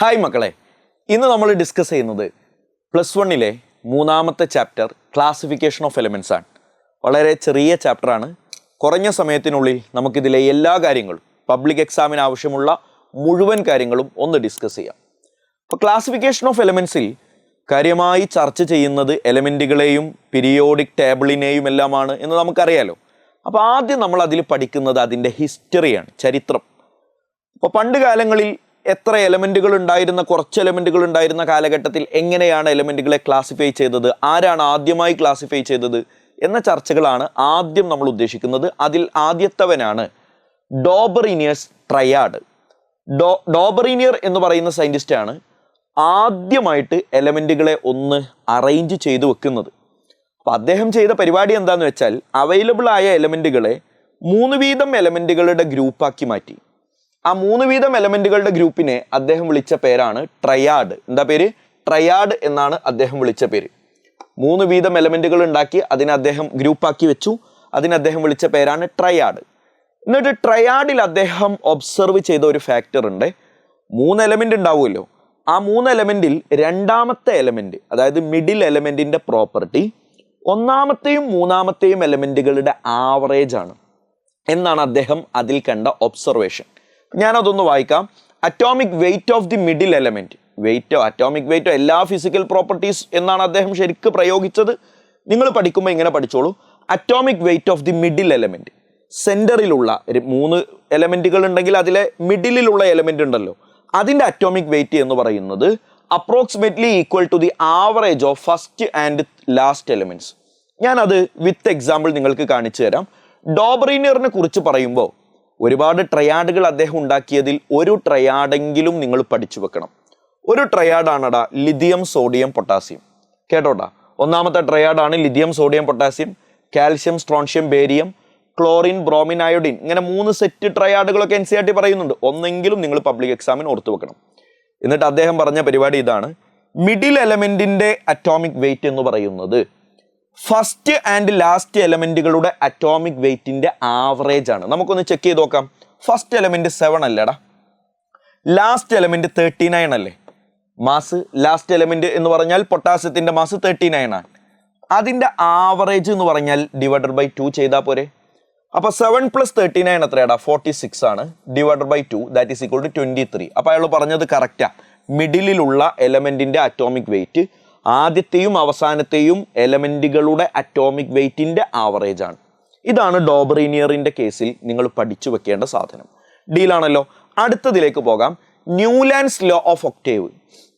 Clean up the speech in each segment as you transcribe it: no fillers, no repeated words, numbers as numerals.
Hi മക്കളെ, ഇന്ന് നമ്മൾ ഡിസ്കസ് ചെയ്യുന്നത് പ്ലസ് വണ്ണിലെ മൂന്നാമത്തെ ചാപ്റ്റർ ക്ലാസിഫിക്കേഷൻ ഓഫ് എലിമെൻറ്റ്സ് ആണ്. വളരെ ചെറിയ ചാപ്റ്ററാണ്. കുറഞ്ഞ സമയത്തിനുള്ളിൽ നമുക്കിതിലെ എല്ലാ കാര്യങ്ങളും പബ്ലിക് എക്സാമിന് ആവശ്യമുള്ള മുഴുവൻ കാര്യങ്ങളും ഒന്ന് ഡിസ്കസ് ചെയ്യാം. അപ്പോൾ ക്ലാസിഫിക്കേഷൻ ഓഫ് എലിമെൻറ്റ്സിൽ കാര്യമായി ചർച്ച ചെയ്യുന്നത് എലമെൻറ്റുകളെയും പീരിയോഡിക് ടേബിളിനെയും എല്ലാമാണ് എന്ന് നമുക്കറിയാലോ. അപ്പോൾ ആദ്യം നമ്മൾ അതിൽ പഠിക്കുന്നത് അതിൻ്റെ ഹിസ്റ്ററിയാണ്, ചരിത്രം. അപ്പോൾ പണ്ട് കാലങ്ങളിൽ എത്ര എലമെൻറ്റുകൾ ഉണ്ടായിരുന്ന, കുറച്ച് എലമെൻറ്റുകൾ ഉണ്ടായിരുന്ന കാലഘട്ടത്തിൽ എങ്ങനെയാണ് എലമെൻറ്റുകളെ ക്ലാസിഫൈ ചെയ്തത്, ആരാണ് ആദ്യമായി ക്ലാസിഫൈ ചെയ്തത് എന്ന ചർച്ചകളാണ് ആദ്യം നമ്മൾ ഉദ്ദേശിക്കുന്നത്. അതിൽ ആദ്യത്തവനാണ് ഡോബറീനിയസ് ട്രയാഡ്. ഡോബറീനിയർ എന്ന് പറയുന്ന സയൻറ്റിസ്റ്റാണ് ആദ്യമായിട്ട് എലമെൻറ്റുകളെ ഒന്ന് അറേഞ്ച് ചെയ്തു വെക്കുന്നത്. അപ്പോൾ അദ്ദേഹം ചെയ്ത പരിപാടി എന്താണെന്ന് വെച്ചാൽ അവൈലബിൾ ആയ എലമെൻറ്റുകളെ 3 വീതം എലമെൻറ്റുകളുടെ ഗ്രൂപ്പാക്കി മാറ്റി. ആ 3 വീതം എലമെൻറ്റുകളുടെ ഗ്രൂപ്പിനെ അദ്ദേഹം വിളിച്ച പേരാണ് ട്രയാഡ്. എന്താ പേര്? ട്രയാഡ് എന്നാണ് അദ്ദേഹം വിളിച്ച പേര്. 3 വീതം എലമെൻറ്റുകൾ ഉണ്ടാക്കി അതിനെ അദ്ദേഹം ഗ്രൂപ്പാക്കി വെച്ചു. അതിന് അദ്ദേഹം വിളിച്ച പേരാണ് ട്രയാഡ്. എന്നിട്ട് ട്രയാഡിൽ അദ്ദേഹം ഒബ്സർവ് ചെയ്ത ഒരു ഫാക്ടർ ഉണ്ട്. 3 എലമെൻ്റ് ഉണ്ടാവുമല്ലോ. ആ 3 എലമെൻറ്റിൽ രണ്ടാമത്തെ എലമെൻറ്റ്, അതായത് മിഡിൽ എലമെൻറ്റിൻ്റെ പ്രോപ്പർട്ടി ഒന്നാമത്തെയും മൂന്നാമത്തെയും എലമെൻറ്റുകളുടെ ആവറേജ് ആണ് എന്നാണ് അദ്ദേഹം അതിൽ കണ്ട ഒബ്സർവേഷൻ. ഞാനതൊന്ന് വായിക്കാം. Atomic weight of the middle element, വെയിറ്റോ അറ്റോമിക് വെയിറ്റോ എല്ലാ ഫിസിക്കൽ പ്രോപ്പർട്ടീസ് എന്നാണ് അദ്ദേഹം ശരിക്കും പ്രയോഗിച്ചത്. നിങ്ങൾ പഠിക്കുമ്പോൾ ഇങ്ങനെ പഠിച്ചോളൂ. Atomic weight of the middle element, സെൻറ്ററിലുള്ള 3 എലമെൻറ്റുകൾ ഉണ്ടെങ്കിൽ അതിലെ മിഡിലുള്ള എലമെൻറ്റ് ഉണ്ടല്ലോ, അതിൻ്റെ അറ്റോമിക് വെയിറ്റ് എന്ന് പറയുന്നത് approximately equal to the average of first and last elements. ഞാനത് വിത്ത് എക്സാമ്പിൾ നിങ്ങൾക്ക് കാണിച്ചു തരാം. ഡോബറീനിയറിനെ കുറിച്ച് പറയുമ്പോൾ ഒരുപാട് ട്രയാഡുകൾ അദ്ദേഹം ഉണ്ടാക്കിയതിൽ ഒരു ട്രയാഡെങ്കിലും നിങ്ങൾ പഠിച്ചു വെക്കണം. ഒരു ട്രയാഡാണടാ ലിഥിയം, സോഡിയം, പൊട്ടാസ്യം. കേട്ടോട്ടാ, ഒന്നാമത്തെ ട്രയാഡാണ് lithium, sodium, potassium, calcium, strontium, barium, chlorine, bromine, iodine. ഇങ്ങനെ 3 സെറ്റ് ട്രയാഡുകളൊക്കെ NCERT പറയുന്നുണ്ട്. ഒന്നെങ്കിലും നിങ്ങൾ പബ്ലിക് എക്സാമിന് ഓർത്തു വെക്കണം. എന്നിട്ട് അദ്ദേഹം പറഞ്ഞ പരിപാടി ഇതാണ്. മിഡിൽ എലമെൻറ്റിൻ്റെ അറ്റോമിക് വെയിറ്റ് എന്ന് പറയുന്നത് ഫസ്റ്റ് ആൻഡ് ലാസ്റ്റ് എലമെൻറ്റുകളുടെ അറ്റോമിക് വെയിറ്റിൻ്റെ ആവറേജ് ആണ്. നമുക്കൊന്ന് ചെക്ക് ചെയ്ത് നോക്കാം. ഫസ്റ്റ് എലമെൻറ്റ് 7 അല്ലേടാ, ലാസ്റ്റ് എലമെൻറ്റ് 39 അല്ലേ മാസ്. ലാസ്റ്റ് എലമെൻറ്റ് എന്ന് പറഞ്ഞാൽ പൊട്ടാസ്യത്തിൻ്റെ മാസ് 39 ആണ്. അതിൻ്റെ ആവറേജ് എന്ന് പറഞ്ഞാൽ ഡിവൈഡഡ് ബൈ 2 ചെയ്താൽ പോരെ. അപ്പോൾ 7 + 39 എത്രയാടാ? 46 ആണ്. Divided by 2 that is equal to 23. അപ്പോൾ അയാൾ പറഞ്ഞത് കറക്റ്റാണ്. മിഡിലുള്ള എലമെൻറ്റിൻ്റെ അറ്റോമിക് വെയിറ്റ് ആദ്യത്തെയും അവസാനത്തെയും എലമെൻറ്റുകളുടെ അറ്റോമിക് വെയിറ്റിൻ്റെ ആവറേജ് ആണ്. ഇതാണ് ഡോബറീനിയറിൻ്റെ കേസിൽ നിങ്ങൾ പഠിച്ചു വെക്കേണ്ട സാധനം. ഡീലാണല്ലോ. അടുത്തതിലേക്ക് പോകാം. Newlands law of Octave.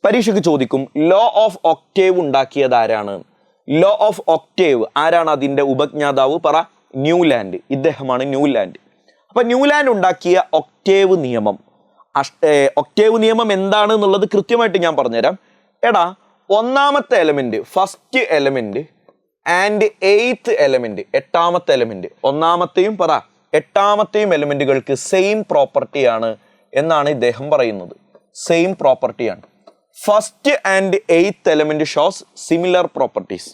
പരീക്ഷയ്ക്ക് ചോദിക്കും, ലോ ഓഫ് ഒക്ടേവ് ഉണ്ടാക്കിയത് ആരാണ്? ലോ ഓഫ് ഒക്ടേവ് ആരാണ്? അതിൻ്റെ ഉപജ്ഞാതാവ് പറ. ന്യൂലാൻഡ്. ഇദ്ദേഹമാണ് ന്യൂലാൻഡ്. അപ്പൊ ന്യൂലാൻഡ് ഉണ്ടാക്കിയ ഒക്ടേവ് നിയമം, ഒക്ടേവ് നിയമം എന്താണ് എന്നുള്ളത് കൃത്യമായിട്ട് ഞാൻ പറഞ്ഞുതരാം. എടാ, ഒന്നാമത്തെ element, first element and 8th element, 8ാമത്തെ എലമെന്റ്, ഒന്നാമത്തെയും പറ 8ാമത്തെയും എലമെന്റുകൾക്ക് സെയിം പ്രോപ്പർട്ടിയാണ് എന്നാണ് ഇദ്ദേഹം പറയുന്നത്. സെയിം പ്രോപ്പർട്ടിയാണ്. First and 8th element shows similar properties.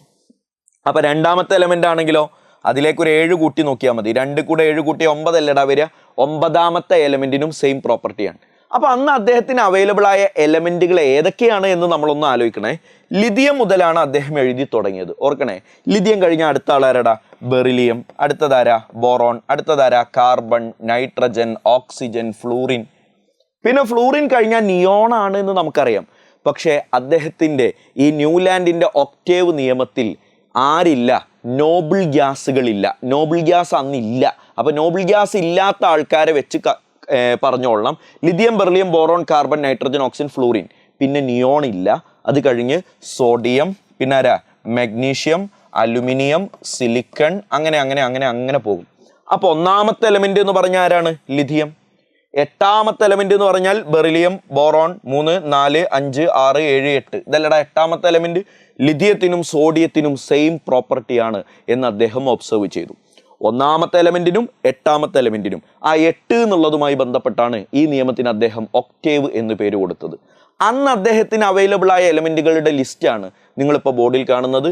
അപ്പൊ രണ്ടാമത്തെ എലമെന്റ് ആണെങ്കിലോ അതിലേക്ക് ഒരു 7 കൂട്ടി നോക്കിയാൽ മതി. 2 കൂടെ 7 കൂട്ടി 9 അല്ലടാ വരിക. 9ാമത്തെ എലമെന്റിനും സെയിം പ്രോപ്പർട്ടിയാണ്. അപ്പൊ അന്ന് അദ്ദേഹത്തിന് അവൈലബിൾ ആയ എലമെന്റുകൾ ഏതൊക്കെയാണ് എന്ന് നമ്മളൊന്ന് ആലോചിക്കണേ. ലിഥിയം മുതലാണ് അദ്ദേഹം എഴുതി തുടങ്ങിയത്. ഓർക്കണേ, ലിഥിയം കഴിഞ്ഞ അടുത്ത ആളാരടാ? ബെറിലിയം. അടുത്തതാരാ? ബോറോൺ. അടുത്തതാരാ? Carbon, nitrogen, oxygen, fluorine. പിന്നെ ഫ്ലൂറിൻ കഴിഞ്ഞാൽ നിയോൺ ആണ് എന്ന് നമുക്കറിയാം. പക്ഷേ അദ്ദേഹത്തിൻ്റെ ഈ ന്യൂലാൻഡിൻ്റെ ഒക്ടേവ് നിയമത്തിൽ ആരില്ല? നോബിൾ ഗ്യാസുകളില്ല. നോബിൾ ഗ്യാസ് അന്നില്ല. അപ്പോൾ നോബിൾ ഗ്യാസ് ഇല്ലാത്ത ആൾക്കാരെ വെച്ച് പറഞ്ഞോളണം. Lithium, beryllium, boron, carbon, nitrogen, oxygen, fluorine. പിന്നെ നിയോൺ ഇല്ല. അത് കഴിഞ്ഞ് സോഡിയം, പിന്നെ ആരാ? മഗ്നീഷ്യം, അലുമിനിയം, സിലിക്കൺ, അങ്ങനെ പോകും. അപ്പോൾ ഒന്നാമത്തെ എലമെന്റ് എന്ന് പറഞ്ഞാൽ ആരാണ്? ലിഥിയം. 8ാമത്തെ എലമെന്റ് എന്ന് പറഞ്ഞാൽ ബെറിലിയം, ബോറോൺ 3, 4, 5, 6, 7, 8. ഇതല്ലടാ 8ാമത്തെ എലമെന്റ്. ലിഥിയത്തിനും സോഡിയത്തിനും സെയിം പ്രോപ്പർട്ടിയാണ് എന്ന് അദ്ദേഹം ഒബ്സർവ് ചെയ്തു. ഒന്നാമത്തെ എലമെന്റിനും 8ാമത്തെ എലമെന്റിനും. ആ 8 എന്നുള്ളതുമായി ബന്ധപ്പെട്ടാണ് ഈ നിയമത്തിന് അദ്ദേഹം ഒക്ടേവ് എന്ന് പേര് കൊടുത്തത്. അന്ന് അദ്ദേഹത്തിന് അവൈലബിൾ ആയ എലമെന്റുകളുടെ ലിസ്റ്റാണ് നിങ്ങളിപ്പോൾ ബോർഡിൽ കാണുന്നത്.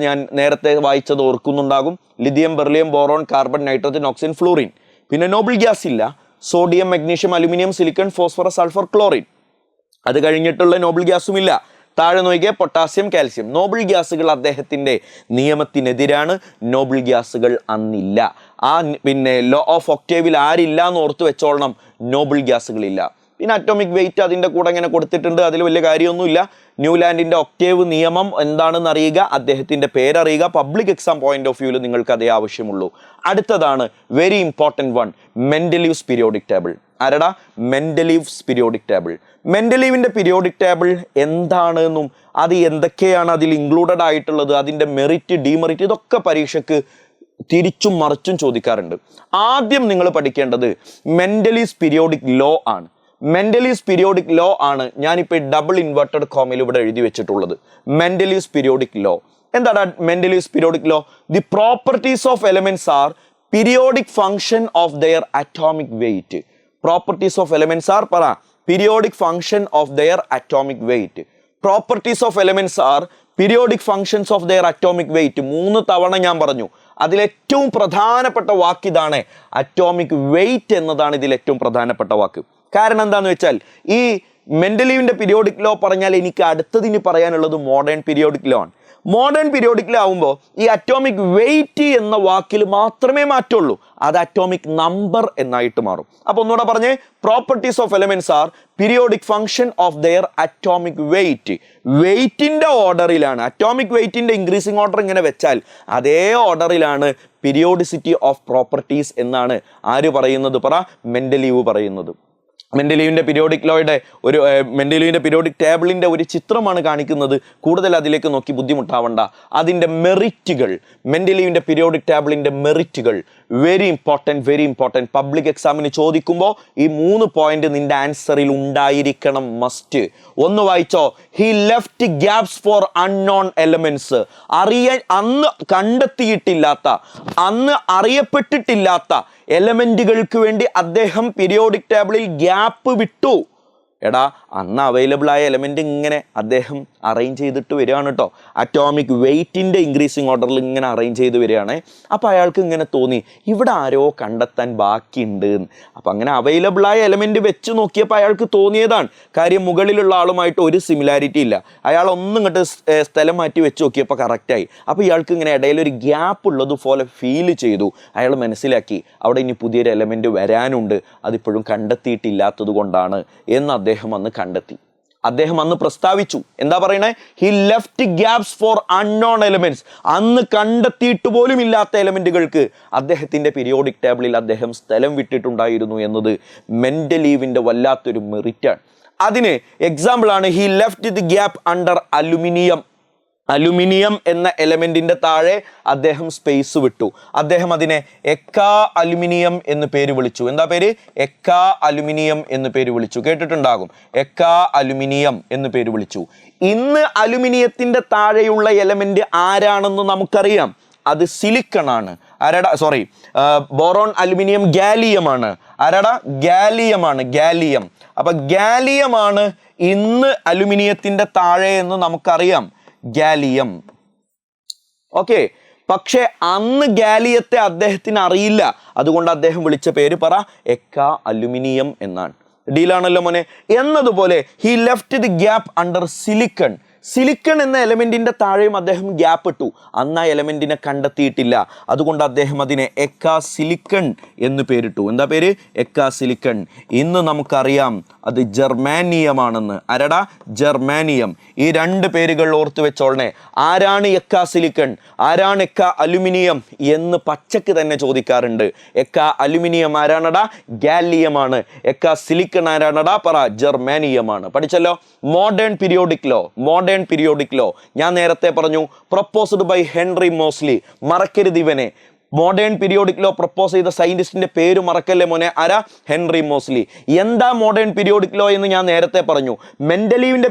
ഞാൻ നേരത്തെ വായിച്ചത് ഓർക്കുന്നുണ്ടാകും. Lithium, beryllium, boron, carbon, nitrogen, oxygen, fluorine. പിന്നെ നോബിൾ ഗ്യാസ് ഇല്ല. Sodium, magnesium, aluminium, silicon, phosphorus, sulphur, chlorine. അത് കഴിഞ്ഞിട്ടുള്ള നോബിൾ ഗ്യാസും ഇല്ല. താഴെ നോക്കിയാൽ പൊട്ടാസ്യം, കാൽസ്യം. നോബിൾ ഗ്യാസുകൾ അദ്ദേഹത്തിൻ്റെ നിയമത്തിനെതിരാണ്. നോബിൾ ഗ്യാസുകൾ അന്നില്ല. പിന്നെ ലോ ഓഫ് ഒക്ടേവിൽ ആരില്ല എന്ന് ഓർത്ത് വെച്ചോളണം, നോബിൾ ഗ്യാസുകളില്ല. പിന്നെ അറ്റോമിക് വെയിറ്റ് അതിൻ്റെ കൂടെ ഇങ്ങനെ കൊടുത്തിട്ടുണ്ട്, അതിൽ വലിയ കാര്യമൊന്നുമില്ല. ന്യൂലാൻഡിൻ്റെ ഒക്ടേവ് നിയമം എന്താണെന്ന് അറിയുക, അദ്ദേഹത്തിൻ്റെ പേരറിയുക. പബ്ലിക് എക്സാം പോയിന്റ് ഓഫ് വ്യൂവിൽ നിങ്ങൾക്ക് അതേ ആവശ്യമുള്ളൂ. അടുത്തതാണ് very important one, Mendeleev's periodic table. ആരടാ? Mendeleev's periodic table. മെൻഡലീവിൻ്റെ പീരിയോഡിക് ടേബിൾ എന്താണെന്നും അത് എന്തൊക്കെയാണ് അതിൽ ഇൻക്ലൂഡഡ് ആയിട്ടുള്ളത്, അതിൻ്റെ മെറിറ്റ്, ഡിമെറിറ്റ്, ഇതൊക്കെ പരീക്ഷയ്ക്ക് തിരിച്ചും മറിച്ചും ചോദിക്കാറുണ്ട്. ആദ്യം നിങ്ങൾ പഠിക്കേണ്ടത് മെൻഡലീവ്സ് പീരിയോഡിക് ലോ ആണ്. മെൻഡലീവ്സ് പീരിയോഡിക് ലോ ആണ് ഞാനിപ്പോൾ ഡബിൾ ഇൻവെർട്ടഡ് കോമയിൽ ഇവിടെ എഴുതി വെച്ചിട്ടുള്ളത്. മെൻഡലീവ്സ് പീരിയോഡിക് ലോ എന്താണ്? Mendeleev's periodic law, the properties of elements are periodic function of their atomic weight. Properties of elements are പറ, periodic function of their atomic weight. Properties of elements are periodic functions of their atomic weight. 3 തവണ ഞാൻ പറഞ്ഞു. അതിലേറ്റവും പ്രധാനപ്പെട്ട വാക്ക് ഇതാണ്, atomic wait എന്നതാണ് ഇതിൽ ഏറ്റവും പ്രധാനപ്പെട്ട വാക്ക്. കാരണം എന്താണെന്ന് വെച്ചാൽ ഈ മെൻഡലീവിൻ്റെ പീരിയോഡിക് ലോ പറഞ്ഞാൽ എനിക്ക് അടുത്തതിന് പറയാനുള്ളത് മോഡേൺ പീരിയോഡിക് ലോ ആണ്. മോഡേൺ പീരിയോഡിക് ലോ ആവുമ്പോൾ ഈ അറ്റോമിക് വെയിറ്റ് എന്ന വാക്കിൽ മാത്രമേ മാറ്റുള്ളൂ, അത് അറ്റോമിക് നമ്പർ എന്നായിട്ട് മാറും. അപ്പോൾ ഒന്നുകൂടെ പറഞ്ഞേ, properties of elements are periodic function of their atomic weight. വെയിറ്റിൻ്റെ ഓർഡറിലാണ്, അറ്റോമിക് വെയിറ്റിൻ്റെ ഇൻക്രീസിങ് ഓർഡർ ഇങ്ങനെ വെച്ചാൽ അതേ ഓർഡറിലാണ് പീരിയോഡിസിറ്റി ഓഫ് പ്രോപ്പർട്ടീസ് എന്നാണ് ആര് പറയുന്നത്? പറ, മെൻഡലീവ് പറയുന്നത്. മെൻഡലീവിൻ്റെ പീരിയോഡിക് ലോയുടെ മെൻഡലീവിൻ്റെ പീരിയോഡിക് ടേബിളിൻ്റെ ഒരു ചിത്രമാണ് കാണിക്കുന്നത്. കൂടുതൽ അതിലേക്ക് നോക്കി ബുദ്ധിമുട്ടാവണ്ട. അതിൻ്റെ മെറിറ്റുകൾ, മെൻഡലീവിൻ്റെ പീരിയോഡിക് ടേബിളിൻ്റെ മെറിറ്റുകൾ വെരി ഇമ്പോർട്ടൻറ്റ്. പബ്ലിക് എക്സാമിന് ചോദിക്കുമ്പോൾ ഈ 3 പോയിന്റ് നിന്റെ ആൻസറിൽ ഉണ്ടായിരിക്കണം, മസ്റ്റ്. ഒന്ന് വായിച്ചോ, he left gaps for unknown elements. അന്ന് കണ്ടെത്തിയിട്ടില്ലാത്ത, അന്ന് അറിയപ്പെട്ടിട്ടില്ലാത്ത എലമെന്റുകൾക്ക് വേണ്ടി അദ്ദേഹം പീരിയോഡിക് ടേബിളിൽ ഗ്യാപ്പ് വിട്ടു. എടാ, അന്ന് അവൈലബിൾ ആയ എലമെന്റ് ഇങ്ങനെ അദ്ദേഹം അറേഞ്ച് ചെയ്തിട്ട് വരികയാണ് കേട്ടോ. അറ്റോമിക് വെയിറ്റിൻ്റെ ഇൻക്രീസിങ് ഓർഡറിൽ ഇങ്ങനെ അറേഞ്ച് ചെയ്ത് വരികയാണ്. അപ്പോൾ അയാൾക്ക് ഇങ്ങനെ തോന്നി ഇവിടെ ആരോ കണ്ടെത്താൻ ബാക്കിയുണ്ട് എന്ന്. അപ്പം അങ്ങനെ അവൈലബിൾ ആയ എലമെന്റ് വെച്ച് നോക്കിയപ്പോൾ അയാൾക്ക് തോന്നിയതാണ്. കാര്യം മുകളിലുള്ള ആളുമായിട്ട് ഒരു സിമിലാരിറ്റി ഇല്ല. അയാൾ ഒന്നും ഇങ്ങോട്ട് സ്ഥലം മാറ്റി വെച്ച് നോക്കിയപ്പോൾ കറക്റ്റായി. അപ്പോൾ ഇയാൾക്ക് ഇങ്ങനെ ഇടയിലൊരു ഗ്യാപ്പ് ഉള്ളതുപോലെ ഫീൽ ചെയ്തു. അയാൾ മനസ്സിലാക്കി അവിടെ ഇനി പുതിയൊരു എലമെന്റ് വരാനുണ്ട്, അതിപ്പോഴും കണ്ടെത്തിയിട്ടില്ലാത്തത് കൊണ്ടാണ് എന്ന് അദ്ദേഹം അന്ന് കണ്ടെത്തി. അദ്ദേഹം അന്ന് പ്രസ്താവിച്ചു. എന്താ പറയണേ? He left gaps for unknown elements. അന്ന് കണ്ടെത്തിയിട്ട് പോലും ഇല്ലാത്ത എലമെന്റുകൾക്ക് അദ്ദേഹത്തിന്റെ പീരിയോഡിക് ടേബിളിൽ അദ്ദേഹം സ്ഥലം വിട്ടിട്ടുണ്ടായിരുന്നു എന്നത് മെൻഡലീവിന്റെ വല്ലാത്തൊരു മെറിറ്റാണ്. അതിന് എക്സാമ്പിൾ ആണ് he left the gap under aluminium. Aluminium എന്ന എലമെന്റിന്റെ താഴെ അദ്ദേഹം സ്പേസ് വിട്ടു. അദ്ദേഹം അതിനെ എക്കാ അലുമിനിയം എന്ന് പേര് വിളിച്ചു. എന്താ പേര്? എക്കാ അലുമിനിയം എന്ന് പേര് വിളിച്ചു. കേട്ടിട്ടുണ്ടാകും, എക്കാ അലുമിനിയം എന്ന് പേര് വിളിച്ചു. ഇന്ന് അലുമിനിയത്തിന്റെ താഴെയുള്ള എലമെന്റ് ആരാണെന്ന് നമുക്കറിയാം, അത് സിലിക്കൺ ആണ്. ആരാടാ? സോറി, ബോറോൺ അലുമിനിയം ഗാലിയം ആണ്. ആരാടാ? ഗാലിയം ആണ്, ഗാലിയം. അപ്പൊ ഗാലിയമാണ് ഇന്ന് അലുമിനിയത്തിന്റെ താഴെ എന്ന് നമുക്കറിയാം, ഗാലിയം. ഓക്കെ, പക്ഷെ അന്ന് ഗാലിയത്തെ അദ്ദേഹത്തിന് അറിയില്ല. അതുകൊണ്ട് അദ്ദേഹം വിളിച്ച പേര് പറ, എക്കാ അലുമിനിയം എന്നാണ്. ഡീലാണല്ലോ മോനെ. എന്നതുപോലെ he left the gap under silicon. Silicon എന്ന എലമെന്റിന്റെ താഴെയും അദ്ദേഹം ഗ്യാപ്പ് ഇട്ടു. അന്ന് ആ എലമെന്റിനെ കണ്ടെത്തിയിട്ടില്ല. അതുകൊണ്ട് അദ്ദേഹം അതിനെ എക്കാ സിലിക്കൺ എന്ന് പേരിട്ടു. എന്താ പേര്? Eka silicon. ഇന്ന് നമുക്കറിയാം അത് ജർമാനിയമാണെന്ന്. ആരടാ? ജർമാനിയം. ഈ 2 പേരുകൾ ഓർത്ത് വെച്ചോളണേ. ആരാണ് എക്കാ സിലിക്കൺ, ആരാണ് എക്കാ അലുമിനിയം എന്ന് പച്ചക്ക് തന്നെ ചോദിക്കാറുണ്ട്. എക്കാ അലുമിനിയം ആരാണടാ? ഗാലിയമാണ്. എക്കാ സിലിക്കൺ ആരാണടാ? പറ, ജർമാനിയമാണ്. പഠിച്ചല്ലോ. Modern periodic law. Modern periodic law ഞാൻ നേരത്തെ പറഞ്ഞു, പ്രൊപ്പോസ്ഡ് ബൈ ഹെൻറി മോസ്ലി. മറക്കരുത് ഇവനെ. മോഡേൺ പീരിയോഡിക് ലോ പ്രൊപ്പോസ് ചെയ്ത സയന്റിസ്റ്റിന്റെ പേര് മറക്കല്ലേ മോനെ. ആരാ? Henry Moseley. എന്താ മോഡേൺ പീരിയോഡിക് ലോ എന്ന് ഞാൻ നേരത്തെ പറഞ്ഞു. മെൻഡലീവിന്റെ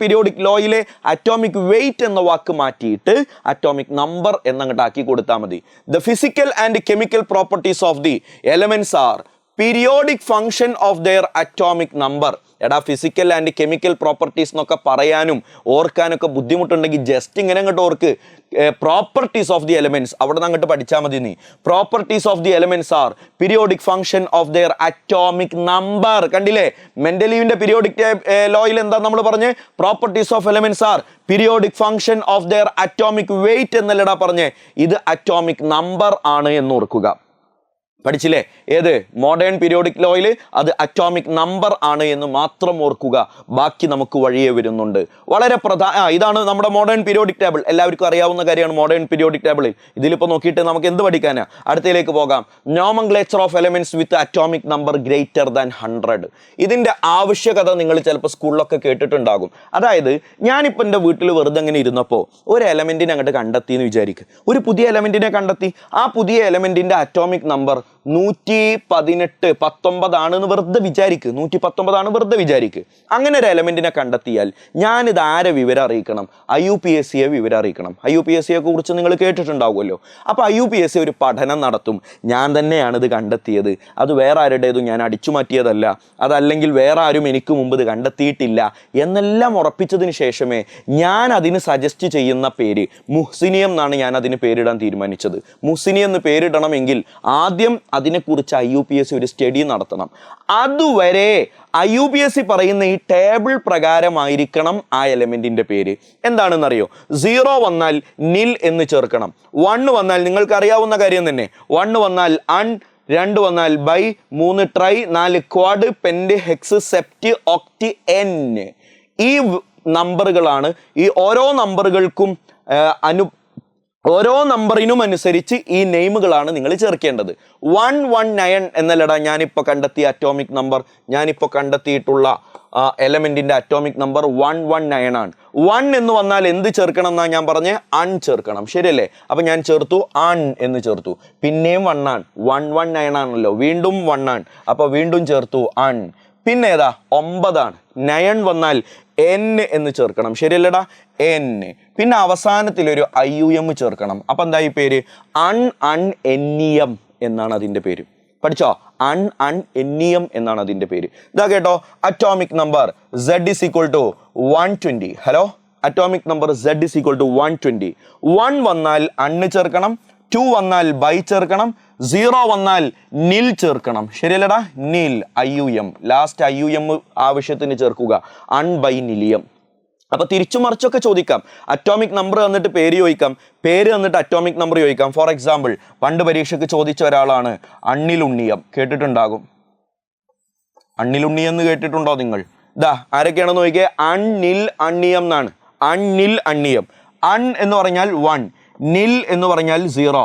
പീരിയോഡിക് ലോയിലെ അറ്റോമിക് വെയിറ്റ് എന്ന വാക്ക് മാറ്റിയിട്ട് അറ്റോമിക് നമ്പർ എന്നങ്ങോട്ട് ആക്കി കൊടുത്താൽ മതി. The physical and chemical properties of the elements are periodic function of their atomic number. എടാ ഫിസിക്കൽ ആൻഡ് കെമിക്കൽ പ്രോപ്പർട്ടീസ് എന്നൊക്കെ പറയാനും ഓർക്കാനൊക്കെ ബുദ്ധിമുട്ടുണ്ടെങ്കിൽ ജസ്റ്റ് ഇങ്ങനെ അങ്ങോട്ട് ഓർക്ക്. പ്രോപ്പർട്ടീസ് ഓഫ് ദി എലമെന്റ്സ് അവിടെ നിന്ന് അങ്ങോട്ട് പഠിച്ചാൽ മതി. നീ properties of the elements are periodic function of their atomic number. കണ്ടില്ലേ, മെന്റലീവിന്റെ പീരിയോഡിക് ലോയിൽ എന്താ നമ്മൾ പറഞ്ഞ്? Properties of elements are periodic function of their atomic weight എന്നല്ലടാ പറഞ്ഞേ. ഇത് അറ്റോമിക് നമ്പർ ആണ് എന്ന് ഓർക്കുക. പഠിച്ചില്ലേ? ഏത് മോഡേൺ പീരിയോഡിക് ലോയിൽ അത് അറ്റോമിക് നമ്പർ ആണ് എന്ന് മാത്രം ഓർക്കുക. ബാക്കി നമുക്ക് വഴിയേ വരുന്നുണ്ട്. വളരെ ഇതാണ് നമ്മുടെ മോഡേൺ പീരിയോഡിക് ടേബിൾ. എല്ലാവർക്കും അറിയാവുന്ന കാര്യമാണ് മോഡേൺ പീരിയോഡിക് ടേബിൾ. ഇതിലിപ്പോൾ നോക്കിയിട്ട് നമുക്ക് എന്ത് പഠിക്കാനാ? അടുത്തയിലേക്ക് പോകാം. Nomenclature of elements with atomic number greater than 100. ഇതിന്റെ ആവശ്യകത നിങ്ങൾ ചിലപ്പോൾ സ്കൂളിലൊക്കെ കേട്ടിട്ടുണ്ടാകും. അതായത് ഞാനിപ്പോൾ എൻ്റെ വീട്ടിൽ വെറുതെ അങ്ങനെ ഇരുന്നപ്പോൾ ഒരു എലമെന്റിനെ അങ്ങോട്ട് കണ്ടെത്തി എന്ന് വിചാരിക്കുക. ഒരു പുതിയ എലമെന്റിനെ കണ്ടെത്തി. ആ പുതിയ എലമെന്റിന്റെ അറ്റോമിക് നമ്പർ 119 ആണെന്ന് വെറുതെ വിചാരിക്കുക. 119 വെറുതെ വിചാരിക്കുക. അങ്ങനെ ഒരു എലമെന്റിനെ കണ്ടെത്തിയാൽ ഞാനിത് ആരെ വിവരം അറിയിക്കണം? IUPACയെ വിവരം അറിയിക്കണം. IUPACയെ കുറിച്ച് നിങ്ങൾ കേട്ടിട്ടുണ്ടാവുമല്ലോ. അപ്പോൾ IUPAC ഒരു പഠനം നടത്തും. ഞാൻ തന്നെയാണ് ഇത് കണ്ടെത്തിയത്, അത് വേറെ ആരുടേതും ഞാൻ അടിച്ചു മാറ്റിയതല്ല, അതല്ലെങ്കിൽ വേറെ ആരും എനിക്ക് മുമ്പ് ഇത് കണ്ടെത്തിയിട്ടില്ല എന്നെല്ലാം ഉറപ്പിച്ചതിന് ശേഷമേ ഞാൻ അതിന് സജസ്റ്റ് ചെയ്യുന്ന പേര് മുഹ്സിനിയം എന്നാണ് ഞാൻ അതിന് പേരിടാൻ തീരുമാനിച്ചത്. മുഹ്സിനി എന്ന് പേരിടണമെങ്കിൽ ആദ്യം അതിനെക്കുറിച്ച് IUPAC ഒരു സ്റ്റഡി നടത്തണം. അതുവരെ IUPAC പറയുന്ന ഈ ടേബിൾ പ്രകാരമായിരിക്കണം ആ എലമെന്റിന്റെ പേര്. എന്താണെന്നറിയോ? 0 വന്നാൽ നിൽ എന്ന് ചേർക്കണം. 1 വന്നാൽ നിങ്ങൾക്ക് അറിയാവുന്ന കാര്യം തന്നെ. 1 വന്നാൽ അൺ, 2 വന്നാൽ bi, 3 tri, 4 quad, pent, hex, sept, oct, en. ഈ നമ്പറുകളാണ്. ഈ ഓരോ നമ്പറുകൾക്കും ഓരോ നമ്പറിനും അനുസരിച്ച് ഈ നെയിമുകളാണ് നിങ്ങൾ ചേർക്കേണ്ടത്. 119 എന്നല്ലടാ ഞാനിപ്പോൾ കണ്ടെത്തിയ അറ്റോമിക് നമ്പർ. ഞാനിപ്പോൾ കണ്ടെത്തിയിട്ടുള്ള എലമെന്റിന്റെ അറ്റോമിക് നമ്പർ 119 ആണ്. 1 എന്ന് വന്നാൽ എന്ത് ചേർക്കണം എന്നാ ഞാൻ പറഞ്ഞ്? അൺ ചേർക്കണം. ശരിയല്ലേ? അപ്പൊ ഞാൻ ചേർത്തു, അൺ എന്ന് ചേർത്തു. പിന്നെയും 1 ആണ്. 119 ആണല്ലോ, വീണ്ടും 1 ആണ്. അപ്പൊ വീണ്ടും ചേർത്തു, അൺ. പിന്നെ ഏതാ? 9 ആണ്. 9 വന്നാൽ എൻ എന്ന് ചേർക്കണം. ശരിയല്ലടാ? എൻ. പിന്നെ അവസാനത്തിൽ ഒരു IUM ചേർക്കണം. അപ്പൊ എന്താ ഈ പേര്? അൺഎന്നിയം എന്നാണ് അതിന്റെ പേര്. പഠിച്ചോ? അൺഎന്നിയം എന്നാണ് അതിന്റെ പേര്. ഇതാ കേട്ടോ, atomic number Z is equal to 120. Hello, atomic number Z is equal to 120. 1 വന്നാൽ അണ്ണ് ചേർക്കണം, 2 വന്നാൽ ബൈ ചേർക്കണം, 0 വന്നാൽ നിൽ ചേർക്കണം. ശരിയല്ലടാ? നിൽ, IUM. ലാസ്റ്റ് IUM ആവശ്യത്തിന് ചേർക്കുക. അൺബൈനിലിയം. അപ്പൊ തിരിച്ചു മറിച്ചൊക്കെ ചോദിക്കാം. അറ്റോമിക് നമ്പർ തന്നിട്ട് പേര് ചോദിക്കാം, പേര് തന്നിട്ട് അറ്റോമിക് നമ്പർ ചോദിക്കാം. ഫോർ എക്സാമ്പിൾ, പണ്ട് പരീക്ഷയ്ക്ക് ചോദിച്ച ഒരാളാണ് അണ്ണിലുണ്ണിയം. കേട്ടിട്ടുണ്ടാകും. അണ്ണിലുണ്ണിയം എന്ന് കേട്ടിട്ടുണ്ടോ നിങ്ങൾ? ഇതാ ആരൊക്കെയാണെന്ന് നോക്കിയേ. അണ്ണിൽ അണ്ണിയം എന്നാണ്. അണ്ണിൽ അണ്ണിയം. അൺ എന്ന് പറഞ്ഞാൽ 1, നിൽ എന്ന് പറഞ്ഞാൽ 0,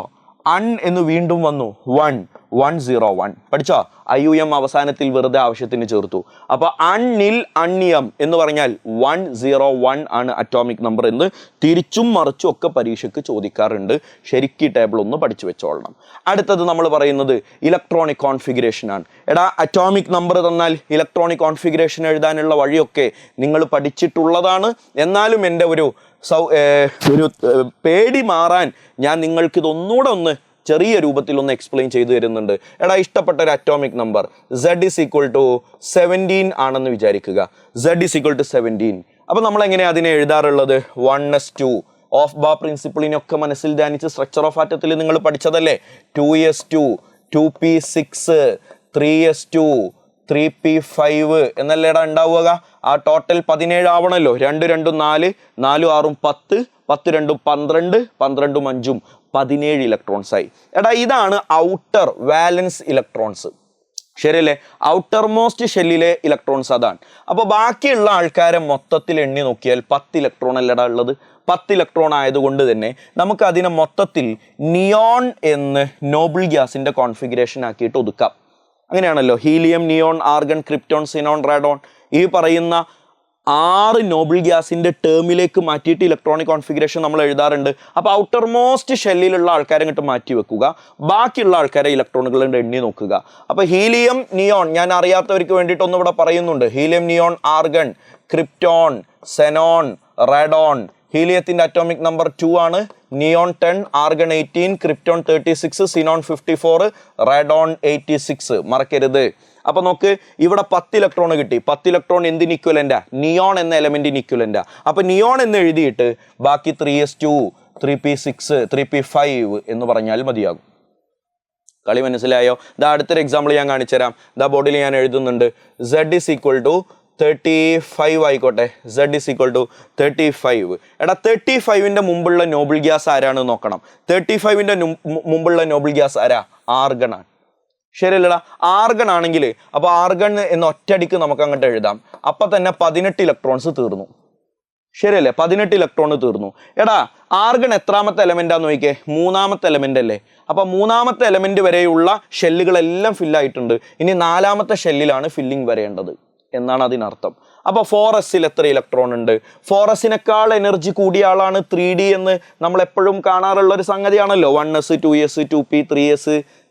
അൺ എന്ന് വീണ്ടും വന്നു 1, 101. പഠിച്ചോ? IUM അവസാനത്തിൽ വെറുതെ ആവശ്യത്തിന് ചേർത്തു. അപ്പൊ അണ്ണിൽ അണ്ണിയം എന്ന് പറഞ്ഞാൽ 101 ആണ് അറ്റോമിക് നമ്പർ എന്ന് തിരിച്ചും മറിച്ചും ഒക്കെ പരീക്ഷയ്ക്ക് ചോദിക്കാറുണ്ട്. ശരിക്കും ടേബിൾ ഒന്ന് പഠിച്ചു വെച്ചോളണം. അടുത്തത് നമ്മൾ പറയുന്നത് ഇലക്ട്രോണിക് കോൺഫിഗറേഷൻ ആണ്. എടാ അറ്റോമിക് നമ്പർ തന്നാൽ ഇലക്ട്രോണിക് കോൺഫിഗറേഷൻ എഴുതാനുള്ള വഴിയൊക്കെ നിങ്ങൾ പഠിച്ചിട്ടുള്ളതാണ്. എന്നാലും എൻ്റെ ഒരു പേടി മാറാൻ ഞാൻ നിങ്ങൾക്ക് ഇതൊന്നുകൂടെ ഒന്ന് ചെറിയ രൂപത്തിൽ ഒന്ന് എക്സ്പ്ലെയിൻ ചെയ്തു തരുന്നുണ്ട്. എടാ ഇഷ്ടപ്പെട്ട ഒരു atomic number Z is equal to 17 ആണെന്ന് വിചാരിക്കുക. Z is equal to 17. അപ്പൊ നമ്മൾ എങ്ങനെയാ അതിനെ എഴുതാറുള്ളത്? 1s2 ഓഫ് ബാ പ്രിൻസിപ്പിളിനൊക്കെ മനസ്സിൽ ധ്യാനിച്ച് സ്ട്രക്ചർ ഓഫ് ആറ്റത്തിൽ നിങ്ങൾ പഠിച്ചതല്ലേ? 2s2, 2p6, 3s2, 3p5 എന്നല്ലേടാ ഉണ്ടാവുക. ആ ടോട്ടൽ 17 ആവണല്ലോ. 2 2 4, 4 6 10, 10 2 12, 12 5 17 ഇലക്ട്രോൺസ് ആയി. എടാ ഇതാണ് ഔട്ടർ വാലൻസ് ഇലക്ട്രോൺസ്. ശരിയല്ലേ? ഔട്ടർ മോസ്റ്റ് ഷെല്ലിലെ ഇലക്ട്രോൺസ് അതാണ്. അപ്പൊ ബാക്കിയുള്ള ആൾക്കാരെ മൊത്തത്തിൽ എണ്ണി നോക്കിയാൽ 10 ഇലക്ട്രോൺ അല്ലടാ ഉള്ളത്. 10 ഇലക്ട്രോൺ ആയതുകൊണ്ട് തന്നെ നമുക്ക് അതിനെ മൊത്തത്തിൽ നിയോൺ എന്ന് നോബിൾ ഗ്യാസിന്റെ കോൺഫിഗറേഷൻ ആക്കിയിട്ട് ഒതുക്കാം. അങ്ങനെയാണല്ലോ. Helium, neon, argon, krypton, xenon, radon ഈ പറയുന്ന 6 നോബിൾ ഗ്യാസിന്റെ ടേമിലേക്ക് മാറ്റിയിട്ട് ഇലക്ട്രോണിക് കോൺഫിഗറേഷൻ നമ്മൾ എഴുതാറുണ്ട്. അപ്പോൾ ഔട്ടർ മോസ്റ്റ് ഷെല്ലിലുള്ള ആൾക്കാരെ ഇങ്ങോട്ട് മാറ്റി വെക്കുക, ബാക്കിയുള്ള ആൾക്കാരെ ഇലക്ട്രോണുകളുടെ എണ്ണി നോക്കുക. അപ്പോൾ ഹീലിയം, നിയോൺ ഞാൻ അറിയാത്തവർക്ക് വേണ്ടിയിട്ട് ഒന്ന് ഇവിടെ പറയുന്നുണ്ട്. Helium, neon, argon, krypton, xenon, radon, ഹീലിയത്തിന്റെ അറ്റോമിക് നമ്പർ 2 ആണ്, neon 10, argon 18, krypton 36, xenon 54, radon 86. മറക്കരുത്. അപ്പൊ നോക്ക്, ഇവിടെ 10 ഇലക്ട്രോൺ കിട്ടി. 10 ഇലക്ട്രോൺ എന്തിന് ഇക്വലന്റാ? നിയോൺ എന്ന എലമെന്റിന് ഇക്വലന്റാ. അപ്പൊ നിയോൺ എന്ന് എഴുതിയിട്ട് ബാക്കി 3s2, 3p6, 3p5 എന്ന് പറഞ്ഞാൽ മതിയാകും. കളി മനസ്സിലായോ? ഇതാ അടുത്തൊരു എക്സാമ്പിൾ ഞാൻ കാണിച്ചു തരാം. ഇതാ ബോർഡിൽ ഞാൻ എഴുതുന്നുണ്ട്. Z is equal to 35 ആയിക്കോട്ടെ. Z is equal to 35. എടാ 35ന്റെ മുമ്പുള്ള നോബിൾ ഗ്യാസ് ആരാണെന്ന് നോക്കണം. 35ന്റെ മുമ്പുള്ള നോബിൾ ഗ്യാസ് ആരാ? ആർഗൺ ആണ്. ശരിയല്ലടാ? ആർഗൺ ആണെങ്കിൽ അപ്പൊ ആർഗൺ എന്ന് ഒറ്റയടിക്ക് നമുക്ക് അങ്ങോട്ട് എഴുതാം. അപ്പൊ തന്നെ 18 ഇലക്ട്രോൺസ് തീർന്നു. ശരിയല്ലേ? 18 ഇലക്ട്രോൺ തീർന്നു. എടാ ആർഗൺ എത്രാമത്തെ എലമെന്റാന്ന് നോക്കിയേ? 3ാമത്തെ എലമെന്റ് അല്ലേ? അപ്പൊ 3ാമത്തെ എലമെന്റ് വരെയുള്ള ഷെല്ലുകളെല്ലാം ഫില്ലായിട്ടുണ്ട്. ഇനി 4ാമത്തെ ഷെല്ലിലാണ് ഫില്ലിംഗ് വരേണ്ടത് എന്നാണ് അതിനർത്ഥം. അപ്പൊ 4s എത്ര ഇലക്ട്രോൺ ഉണ്ട്? 4sനേക്കാൾ എനർജി കൂടിയ ആളാണ് 3d എന്ന് നമ്മൾ എപ്പോഴും കാണാറുള്ള ഒരു സംഗതിയാണല്ലോ. 1s, 2s, 2p, 3s,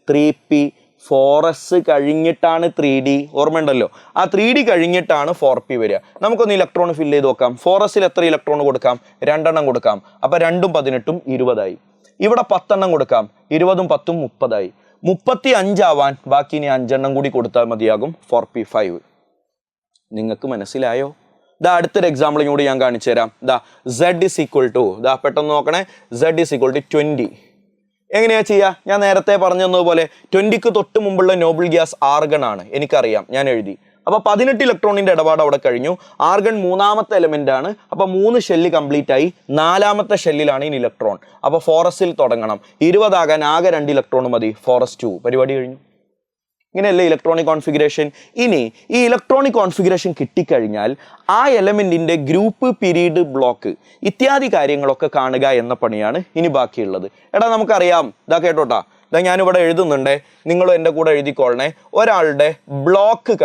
3p. 4s കഴിഞ്ഞിട്ടാണ് 3d. ഓർമ്മയുണ്ടല്ലോ? ആ 3d കഴിഞ്ഞിട്ടാണ് 4p വരിക. നമുക്കൊന്ന് ഇലക്ട്രോൺ ഫില്ല് ചെയ്ത് നോക്കാം. 4sൽ എത്ര ഇലക്ട്രോൺ കൊടുക്കാം? 2 എണ്ണം കൊടുക്കാം. അപ്പൊ 2ഉം 18ഉം 20ആയി. ഇവിടെ 10 എണ്ണം കൊടുക്കാം. 20ഉം 10ഉം 30ആയി. 35 ആവാൻ ബാക്കി ഇനി 5 എണ്ണം കൂടി കൊടുത്താൽ മതിയാകും 4p5. നിങ്ങൾക്ക് മനസ്സിലായോ? ഇതാ അടുത്തൊരു എക്സാമ്പിളും കൂടി ഞാൻ കാണിച്ചു തരാം. ഇതാ Z is equal to, ഇതാ പെട്ടെന്ന് നോക്കണേ, Z is equal to 20. എങ്ങനെയാ ചെയ്യുക? ഞാൻ നേരത്തെ പറഞ്ഞതുപോലെ 20ക്ക് തൊട്ട് മുമ്പുള്ള നോബിൾ ഗ്യാസ് ആർഗൺ ആണ്, എനിക്കറിയാം, ഞാൻ എഴുതി. അപ്പൊ 18 ഇലക്ട്രോണിന്റെ ഇടപാട് അവിടെ കഴിഞ്ഞു. ആർഗൺ 3ാമത്തെ എലമെന്റ് ആണ്. അപ്പൊ 3 ഷെല്ല് കംപ്ലീറ്റ് ആയി. 4ാമത്തെ ഷെല്ലിലാണ് ഇനി ഇലക്ട്രോൺ. അപ്പൊ 4sൽ തുടങ്ങണം. 20 ആകാൻ ആകെ 2 ഇലക്ട്രോൺ മതി. 4s2. പരിപാടി കഴിഞ്ഞു. ഇങ്ങനെയല്ലേ ഇലക്ട്രോണിക് കോൺഫിഗറേഷൻ? ഇനി ഈ ഇലക്ട്രോണിക് കോൺഫിഗറേഷൻ കിട്ടിക്കഴിഞ്ഞാൽ ആ എലമെന്റിന്റെ ഗ്രൂപ്പ്, പീരീഡ്, ബ്ലോക്ക് ഇത്യാദി കാര്യങ്ങളൊക്കെ കാണുക എന്ന പണിയാണ് ഇനി ബാക്കിയുള്ളത്. എടാ നമുക്കറിയാം, ഇതാ കേട്ടോട്ടാ, ഇതാ ഞാനിവിടെ എഴുതുന്നുണ്ടേ, നിങ്ങളും എൻ്റെ കൂടെ എഴുതിക്കൊള്ളണേ. ഒരാളുടെ ബ്ലോക്ക്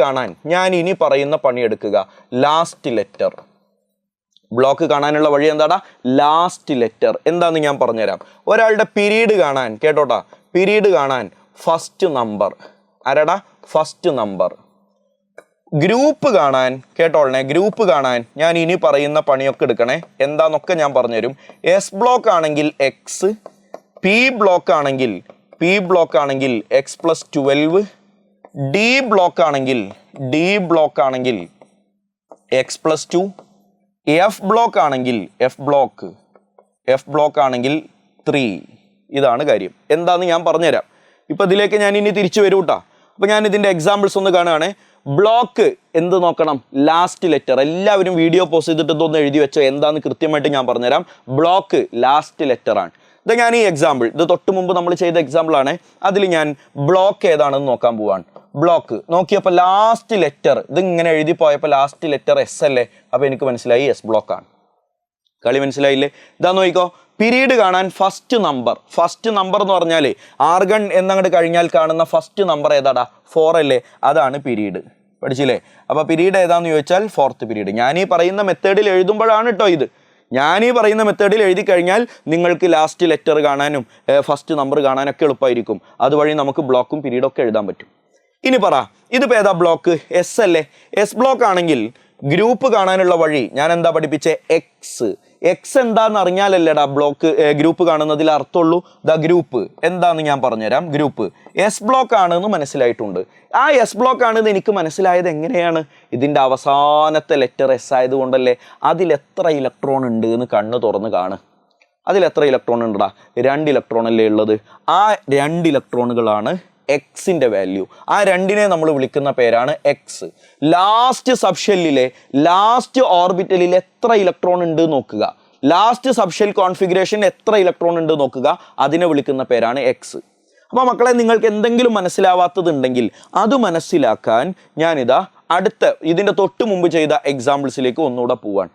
കാണാൻ ഞാൻ ഇനി പറയുന്ന പണിയെടുക്കുക. Last letter. ബ്ലോക്ക് കാണാനുള്ള വഴി എന്താടാ? Last letter. എന്താന്ന് ഞാൻ പറഞ്ഞുതരാം. ഒരാളുടെ പീരീഡ് കാണാൻ, കേട്ടോട്ടാ, പീരീഡ് കാണാൻ ഫസ്റ്റ് നമ്പർ. ആരാടാ? First number. ഗ്രൂപ്പ് കാണാൻ, കേട്ടോളണേ, ഗ്രൂപ്പ് കാണാൻ ഞാൻ ഇനി പറയുന്ന പണിയൊക്കെ എടുക്കണേ. എന്താന്നൊക്കെ ഞാൻ പറഞ്ഞുതരും. S ബ്ലോക്ക് ആണെങ്കിൽ X, P ബ്ലോക്ക് ആണെങ്കിൽ X+12, D ബ്ലോക്ക് ആണെങ്കിൽ X+2, F ബ്ലോക്ക് ആണെങ്കിൽ 3. ഇതാണ് കാര്യം. എന്താന്ന് ഞാൻ പറഞ്ഞുതരാം. ഇപ്പൊ ഇതിലേക്ക് ഞാൻ ഇനി തിരിച്ചു വരൂ കേട്ടോ. അപ്പൊ ഞാൻ ഇതിന്റെ എക്സാമ്പിൾസ് ഒന്ന് കാണുകയാണ്. ബ്ലോക്ക് എന്ത് നോക്കണം? Last letter. എല്ലാവരും വീഡിയോ പോസ്റ്റ് ചെയ്തിട്ട് ഇതൊന്ന് എഴുതി വെച്ചോ. എന്താന്ന് കൃത്യമായിട്ട് ഞാൻ പറഞ്ഞുതരാം. ബ്ലോക്ക് ലാസ്റ്റ് ലെറ്റർ ആണ്. ഇത് ഞാൻ ഈ എക്സാമ്പിൾ, ഇത് തൊട്ട് മുമ്പ് നമ്മൾ ചെയ്ത എക്സാമ്പിൾ ആണ്. അതിൽ ഞാൻ ബ്ലോക്ക് ഏതാണെന്ന് നോക്കാൻ പോവാണ്. ബ്ലോക്ക് നോക്കിയപ്പോൾ ലാസ്റ്റ് ലെറ്റർ, ഇത് ഇങ്ങനെ എഴുതി പോയപ്പോൾ ലാസ്റ്റ് ലെറ്റർ S അല്ലേ? അപ്പൊ എനിക്ക് മനസ്സിലായി S ബ്ലോക്ക് ആണ്. കളി മനസ്സിലായില്ലേ? ഇതാ നോക്കിക്കോ. പീരീഡ് കാണാൻ ഫസ്റ്റ് നമ്പർ എന്ന് പറഞ്ഞാൽ ആർഗൺ എന്നങ്ങോട്ട് കഴിഞ്ഞാൽ കാണുന്ന ഫസ്റ്റ് നമ്പർ ഏതാടാ? 4 അല്ലേ? അതാണ് പീരീഡ്. പഠിച്ചില്ലേ? അപ്പൊ പീരീഡ് ഏതാന്ന് ചോദിച്ചാൽ 4th പീരീഡ്. ഞാൻ ഈ പറയുന്ന മെത്തേഡിൽ എഴുതുമ്പോഴാണ് കേട്ടോ ഇത്. ഞാൻ ഈ പറയുന്ന മെത്തേഡിൽ എഴുതി കഴിഞ്ഞാൽ നിങ്ങൾക്ക് ലാസ്റ്റ് ലെറ്റർ കാണാനും ഫസ്റ്റ് നമ്പർ കാണാനൊക്കെ എളുപ്പമായിരിക്കും. അതുവഴി നമുക്ക് ബ്ലോക്കും പീരീഡും ഒക്കെ എഴുതാൻ പറ്റും. ഇനി പറ, ഇതിപ്പോൾ ഏതാ ബ്ലോക്ക്? S അല്ലേ? S ബ്ലോക്ക് ആണെങ്കിൽ ഗ്രൂപ്പ് കാണാനുള്ള വഴി ഞാൻ എന്താ പഠിപ്പിച്ചേ? X എന്താന്ന് അറിഞ്ഞാലല്ലേടാ ബ്ലോക്ക് ഗ്രൂപ്പ് കാണുന്നതിൽ അർത്ഥമുള്ളൂ. ഗ്രൂപ്പ് എന്താന്ന് ഞാൻ പറഞ്ഞുതരാം. ഗ്രൂപ്പ് S ബ്ലോക്ക് ആണെന്ന് മനസ്സിലായിട്ടുണ്ട്. ആ S ബ്ലോക്ക് ആണെന്ന് എനിക്ക് മനസ്സിലായത് എങ്ങനെയാണ്? ഇതിൻ്റെ അവസാനത്തെ ലെറ്റർ S ആയതുകൊണ്ടല്ലേ. അതിലെത്ര ഇലക്ട്രോൺ ഉണ്ട് എന്ന് കണ്ണ് തുറന്ന് കാണ്. അതിലെത്ര ഇലക്ട്രോൺ ഉണ്ടടാ? 2 ഇലക്ട്രോൺ അല്ലേ ഉള്ളത്. ആ 2 ഇലക്ട്രോണുകളാണ് എക്സിന്റെ വാല്യൂ. ആ 2നെ നമ്മൾ വിളിക്കുന്ന പേരാണ് എക്സ്. ലാസ്റ്റ് സബ്ഷെല്ലിലെ ലാസ്റ്റ് ഓർബിറ്റലിൽ എത്ര ഇലക്ട്രോൺ ഉണ്ട് നോക്കുക. ലാസ്റ്റ് സബ്ഷെൽ കോൺഫിഗറേഷൻ എത്ര ഇലക്ട്രോൺ ഉണ്ട് നോക്കുക. അതിനെ വിളിക്കുന്ന പേരാണ് എക്സ്. അപ്പൊ മക്കളെ, നിങ്ങൾക്ക് എന്തെങ്കിലും മനസ്സിലാവാത്തതുണ്ടെങ്കിൽ അത് മനസ്സിലാക്കാൻ ഞാനിതാ അടുത്ത ഇതിന്റെ തൊട്ട് മുമ്പ് ചെയ്ത എക്സാമ്പിൾസിലേക്ക് ഒന്നുകൂടെ പോവാൻ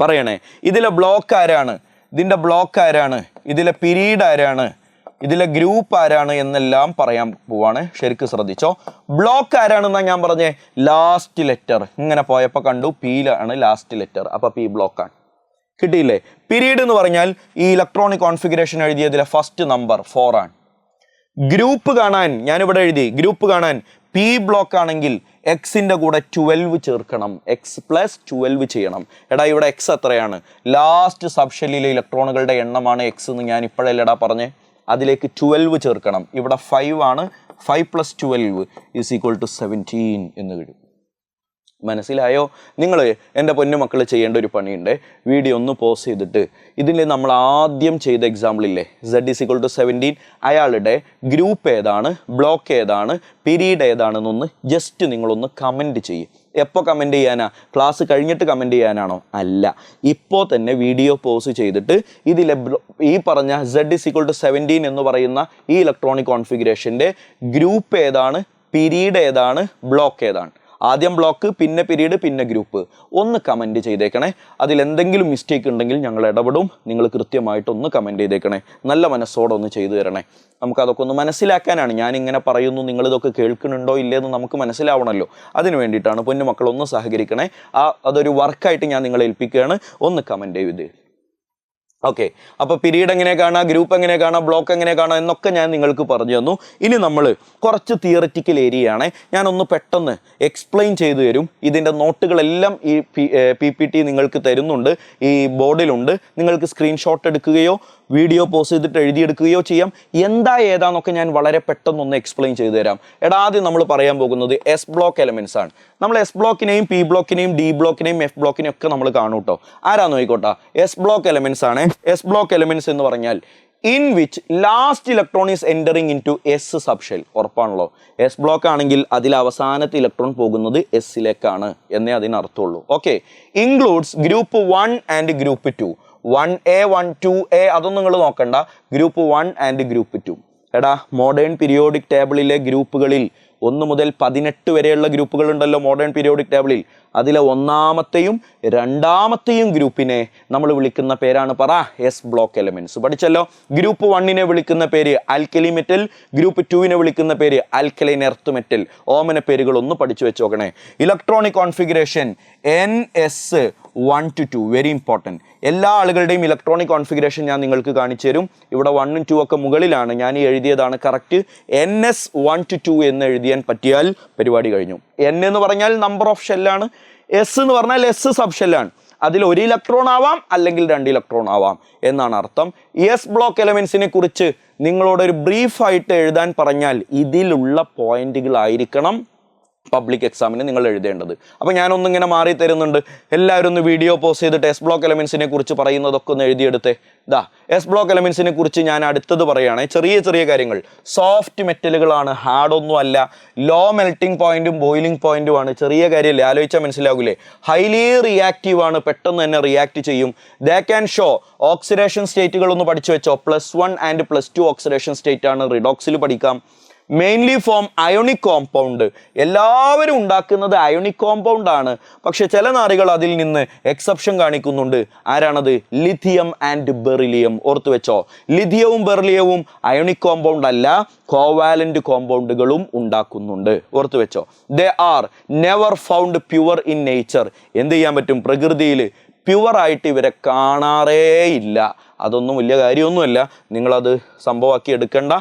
പറയണേ. ഇതിലെ ബ്ലോക്ക് ആരാണ്? ഇതിന്റെ ബ്ലോക്ക് ആരാണ്? ഇതിലെ പീരീഡ് ആരാണ്? ഇതിലെ ഗ്രൂപ്പ് ആരാണ് എന്നെല്ലാം പറയാൻ പോവാണ്. ശരിക്കും ശ്രദ്ധിച്ചോ. ബ്ലോക്ക് ആരാണെന്നാ ഞാൻ പറഞ്ഞേ? Last letter. ഇങ്ങനെ പോയപ്പോൾ കണ്ടു P-ലാണ് ലാസ്റ്റ് ലെറ്റർ. അപ്പൊ P ബ്ലോക്കാണ്. കിട്ടിയില്ലേ? പീരീഡ് എന്ന് പറഞ്ഞാൽ ഈ ഇലക്ട്രോണിക് കോൺഫിഗറേഷൻ എഴുതിയതിലെ ഫസ്റ്റ് നമ്പർ 4 ആണ്. ഗ്രൂപ്പ് കാണാൻ ഞാനിവിടെ എഴുതി. ഗ്രൂപ്പ് കാണാൻ P ബ്ലോക്ക് ആണെങ്കിൽ എക്സിൻ്റെ കൂടെ 12 ചേർക്കണം, എക്സ് പ്ലസ് 12 ചെയ്യണം. എടാ ഇവിടെ എക്സ് എത്രയാണ്? ലാസ്റ്റ് സബ്ഷെല്ലിലെ ഇലക്ട്രോണുകളുടെ എണ്ണമാണ് എക്സ് എന്ന് ഞാൻ ഇപ്പോഴല്ലേടാ പറഞ്ഞേ. അതിലേക്ക് 12 ചേർക്കണം. ഇവിടെ 5 ആണ്. 5 + 12 = 17 എന്ന് വരും. മനസ്സിലായോ? നിങ്ങൾ എൻ്റെ പൊന്നു മക്കൾ ചെയ്യേണ്ട ഒരു പണിയുണ്ട്. വീഡിയോ ഒന്ന് പോസ് ചെയ്തിട്ട് ഇതിൽ നമ്മൾ ആദ്യം ചെയ്ത എക്സാമ്പിളില്ലേ, Z = 17, അയാളുടെ ഗ്രൂപ്പ് ഏതാണ്, ബ്ലോക്ക് ഏതാണ്, പീരീഡ് ഏതാണെന്നൊന്ന് ജസ്റ്റ് നിങ്ങളൊന്ന് കമൻറ്റ് ചെയ്യും. എപ്പോൾ കമൻറ്റ് ചെയ്യാനാ? ക്ലാസ് കഴിഞ്ഞിട്ട് കമൻറ്റ് ചെയ്യാനാണോ? അല്ല, ഇപ്പോൾ തന്നെ വീഡിയോ പോസ് ചെയ്തിട്ട് ഇതിലെ ഈ പറഞ്ഞ Z = 17 എന്ന് പറയുന്ന ഈ ഇലക്ട്രോണിക് കോൺഫിഗറേഷൻ്റെ ഗ്രൂപ്പ് ഏതാണ്, പീരീഡ് ഏതാണ്, ബ്ലോക്ക് ഏതാണ്, ആദ്യം ബ്ലോക്ക്, പിന്നെ പീരീഡ്, പിന്നെ ഗ്രൂപ്പ്, ഒന്ന് കമൻറ്റ് ചെയ്തേക്കണേ. അതിലെന്തെങ്കിലും മിസ്റ്റേക്ക് ഉണ്ടെങ്കിൽ ഞങ്ങൾ ഇടപെടും. നിങ്ങൾ കൃത്യമായിട്ടൊന്ന് കമൻറ്റ് ചെയ്തേക്കണേ. നല്ല മനസ്സോടെ ഒന്ന് ചെയ്തു തരണേ. നമുക്കതൊക്കെ ഒന്ന് മനസ്സിലാക്കാനാണ് ഞാനിങ്ങനെ പറയുന്നു. നിങ്ങളിതൊക്കെ കേൾക്കുന്നുണ്ടോ ഇല്ലയെന്ന് നമുക്ക് മനസ്സിലാവണമല്ലോ. അതിന് വേണ്ടിയിട്ടാണ്. പൊന്നു മക്കളൊന്ന് സഹകരിക്കണേ. അതൊരു വർക്കായിട്ട് ഞാൻ നിങ്ങളെ ഏൽപ്പിക്കുകയാണ്. ഒന്ന് കമൻറ്റ് ചെയ്ത്. ഓക്കെ, അപ്പോൾ പീരീഡ് എങ്ങനെ കാണാം, ഗ്രൂപ്പ് എങ്ങനെ കാണാം, ബ്ലോക്ക് എങ്ങനെ കാണാം എന്നൊക്കെ ഞാൻ നിങ്ങൾക്ക് പറഞ്ഞു തന്നു. ഇനി നമ്മൾ കുറച്ച് തിയററ്റിക്കൽ ഏരിയയാണ്. ഞാനൊന്ന് പെട്ടെന്ന് എക്സ്പ്ലെയിൻ ചെയ്തു തരും. ഇതിൻ്റെ നോട്ടുകളെല്ലാം ഈ PPT നിങ്ങൾക്ക് തരുന്നുണ്ട്, ഈ ബോർഡിലുണ്ട്. നിങ്ങൾക്ക് സ്ക്രീൻഷോട്ട് എടുക്കുകയോ വീഡിയോ പോസ് ചെയ്തിട്ട് എഴുതിയെടുക്കുകയോ ചെയ്യാം. എന്താ ഏതാന്നൊക്കെ ഞാൻ വളരെ പെട്ടെന്നൊന്ന് എക്സ്പ്ലെയിൻ ചെയ്തു തരാം. ആദ്യം നമ്മൾ പറയാൻ പോകുന്നത് എസ് ബ്ലോക്ക് എലമെൻറ്റ്സ് ആണ്. നമ്മൾ എസ് ബ്ലോക്കിനെയും പി ബ്ലോക്കിനെയും ഡി ബ്ലോക്കിനെയും എഫ് ബ്ലോക്കിനെയും ഒക്കെ നമ്മൾ കാണും കേട്ടോ. ആരാന്ന് നോക്കിക്കോട്ടെ, എസ് ബ്ലോക്ക് എലമെൻറ്റ്സ് ആണ്. എസ് ബ്ലോക്ക് എലമെൻറ്റ്സ് എന്ന് പറഞ്ഞാൽ in which last electron is entering into S subshell. ഉറപ്പാണല്ലോ, എസ് ബ്ലോക്ക് ആണെങ്കിൽ അതിൽ അവസാനത്തെ ഇലക്ട്രോൺ പോകുന്നത് എസ്സിലേക്കാണ് എന്നേ അതിനർത്ഥമുള്ളൂ. Okay, includes group 1 and group 2. 1A 1 2A അതൊന്നും നിങ്ങൾ നോക്കണ്ട. Group 1 and group 2. Modern periodic ടേബിളിലെ ഗ്രൂപ്പുകളിൽ 1 മുതൽ 18 വരെയുള്ള ഗ്രൂപ്പുകൾ ഉണ്ടല്ലോ മോഡേൺ പീരിയോഡിക് ടേബിളിൽ. അതിലെ ഒന്നാമത്തെയും രണ്ടാമത്തെയും ഗ്രൂപ്പിനെ നമ്മൾ വിളിക്കുന്ന പേരാണ് പറ എസ് ബ്ലോക്ക് എലമെന്റ്സ്. പഠിച്ചല്ലോ. ഗ്രൂപ്പ് 1നെ വിളിക്കുന്ന പേര് ആൽക്കലി മെറ്റൽ, ഗ്രൂപ്പ് 2നെ വിളിക്കുന്ന പേര് ആൽക്കലൈൻ എർത്ത് മെറ്റൽ. ഓമന പേരുകൾ ഒന്ന് പഠിച്ചു വെച്ചോക്കണേ. Electronic configuration NS1 to 2 very important. എല്ലാ ആളുകളുടെയും ഇലക്ട്രോണിക് കോൺഫിഗറേഷൻ ഞാൻ നിങ്ങൾക്ക് കാണിച്ചു തരും. ഇവിടെ 1 ഉം 2 ഒക്കെ മുകളിലാണ്, ഞാൻ ഈ എഴുതിയതാണ് കറക്റ്റ്. NS1 to 2 എന്ന് എഴുതിയാൻ പറ്റിയാൽ പരിപാടി കഴിഞ്ഞു. N എന്ന് പറഞ്ഞാൽ നമ്പർ ഓഫ് ഷെല്ലാണ്, S എന്ന് പറഞ്ഞാൽ S സബ് ഷെല്ലാണ്. അതിൽ 1 ഇലക്ട്രോൺ ആവാം അല്ലെങ്കിൽ 2 ഇലക്ട്രോൺ ആവാം എന്നാണ് അർത്ഥം. എസ് ബ്ലോക്ക് എലമെന്റ്സിനെ കുറിച്ച് നിങ്ങളോടൊരു ബ്രീഫായിട്ട് എഴുതാൻ പറഞ്ഞാൽ ഇതിലുള്ള പോയിന്റുകളായിരിക്കണം പബ്ലിക് എക്സാമിന് നിങ്ങൾ എഴുതേണ്ടത്. അപ്പോൾ ഞാനൊന്നിങ്ങനെ മാറി തരുന്നുണ്ട്. എല്ലാവരും ഒന്ന് വീഡിയോ പോസ്റ്റ് ചെയ്തിട്ട് എസ് ബ്ലോക്ക് എലമെന്റ്സിനെ കുറിച്ച് പറയുന്നതൊക്കെ ഒന്ന് എഴുതിയെടുത്തേ. എസ് ബ്ലോക്ക് എലമെന്റ്സിനെ കുറിച്ച് ഞാൻ അടുത്തത് പറയുകയാണ്. ചെറിയ ചെറിയ കാര്യങ്ങൾ. സോഫ്റ്റ് മെറ്റലുകളാണ്, ഹാർഡൊന്നും അല്ല. ലോ മെൽറ്റിംഗ് പോയിന്റും ബോയിലിംഗ് പോയിന്റും ആണ്. ചെറിയ കാര്യമല്ലേ, ആലോചിച്ചാൽ മനസ്സിലാകൂലേ. ഹൈലി റിയാക്റ്റീവ് ആണ്, പെട്ടെന്ന് തന്നെ റിയാക്ട് ചെയ്യും. ദേ ക്യാൻ ഷോ ഓക്സിഡേഷൻ സ്റ്റേറ്റുകൾ ഒന്ന് പഠിച്ചു വെച്ചോ. +1 ആൻഡ് +2 ഓക്സിഡേഷൻ സ്റ്റേറ്റ് ആണ്. റിഡോക്സിൽ പഠിക്കാം. Mainly form ionic compound. എല്ലാവരും ഉണ്ടാക്കുന്നത് അയോണിക് കോമ്പൗണ്ട് ആണ്. പക്ഷെ ചില നാടുകൾ അതിൽ നിന്ന് എക്സെപ്ഷൻ കാണിക്കുന്നുണ്ട്. ആരാണത്? Lithium and beryllium. ഓർത്തു വെച്ചോ, ലിഥിയവും ബെറിലിയവും അയോണിക് കോമ്പൗണ്ട് അല്ല, കോവാലന്റ് കോമ്പൗണ്ടുകളും ഉണ്ടാക്കുന്നുണ്ട്. ഓർത്തു വെച്ചോ. They are never found pure in nature. എന്ത് ചെയ്യാൻ പറ്റും? പ്രകൃതിയിൽ പ്യുവറായിട്ട് ഇവരെ കാണാറേ ഇല്ല. അതൊന്നും വലിയ കാര്യമൊന്നുമല്ല, നിങ്ങളത് സംഭവമാക്കി എടുക്കണ്ട.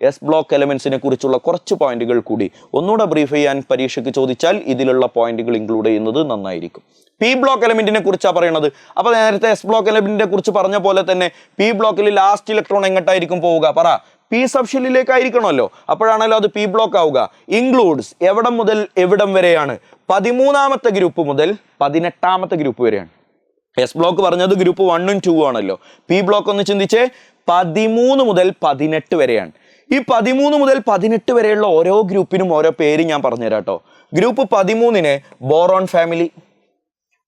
എസ് ബ്ലോക്ക് എലമെന്റ്സിനെ കുറിച്ചുള്ള കുറച്ച് പോയിന്റുകൾ കൂടി ഒന്നുകൂടെ ബ്രീഫ് ചെയ്യാൻ പരീക്ഷയ്ക്ക് ചോദിച്ചാൽ ഇതിലുള്ള പോയിന്റുകൾ ഇൻക്ലൂഡ് ചെയ്യുന്നത് നന്നായിരിക്കും. പി ബ്ലോക്ക് എലമെന്റിനെ കുറിച്ചാണ് പറയുന്നത്. അപ്പോൾ നേരത്തെ എസ് ബ്ലോക്ക് എലമെന്റിനെ കുറിച്ച് പറഞ്ഞ പോലെ തന്നെ പി ബ്ലോക്കിൽ ലാസ്റ്റ് ഇലക്ട്രോൺ എങ്ങോട്ടായിരിക്കും പോവുക? പറ. പി സബ്ഷെല്ലിലേക്കായിരിക്കണമല്ലോ. അപ്പോഴാണല്ലോ അത് പി ബ്ലോക്ക് ആവുക. ഇൻക്ലൂഡ്സ് എവിടം മുതൽ എവിടം വരെയാണ്? 13ാമത്തെ ഗ്രൂപ്പ് മുതൽ 18ാമത്തെ ഗ്രൂപ്പ് വരെയാണ്. എസ് ബ്ലോക്ക് പറഞ്ഞത് ഗ്രൂപ്പ് 1 ഉം 2 ആണല്ലോ. പി ബ്ലോക്ക് ഒന്ന് ചിന്തിച്ചേ, 13 മുതൽ 18 വരെയാണ്. ഈ 13 മുതൽ 18 വരെയുള്ള ഓരോ ഗ്രൂപ്പിനും ഓരോ പേര് ഞാൻ പറഞ്ഞുതരാം കേട്ടോ. ഗ്രൂപ്പ് 13നെ ബോറോൺ ഫാമിലി,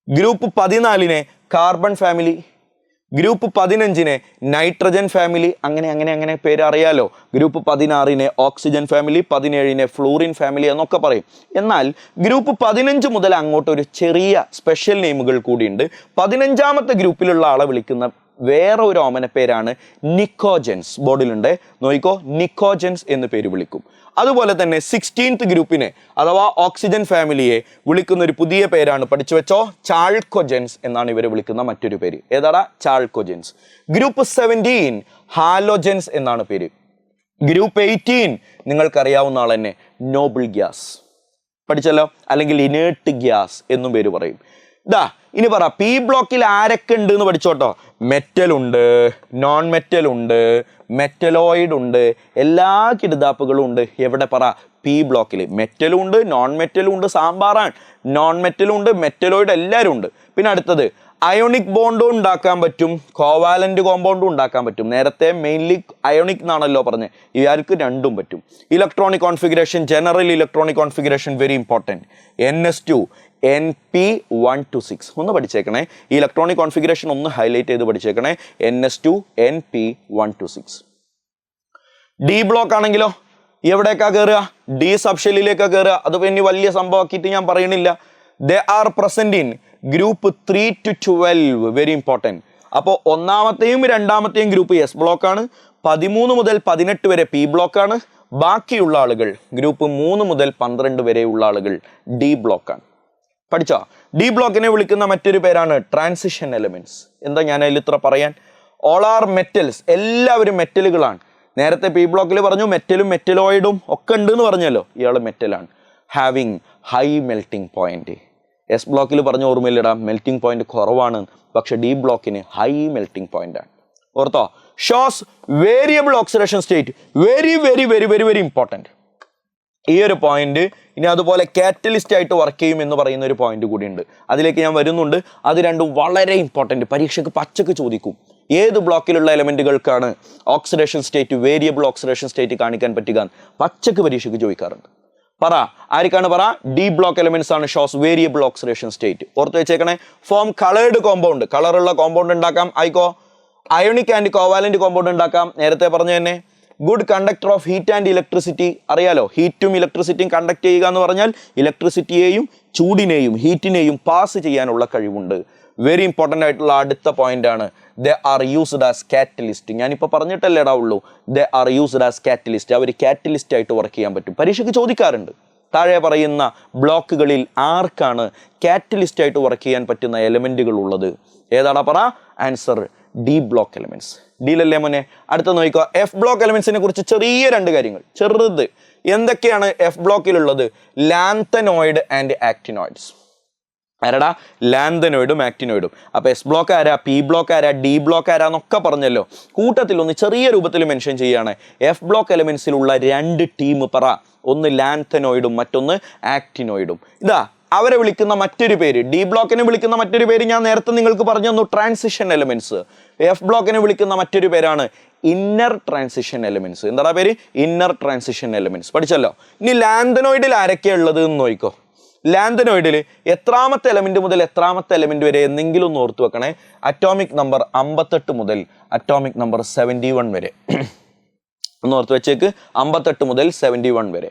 ഗ്രൂപ്പ് 14നെ കാർബൺ ഫാമിലി, ഗ്രൂപ്പ് 15നെ നൈട്രജൻ ഫാമിലി, അങ്ങനെ പേര് അറിയാലോ. ഗ്രൂപ്പ് 16നെ ഓക്സിജൻ ഫാമിലി, 17നെ ഫ്ലൂറിൻ ഫാമിലി എന്നൊക്കെ പറയും. എന്നാൽ ഗ്രൂപ്പ് 15 മുതൽ അങ്ങോട്ട് ഒരു ചെറിയ സ്പെഷ്യൽ നെയിമുകൾ കൂടിയുണ്ട്. 15ാമത്തെ ഗ്രൂപ്പിലുള്ള ആളെ വിളിക്കുന്ന വേറെ ഒരു ഓമന പേരാണ് നിക്കോജൻസ്. ബോർഡിലുണ്ട്, നോക്കിക്കോ. നിക്കോജൻസ് എന്ന് പേര് വിളിക്കും. അതുപോലെ തന്നെ 16th ഗ്രൂപ്പിനെ അഥവാ ഓക്സിജൻ ഫാമിലിയെ വിളിക്കുന്ന ഒരു പുതിയ പേരാണ്, പഠിച്ചു വെച്ചോ, ചാൾക്കോജൻസ് എന്നാണ് ഇവരെ വിളിക്കുന്ന മറ്റൊരു പേര്. ഏതാടാ? ചാൾക്കോജൻസ്. ഗ്രൂപ്പ് 17 ഹാലോജൻസ് എന്നാണ് പേര്. ഗ്രൂപ്പ് 18 നിങ്ങൾക്കറിയാവുന്ന ആൾ തന്നെ, നോബിൾ ഗ്യാസ്. പഠിച്ചല്ലോ. അല്ലെങ്കിൽ ഇനേർട്ട് ഗ്യാസ് എന്നും പേര് പറയും. ഇതാ ഇനി പറ പി ബ്ലോക്കിൽ ആരൊക്കെ ഉണ്ട് എന്ന് പഠിച്ചോട്ടോ. മെറ്റൽ ഉണ്ട്, നോൺ മെറ്റൽ ഉണ്ട്, മെറ്റലോയിഡ് ഉണ്ട്, എല്ലാ കിടുതാപ്പുകളും ഉണ്ട്. എവിടെ പറ പി ബ്ലോക്കിൽ. മെറ്റലും ഉണ്ട്, നോൺ മെറ്റലും ഉണ്ട്, സാമ്പാറാണ്. നോൺ മെറ്റലും ഉണ്ട്, മെറ്റലോയിഡ് എല്ലാവരും ഉണ്ട്. പിന്നെ അടുത്തത് അയോണിക് ബോണ്ടും ഉണ്ടാക്കാൻ പറ്റും, കോവാലന്റ് കോമ്പൗണ്ടും ഉണ്ടാക്കാൻ പറ്റും. നേരത്തെ മെയിൻലി അയോണിക് എന്നാണല്ലോ പറഞ്ഞത്, ഇയാൾക്ക് രണ്ടും പറ്റും. Electronic configuration, general electronic configuration very important. NS2 NP126 ഒന്ന് പഠിച്ചേക്കണേ. ഈ ഇലക്ട്രോണിക് കോൺഫിഗറേഷൻ ഒന്ന് ഹൈലൈറ്റ് ചെയ്ത് പഠിച്ചേക്കണേ. NS2 NP126. ഡി ബ്ലോക്ക് ആണെങ്കിലോ എവിടേക്കാ കയറുക? ഡി സബ്ഷെല്ലിലേക്കാ കയറുക. അത് പിന്നെ വലിയ സംഭവമാക്കിയിട്ട് ഞാൻ പറയണില്ല. They are present in group 3 to 12, very important. അപ്പോൾ ഒന്നാമത്തെയും രണ്ടാമത്തെയും ഗ്രൂപ്പ് എസ് ബ്ലോക്കാണ്. 13 മുതൽ 18 വരെ പി ബ്ലോക്കാണ്. ബാക്കിയുള്ള ആളുകൾ ഗ്രൂപ്പ് 3 മുതൽ 12 വരെയുള്ള ആളുകൾ ഡി ബ്ലോക്കാണ്. പഠിച്ചോ? ഡി ബ്ലോക്കിനെ വിളിക്കുന്ന മറ്റൊരു പേരാണ് ട്രാൻസിഷൻ എലമെന്റ്സ്. എന്താ ഞാൻ അതിൽ ഇത്ര പറയാൻ? ഓൾ ആർ മെറ്റൽസ്, എല്ലാവരും മെറ്റലുകളാണ്. നേരത്തെ പി ബ്ലോക്കിൽ പറഞ്ഞു മെറ്റലും മെറ്റലോയിഡും ഒക്കെ ഉണ്ട് എന്ന് പറഞ്ഞല്ലോ. ഇയാൾ മെറ്റലാണ്. Having high melting point. S ബ്ലോക്കിൽ പറഞ്ഞ ഓർമ്മയിലിടാം, മെൽറ്റിംഗ് പോയിന്റ് കുറവാണ്. പക്ഷെ ഡി ബ്ലോക്കിന് ഹൈ മെൽറ്റിംഗ് പോയിന്റ് ആണ്. ഓർത്തോ? Shows variable oxidation state, very very very very very important. ഈ ഒരു പോയിന്റ് ഇനി അതുപോലെ കാറ്റലിസ്റ്റ് ആയിട്ട് വർക്ക് ചെയ്യും എന്ന് പറയുന്ന ഒരു പോയിന്റ് കൂടിയുണ്ട്. അതിലേക്ക് ഞാൻ വരുന്നുണ്ട്. അത് രണ്ടും വളരെ ഇമ്പോർട്ടൻറ്റ്. പരീക്ഷയ്ക്ക് പച്ചക്ക് ചോദിക്കും. ഏത് ബ്ലോക്കിലുള്ള എലമെന്റുകൾക്കാണ് oxidation state, variable oxidation state കാണിക്കാൻ പറ്റുക? പച്ചക്ക് പരീക്ഷയ്ക്ക് ചോദിക്കാറുണ്ട്. പറ ആർക്കാണ്? പറ ഡി ബ്ലോക്ക് എലമെന്റ്സ് ആണ് ഷോസ് വേരിയബിൾ ഓക്സിഡേഷൻ സ്റ്റേറ്റ്. ഓർത്ത് വെച്ചേക്കണേ. ഫോം കളേർഡ് കോമ്പൗണ്ട്, കളറുള്ള കോമ്പൗണ്ട് ഉണ്ടാക്കാം. ആയിക്കോ അയോണിക് ആൻഡ് കോവാലന്റ് കോമ്പൗണ്ട് ഉണ്ടാക്കാം. നേരത്തെ പറഞ്ഞു തന്നെ good conductor of heat and electricity. അറിയാലോ, ഹീറ്റും ഇലക്ട്രിസിറ്റിയും കണ്ടക്ട് ചെയ്യുക എന്ന് പറഞ്ഞാൽ ഇലക്ട്രിസിറ്റിയെയും ചൂടിനെയും ഹീറ്റിനെയും പാസ് ചെയ്യാനുള്ള കഴിവുണ്ട്. വെരി ഇമ്പോർട്ടൻ്റ് ആയിട്ടുള്ള അടുത്ത പോയിന്റ് ആണ് they are used as catalyst. ഞാനിപ്പോൾ പറഞ്ഞിട്ടല്ലേടാ ഉള്ളൂ. They are used as catalyst. അവർ കാറ്റലിസ്റ്റ് ആയിട്ട് വർക്ക് ചെയ്യാൻ പറ്റും. പരീക്ഷയ്ക്ക് ചോദിക്കാറുണ്ട്. താഴെ പറയുന്ന ബ്ലോക്കുകളിൽ ആർക്കാണ് കാറ്റലിസ്റ്റ് ആയിട്ട് വർക്ക് ചെയ്യാൻ പറ്റുന്ന എലമെന്റുകൾ ഉള്ളത്? ഏതാടാ പറ? Answer D block elements. ഡിയിലല്ലേ മോനെ? അടുത്ത നോക്കിക്കോ. എഫ് ബ്ലോക്ക് എലമെന്റ്സിനെ കുറിച്ച് ചെറിയ രണ്ട് കാര്യങ്ങൾ, ചെറുത്. എന്തൊക്കെയാണ് എഫ് ബ്ലോക്കിലുള്ളത്? Lanthanoid and actinoids. ആരാടാ? ലാന്തനോയിഡും ആക്ടിനോയിഡും. അപ്പൊ എസ് ബ്ലോക്ക് ആരാ, പി ബ്ലോക്ക് ആരാ, ഡി ബ്ലോക്ക് ആരാന്നൊക്കെ പറഞ്ഞല്ലോ. കൂട്ടത്തിൽ ഒന്ന് ചെറിയ രൂപത്തിൽ മെൻഷൻ ചെയ്യാണ്. എഫ് ബ്ലോക്ക് എലമെന്റ്സിലുള്ള രണ്ട് ടീം പറ. ഒന്ന് ലാന്തനോയിഡും മറ്റൊന്ന് ആക്ടിനോയിഡും. ഇതാ അവരെ വിളിക്കുന്ന മറ്റൊരു പേര്, ഡി ബ്ലോക്കിനെ വിളിക്കുന്ന മറ്റൊരു പേര് ഞാൻ നേരത്തെ നിങ്ങൾക്ക് പറഞ്ഞു തന്നു, ട്രാൻസിഷൻ എലമെന്റ്സ്. എഫ് ബ്ലോക്കിനെ വിളിക്കുന്ന മറ്റൊരു പേരാണ് ഇന്നർ ട്രാൻസിഷൻ എലമെന്റ്സ്. എന്താ പേര്? Inner transition elements. പഠിച്ചല്ലോ. ഇനി ലാന്തനോയിഡിൽ ആരൊക്കെയാണ് ഉള്ളത് എന്ന് നോക്കിക്കോ. ലാന്തനോയിഡിൽ എത്രാമത്തെ എലമെന്റ് മുതൽ എത്രാമത്തെ എലമെന്റ് വരെ എന്തെങ്കിലും ഒന്ന് ഓർത്തു വെക്കണേ. അറ്റോമിക് നമ്പർ 58 മുതൽ അറ്റോമിക് നമ്പർ 71 വരെ ഒന്ന് ഓർത്ത് വെച്ചേക്ക്. 58 മുതൽ 71 വരെ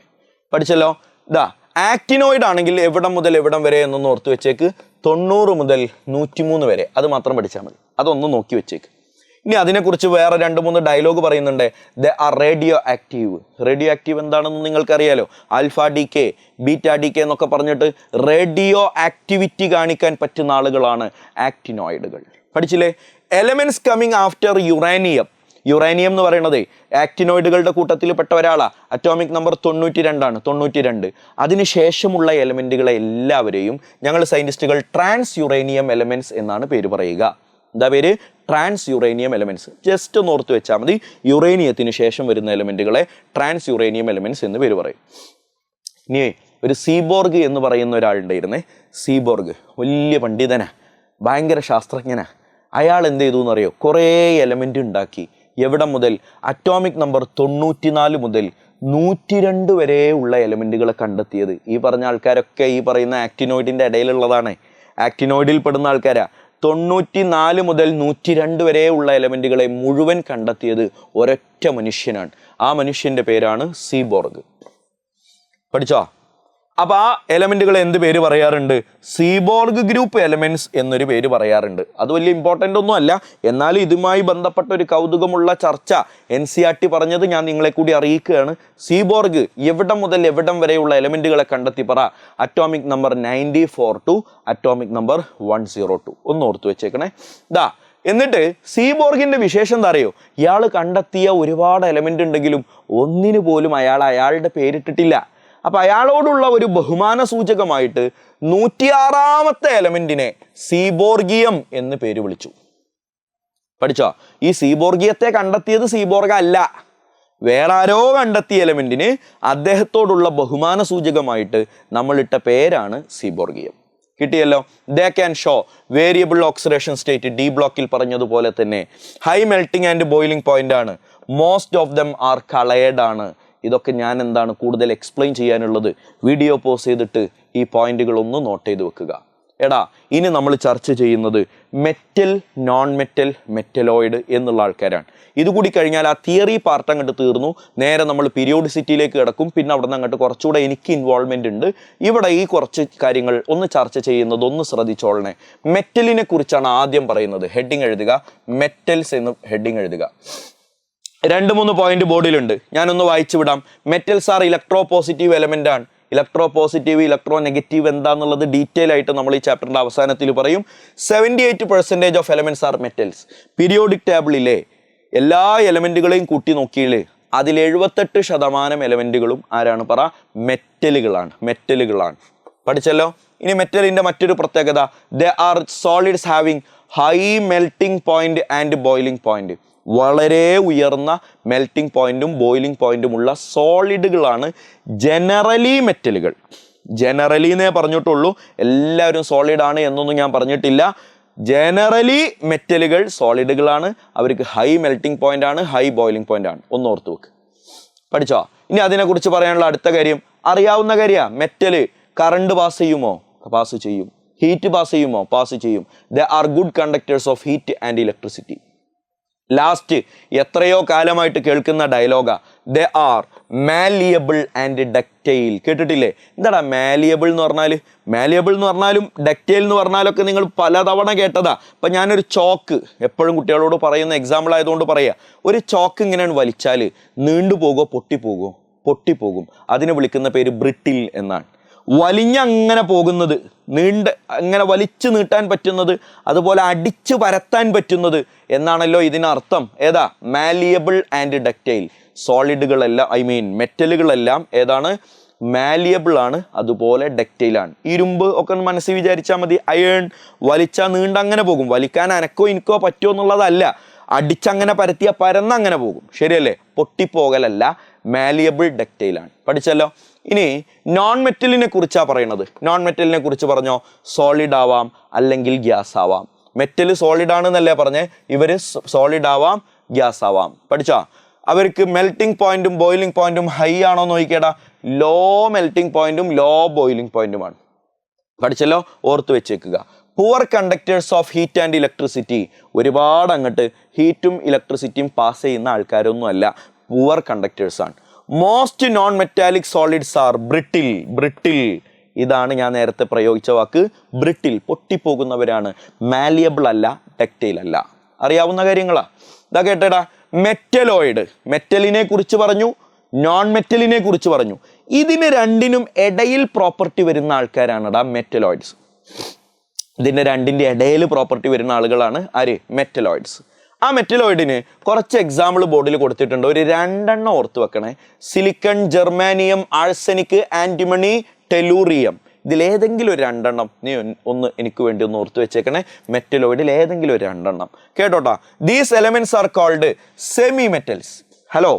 പഠിച്ചല്ലോ. ഇതാ ആക്ടിനോയിഡ് ആണെങ്കിൽ എവിടം മുതൽ എവിടം വരെ എന്നൊന്ന് ഓർത്ത് വെച്ചേക്ക്. 90 മുതൽ 103 വരെ. അത് മാത്രം പഠിച്ചാൽ മതി. അതൊന്ന് നോക്കി വെച്ചേക്ക്. ഇനി അതിനെക്കുറിച്ച് വേറെ 2-3 ഡയലോഗ് പറയുന്നുണ്ട്. They are radioactive. Radioactive എന്താണെന്ന് നിങ്ങൾക്കറിയാലോ. Alpha decay, beta decay എന്നൊക്കെ പറഞ്ഞിട്ട് റേഡിയോ ആക്ടിവിറ്റി കാണിക്കാൻ പറ്റുന്ന ആളുകളാണ് ആക്ടിനോയിഡുകൾ. പഠിച്ചില്ലേ? Elements coming after uranium. Uranium എന്ന് പറയുന്നത് ആക്ടിനോയിഡുകളുടെ കൂട്ടത്തിൽ പെട്ട ഒരാളാണ്. അറ്റോമിക് നമ്പർ 92 ആണ്. 92. അതിനുശേഷമുള്ള എലമെന്റുകളെ എല്ലാവരെയും ഞങ്ങൾ സയന്റിസ്റ്റുകൾ ട്രാൻസ് യുറേനിയം എലമെന്റ്സ് എന്നാണ് പേര് പറയുക. എന്താ പേര്? Trans uranium elements. ജസ്റ്റ് ഒന്ന് ഓർത്ത് വെച്ചാൽ മതി. യുറേനിയത്തിന് ശേഷം വരുന്ന എലമെന്റുകളെ ട്രാൻസ് യുറേനിയം എലമെന്റ്സ് എന്ന് പേര് പറയും. ഇനി ഒരു സീബോർഗ് എന്ന് പറയുന്ന ഒരാളുണ്ടായിരുന്നേ. സീബോർഗ് വലിയ പണ്ഡിതനാ, ഭയങ്കര ശാസ്ത്രജ്ഞനാ. അയാൾ എന്ത് ചെയ്തു എന്നറിയോ? കുറേ എലമെന്റ് ഉണ്ടാക്കി. എവിടെ മുതൽ? അറ്റോമിക് നമ്പർ 94 മുതൽ 102 വരെ ഉള്ള എലമെന്റുകളെ കണ്ടെത്തിയത്. ഈ പറഞ്ഞ ആൾക്കാരൊക്കെ ഈ പറയുന്ന ആക്ടിനോയിഡിന്റെ ഇടയിലുള്ളതാണ്. ആക്ടിനോയിഡിൽ പെടുന്ന ആൾക്കാരാ. 94 മുതൽ 102 വരെ ഉള്ള എലമെന്റുകളെ മുഴുവൻ കണ്ടെത്തിയത് ഒരൊറ്റ മനുഷ്യനാണ്. ആ മനുഷ്യന്റെ പേരാണ് സീബോർഗ്. പഠിച്ചോ? അപ്പൊ ആ എലമെന്റുകൾ എന്ത് പേര് പറയാറുണ്ട്? സീബോർഗ് ഗ്രൂപ്പ് എലമെന്റ്സ് എന്നൊരു പേര് പറയാറുണ്ട്. അത് വലിയ ഇമ്പോർട്ടൻ്റ് ഒന്നും അല്ല, എന്നാലും ഇതുമായി ബന്ധപ്പെട്ട ഒരു കൗതുകമുള്ള ചർച്ച NCERT പറഞ്ഞത് ഞാൻ നിങ്ങളെ കൂടി അറിയിക്കുകയാണ്. സീബോർഗ് എവിടം മുതൽ എവിടം വരെയുള്ള എലമെന്റുകളെ കണ്ടെത്തി പറ. Atomic number 94 to atomic number 102. ഒന്ന് ഓർത്തു വെച്ചേക്കണേ. ദാ എന്നിട്ട് സീബോർഗിന്റെ വിശേഷം എന്താ അറിയോ? ഇയാൾ കണ്ടെത്തിയ ഒരുപാട് എലമെന്റ് ഉണ്ടെങ്കിലും ഒന്നിനു പോലും അയാളുടെ പേരിട്ടിട്ടില്ല. അപ്പൊ അയാളോടുള്ള ഒരു ബഹുമാന സൂചകമായിട്ട് 106ാമത്തെ എലമെന്റിനെ സീബോർഗിയം എന്ന് പേര് വിളിച്ചു. പഠിച്ചോ? ഈ സീബോർഗിയത്തെ കണ്ടെത്തിയത് സീബോർഗ അല്ല, വേറെ ആരോ കണ്ടെത്തിയ എലമെന്റിന് അദ്ദേഹത്തോടുള്ള ബഹുമാന സൂചകമായിട്ട് നമ്മളിട്ട പേരാണ് സീബോർഗിയം. കിട്ടിയല്ലോ. They can show variable oxidation state, D ബ്ലോക്കിൽ പറഞ്ഞതുപോലെ തന്നെ high melting and boiling point ആണ്. Most of them are coloured ആണ്. ഇതൊക്കെ ഞാൻ എന്താണ് കൂടുതൽ എക്സ്പ്ലെയിൻ ചെയ്യാനുള്ളത്, വീഡിയോ പോസ് ചെയ്തിട്ട് ഈ പോയിന്റുകൾ ഒന്ന് നോട്ട് ചെയ്ത് വെക്കുക. എടാ, ഇനി നമ്മൾ ചർച്ച ചെയ്യുന്നത് മെറ്റൽ, നോൺ മെറ്റൽ, മെറ്റലോയിഡ് എന്നുള്ള ആൾക്കാരാണ്. ഇതുകൂടി കഴിഞ്ഞാൽ ആ തിയറി പാർട്ട് അങ്ങോട്ട് തീർന്നു. നേരെ നമ്മൾ പീരിയോഡിസിറ്റിയിലേക്ക് കിടക്കും. പിന്നെ അവിടെ നിന്ന് അങ്ങോട്ട് കുറച്ചുകൂടെ എനിക്ക് ഇൻവോൾവ്മെന്റ് ഉണ്ട്. ഇവിടെ ഈ കുറച്ച് കാര്യങ്ങൾ ഒന്ന് ചർച്ച ചെയ്യുന്നത് ഒന്ന് ശ്രദ്ധിച്ചോളണേ. മെറ്റലിനെ കുറിച്ചാണ് ആദ്യം പറയുന്നത്. ഹെഡിങ് എഴുതുക, മെറ്റൽസ് എന്ന് ഹെഡിങ് എഴുതുക. 2-3 പോയിന്റ് ബോർഡിലുണ്ട്, ഞാനൊന്ന് വായിച്ചു വിടാം. Metals are electro positive element ആണ്. ഇലക്ട്രോ പോസിറ്റീവ്, ഇലക്ട്രോ നെഗറ്റീവ് എന്താന്നുള്ളത് ഡീറ്റെയിൽ ആയിട്ട് നമ്മൾ ഈ ചാപ്റ്ററിന്റെ അവസാനത്തിൽ പറയും. 78% of elements are metals. Periodic ടേബിളിലെ എല്ലാ എലമെന്റുകളെയും കൂട്ടി നോക്കിയാൽ അതിൽ 78% എലമെന്റുകളും ആരാണ് പറ? മെറ്റലുകളാണ്. മെറ്റലുകളാണ്. പഠിച്ചല്ലോ. ഇനി മെറ്റലിന്റെ മറ്റൊരു പ്രത്യേകത, they are solids having high melting point and boiling point. വളരെ ഉയർന്ന മെൽറ്റിംഗ് പോയിന്റും ബോയിലിംഗ് പോയിന്റും ഉള്ള സോളിഡുകളാണ് ജനറലി മെറ്റലുകൾ. ജനറലി എന്നേ പറഞ്ഞിട്ടുള്ളൂ, എല്ലാവരും സോളിഡ് ആണ് എന്നൊന്നും ഞാൻ പറഞ്ഞിട്ടില്ല. ജനറലി മെറ്റലുകൾ സോളിഡുകളാണ്. അവർക്ക് ഹൈ മെൽറ്റിംഗ് പോയിന്റ് ആണ്, ഹൈ ബോയിലിംഗ് പോയിന്റ് ആണ്. ഒന്ന് ഓർത്ത് വെക്ക്. പഠിച്ചോ? ഇനി അതിനെക്കുറിച്ച് പറയാനുള്ള അടുത്ത കാര്യം അറിയാവുന്ന കാര്യമാണ്. മെറ്റല് കറണ്ട് പാസ് ചെയ്യുമോ? പാസ് ചെയ്യും. ഹീറ്റ് പാസ് ചെയ്യുമോ? പാസ് ചെയ്യും. They are good conductors of heat and electricity. Last എത്രയോ കാലമായിട്ട് കേൾക്കുന്ന ഡയലോഗാ, they are malleable and ductile. കേട്ടിട്ടില്ലേ? എന്താടാ മാലിയബിൾ എന്ന് പറഞ്ഞാൽ? മാലിയബിൾ എന്ന് പറഞ്ഞാലും ഡക്റ്റൈൽ എന്ന് പറഞ്ഞാലൊക്കെ നിങ്ങൾ പലതവണ കേട്ടതാ. അപ്പം ഞാനൊരു ചോക്ക് എപ്പോഴും കുട്ടികളോട് പറയുന്ന എക്സാമ്പിൾ ആയതുകൊണ്ട് പറയാ. ഒരു ചോക്ക് ഇങ്ങനെയാണ് വലിച്ചാൽ നീണ്ടുപോകോ പൊട്ടിപ്പോകോ? പൊട്ടിപ്പോകും. അതിനെ വിളിക്കുന്ന പേര് ബ്രിട്ടിൽ എന്നാണ്. വലിഞ്ഞങ്ങനെ പോകുന്നത്, അങ്ങനെ വലിച്ചു നീട്ടാൻ പറ്റുന്നത്, അതുപോലെ അടിച്ചു പരത്താൻ പറ്റുന്നത് എന്നാണല്ലോ ഇതിനർത്ഥം. ഏതാ? Malleable and ductile. സോളിഡുകളെല്ലാം, മെറ്റലുകളെല്ലാം ഏതാണ്? മാലിയബിൾ ആണ്, അതുപോലെ ഡക്റ്റൈൽ ആണ്. ഇരുമ്പ് ഒക്കെ മനസ്സിൽ വിചാരിച്ചാൽ മതി. അയേൺ വലിച്ചാൽ നീണ്ടങ്ങനെ പോകും. വലിക്കാൻ അനക്കോ എനിക്കോ പറ്റുമോ എന്നുള്ളതല്ല, അടിച്ചങ്ങനെ പരത്തിയ പരന്നങ്ങനെ പോകും. ശരിയല്ലേ? പൊട്ടിപ്പോകലല്ല, മാലിയബിൾ ഡക്റ്റൈൽ ആണ്. പഠിച്ചല്ലോ. ഇനി നോൺ മെറ്റലിനെ കുറിച്ചാണ് പറയണത്. നോൺ മെറ്റലിനെ കുറിച്ച് പറഞ്ഞോ, സോളിഡ് ആവാം അല്ലെങ്കിൽ ഗ്യാസ് ആവാം. മെറ്റല് സോളിഡ് ആണെന്നല്ലേ പറഞ്ഞേ, ഇവര് സോളിഡ് ആവാം, ഗ്യാസ് ആവാം. പഠിച്ചോ? അവർക്ക് മെൽറ്റിംഗ് പോയിന്റും ബോയിലിംഗ് പോയിന്റും ഹൈ ആണോ നോക്കിക്കേടാ, ലോ മെൽറ്റിംഗ് പോയിന്റും ലോ ബോയിലിംഗ് പോയിന്റുമാണ്. പഠിച്ചല്ലോ, ഓർത്ത് വെച്ചേക്കുക. Poor conductors of heat and electricity. ഒരുപാട് അങ്ങോട്ട് ഹീറ്റും ഇലക്ട്രിസിറ്റിയും പാസ് ചെയ്യുന്ന ആൾക്കാരൊന്നും അല്ല, പുവർ കണ്ടക്ടേഴ്സ് ആണ്. Most non metallic solids R brittle. Brittle, ഇതാണ് ഞാൻ നേരത്തെ പ്രയോഗിച്ച വാക്ക്, ബ്രിട്ടിൽ. പൊട്ടിപ്പോകുന്നവരാണ്. മാലിയബിൾ അല്ല, ടെക്റ്റൈൽ അല്ല. അറിയാവുന്ന കാര്യങ്ങളാ. ഇതാ കേട്ടടാ. മെറ്റലോയിഡ്, മെറ്റലിനെ കുറിച്ച് പറഞ്ഞു, നോൺ മെറ്റലിനെ കുറിച്ച് പറഞ്ഞു. ഇതിന് രണ്ടിനും ഇടയിൽ പ്രോപ്പർട്ടി വരുന്ന ആൾക്കാരാണടാ മെറ്റലോയിഡ്സ്. ഇതിന്റെ രണ്ടിന്റെ ഇടയിൽ പ്രോപ്പർട്ടി വരുന്ന ആളുകളാണ് ആര്? മെറ്റലോയിഡ്സ്. ആ മെറ്റലോയിഡിന് കുറച്ച് എക്സാമ്പിൾ ബോർഡിൽ കൊടുത്തിട്ടുണ്ട്. ഒരു 2 ഓർത്ത് വെക്കണേ. Silicon, germanium, arsenic, antimony, tellurium. ഇതിലേതെങ്കിലും ഒരു 2 നീ ഒന്ന് എനിക്ക് വേണ്ടി ഒന്ന് ഓർത്ത് വെച്ചേക്കണേ. മെറ്റലോയിഡിൽ ഏതെങ്കിലും ഒരു 2. കേട്ടോട്ടാ. These elements are called semi metals. Hello,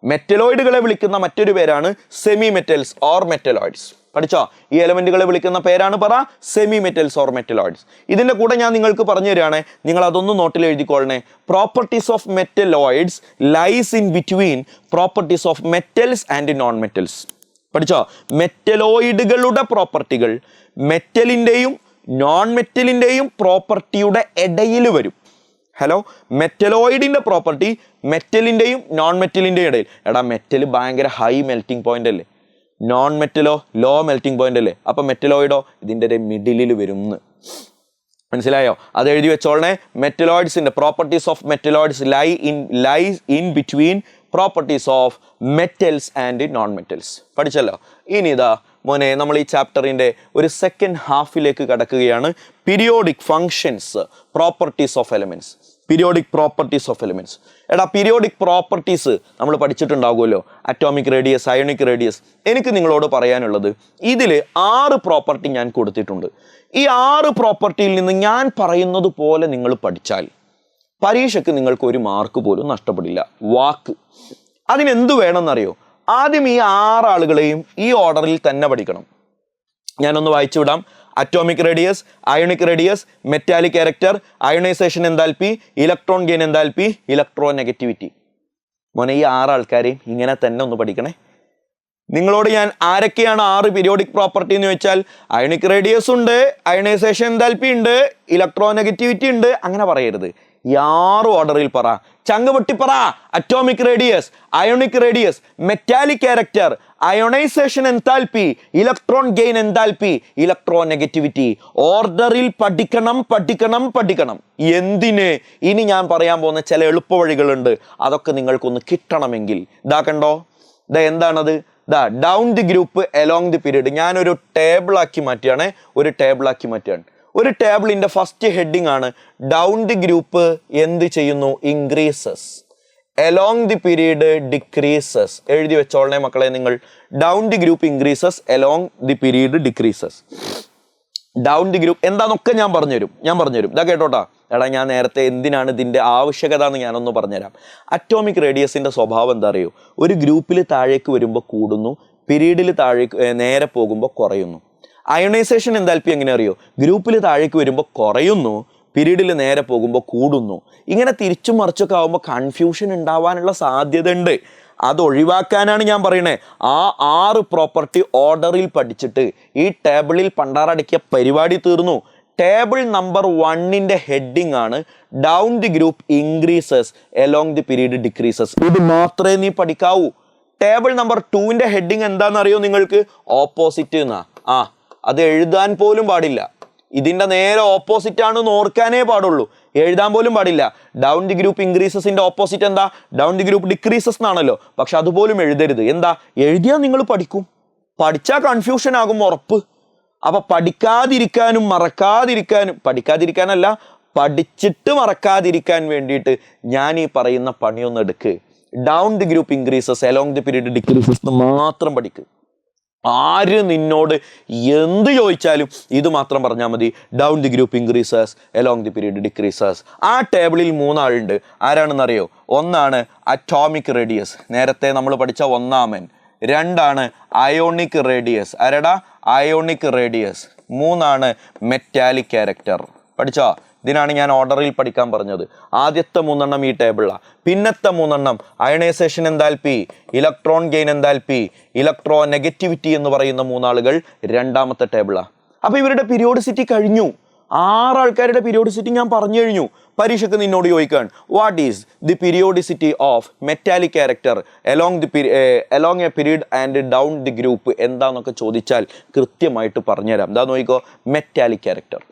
മെറ്റലോയിഡുകളെ വിളിക്കുന്ന മറ്റൊരു പേരാണ് സെമി മെറ്റൽസ് ഓർ മെറ്റലോയിഡ്സ്. പഠിച്ചോ? ഈ എലമെന്റുകളെ വിളിക്കുന്ന പേരാണ് പറ സെമി മെറ്റൽസ് ഓർ മെറ്റലോയിഡ്സ്. ഇതിന്റെ കൂടെ ഞാൻ നിങ്ങൾക്ക് പറഞ്ഞു തരികയാണെ, നിങ്ങൾ അതൊന്ന് നോട്ടിൽ എഴുതിക്കൊള്ളണേ. Properties of metalloids lies in between properties of metals and non metals. പഠിച്ചോ? മെറ്റലോയിഡുകളുടെ പ്രോപ്പർട്ടികൾ മെറ്റലിന്റെയും നോൺ മെറ്റലിന്റെയും പ്രോപ്പർട്ടിയുടെ ഇടയിൽ വരും. ഹലോ, മെറ്റലോയിഡിന്റെ പ്രോപ്പർട്ടി മെറ്റലിന്റെയും നോൺ മെറ്റലിന്റെയും ഇടയിൽ. എടാ, മെറ്റൽ ഭയങ്കര ഹൈ മെൽറ്റിംഗ് പോയിന്റ് അല്ലേ, നോൺ മെറ്റലോ ലോ മെൽറ്റിംഗ് പോയിന്റ് അല്ലേ. അപ്പൊ മെറ്റലോയിഡോ ഇതിന്റെ മിഡിലിൽ വരും. മനസ്സിലായോ? അത് എഴുതി വെച്ചോളണേ. മെറ്റലോയിഡ്സിന്റെ properties of metalloids lies in between properties of metals and non metals. പഠിച്ചല്ലോ. ഇനി ഇതാ മോനെ, നമ്മൾ ഈ ചാപ്റ്ററിന്റെ ഒരു സെക്കൻഡ് ഹാഫിലേക്ക് കടക്കുകയാണ്. Periodic functions, properties of elements. Periodic properties of elements. എടാ പീരിയോഡിക് പ്രോപ്പർട്ടീസ് നമ്മൾ പഠിച്ചിട്ടുണ്ടാകുമല്ലോ, അറ്റോമിക് റേഡിയസ്, അയോണിക് റേഡിയസ്. എനിക്ക് നിങ്ങളോട് പറയാനുള്ളത്, ഇതിൽ 6 പ്രോപ്പർട്ടി ഞാൻ കൊടുത്തിട്ടുണ്ട്. ഈ 6 പ്രോപ്പർട്ടിയിൽ നിന്ന് ഞാൻ പറയുന്നത് പോലെ നിങ്ങൾ പഠിച്ചാൽ പരീക്ഷയ്ക്ക് നിങ്ങൾക്ക് 1 മാർക്ക് പോലും നഷ്ടപ്പെടില്ല. വാക്ക് അതിനെന്ത് വേണമെന്നറിയോ? ആദ്യം ഈ 6 ആളുകളെയും ഈ ഓർഡറിൽ തന്നെ പഠിക്കണം. ഞാനൊന്ന് വായിച്ചു വിടാം. Atomic radius, ionic radius, metallic character, ionisation enthalpy, electron gain enthalpy, electro negativity. മോനെ ഈ 6 ആൾക്കാരെയും ഇങ്ങനെ തന്നെ ഒന്ന് പഠിക്കണേ. നിങ്ങളോട് ഞാൻ ആരൊക്കെയാണ് 6 പീരിയോഡിക് പ്രോപ്പർട്ടി എന്ന് വെച്ചാൽ, അയോണിക് റേഡിയസ് ഉണ്ട്, അയോണൈസേഷൻ എൻതാൽപ്പി ഉണ്ട്, ഇലക്ട്രോ നെഗറ്റിവിറ്റി ഉണ്ട്, അങ്ങനെ പറയരുത്. 6 ഓർഡറിൽ പറ. ചങ്ക് പൊട്ടിപ്പറ. Atomic radius, ionic radius, metallic character, ionisation enthalpy, electron gain enthalpy, electro negativity. ഓർഡറിൽ പഠിക്കണം, പഠിക്കണം, പഠിക്കണം. എന്തിന്? ഇനി ഞാൻ പറയാൻ പോകുന്ന ചില എളുപ്പ വഴികളുണ്ട്, അതൊക്കെ നിങ്ങൾക്കൊന്ന് കിട്ടണമെങ്കിൽ. ഇതാ കണ്ടോ, ഇതാ എന്താണത്? ദാ down the group along the period. ഞാനൊരു ടേബിളാക്കി മാറ്റുകയാണ്, ഒരു ടേബിളാക്കി മാറ്റുകയാണ്. ഒരു ടേബിളിന്റെ ഫസ്റ്റ് ഹെഡിങ് ആണ് ഡൗൺ ദി ഗ്രൂപ്പ് എന്ത് ചെയ്യുന്നു? Increases. Along the period decreases. എഴുതി വെച്ചോളണേ മക്കളെ നിങ്ങൾ. Down the group increases, along the period decreases. Down the group എന്താന്നൊക്കെ ഞാൻ പറഞ്ഞുതരും. ഇതാ കേട്ടോട്ടാ. എടാ ഞാൻ നേരത്തെ എന്തിനാണ് ഇതിന്റെ ആവശ്യകത എന്ന് ഞാനൊന്ന് പറഞ്ഞുതരാം. അറ്റോമിക് റേഡിയസിന്റെ സ്വഭാവം എന്താ അറിയോ? ഒരു ഗ്രൂപ്പിൽ താഴേക്ക് വരുമ്പോൾ കൂടുന്നു, പീരീഡിൽ താഴേക്ക് നേരെ പോകുമ്പോൾ കുറയുന്നു. അയോണൈസേഷൻ എൻതാൽപ്പി എങ്ങനെ അറിയോ? ഗ്രൂപ്പിൽ താഴേക്ക് വരുമ്പോൾ കുറയുന്നു, പീരീഡിൽ നേരെ പോകുമ്പോൾ കൂടുന്നു. ഇങ്ങനെ തിരിച്ചും മറിച്ചൊക്കെ ആകുമ്പോൾ കൺഫ്യൂഷൻ ഉണ്ടാവാനുള്ള സാധ്യത ഉണ്ട്. അത് ഒഴിവാക്കാനാണ് ഞാൻ പറയണേ. ആ 6 പ്രോപ്പർട്ടി ഓർഡറിൽ പഠിച്ചിട്ട് ഈ ടേബിളിൽ പണ്ടാറടക്കിയ പരിപാടി തീർന്നു. ടേബിൾ നമ്പർ 1ന്റെ ഹെഡിങ് ആണ് down the group increases, along the period decreases. ഇത് മാത്രമേ നീ പഠിക്കാവൂ. ടേബിൾ നമ്പർ 2ന്റെ ഹെഡിങ് എന്താണെന്നറിയോ നിങ്ങൾക്ക്? ഓപ്പോസിറ്റ് എന്നാ. അത് എഴുതാൻ പോലും പാടില്ല. ഇതിന്റെ നേരെ ഓപ്പോസിറ്റ് ആണെന്ന് ഓർക്കാനേ പാടുള്ളൂ, എഴുതാൻ പോലും പാടില്ല. ഡൗൺ ദി ഗ്രൂപ്പ് ഇൻക്രീസസിന്റെ ഓപ്പോസിറ്റ് എന്താ? ഡൗൺ ദി ഗ്രൂപ്പ് ഡിക്രീസസ് എന്നാണല്ലോ. പക്ഷെ അതുപോലും എഴുതരുത്. എന്താ? എഴുതിയാൽ നിങ്ങൾ പഠിക്കും, പഠിച്ചാൽ കൺഫ്യൂഷൻ ആകും ഉറപ്പ്. അപ്പൊ പഠിക്കാതിരിക്കാനും പഠിക്കാതിരിക്കാനല്ല, പഠിച്ചിട്ട് മറക്കാതിരിക്കാൻ വേണ്ടിയിട്ട് ഞാൻ ഈ പറയുന്ന പണിയൊന്നും എടുക്ക്. Down the group increases, along the period decreases മാത്രം പഠിക്ക്. ആര് നിന്നോട് എന്ത് ചോദിച്ചാലും ഇത് മാത്രം പറഞ്ഞാൽ മതി. Down the group increases, along the period decreases. ആ ടേബിളിൽ 3 ആളുണ്ട്. ആരാണെന്നറിയോ? ഒന്നാണ് അറ്റോമിക് റേഡിയസ്, നേരത്തെ നമ്മൾ പഠിച്ച 1ാമൻ. 2 അയോണിക് റേഡിയസ്. ആരടാ? Ionic radius. 3 metallic character. പഠിച്ചോ? ഇതിനാണ് ഞാൻ ഓർഡറിൽ പഠിക്കാൻ പറഞ്ഞത്. ആദ്യത്തെ 3 ഈ ടേബിളാണ്. പിന്നത്തെ 3 ionization enthalpy, electron gain enthalpy, electro negativity എന്ന് പറയുന്ന 3 ആളുകൾ 2ാമത്തെ ടേബിളാണ്. അപ്പൊ ഇവരുടെ പീരിയോഡിസിറ്റി കഴിഞ്ഞു. 6 ആൾക്കാരുടെ പീരിയോഡിസിറ്റി ഞാൻ പറഞ്ഞു കഴിഞ്ഞു. പരീക്ഷയ്ക്ക് നിന്നോട് ചോദിക്കാൻ, what is the periodicity of metallic character along a period and down the group എന്താന്നൊക്കെ ചോദിച്ചാൽ കൃത്യമായിട്ട് പറഞ്ഞുതരാം. എന്താ നോക്കിക്കോ, മെറ്റാലിക് ക്യാരക്ടർ.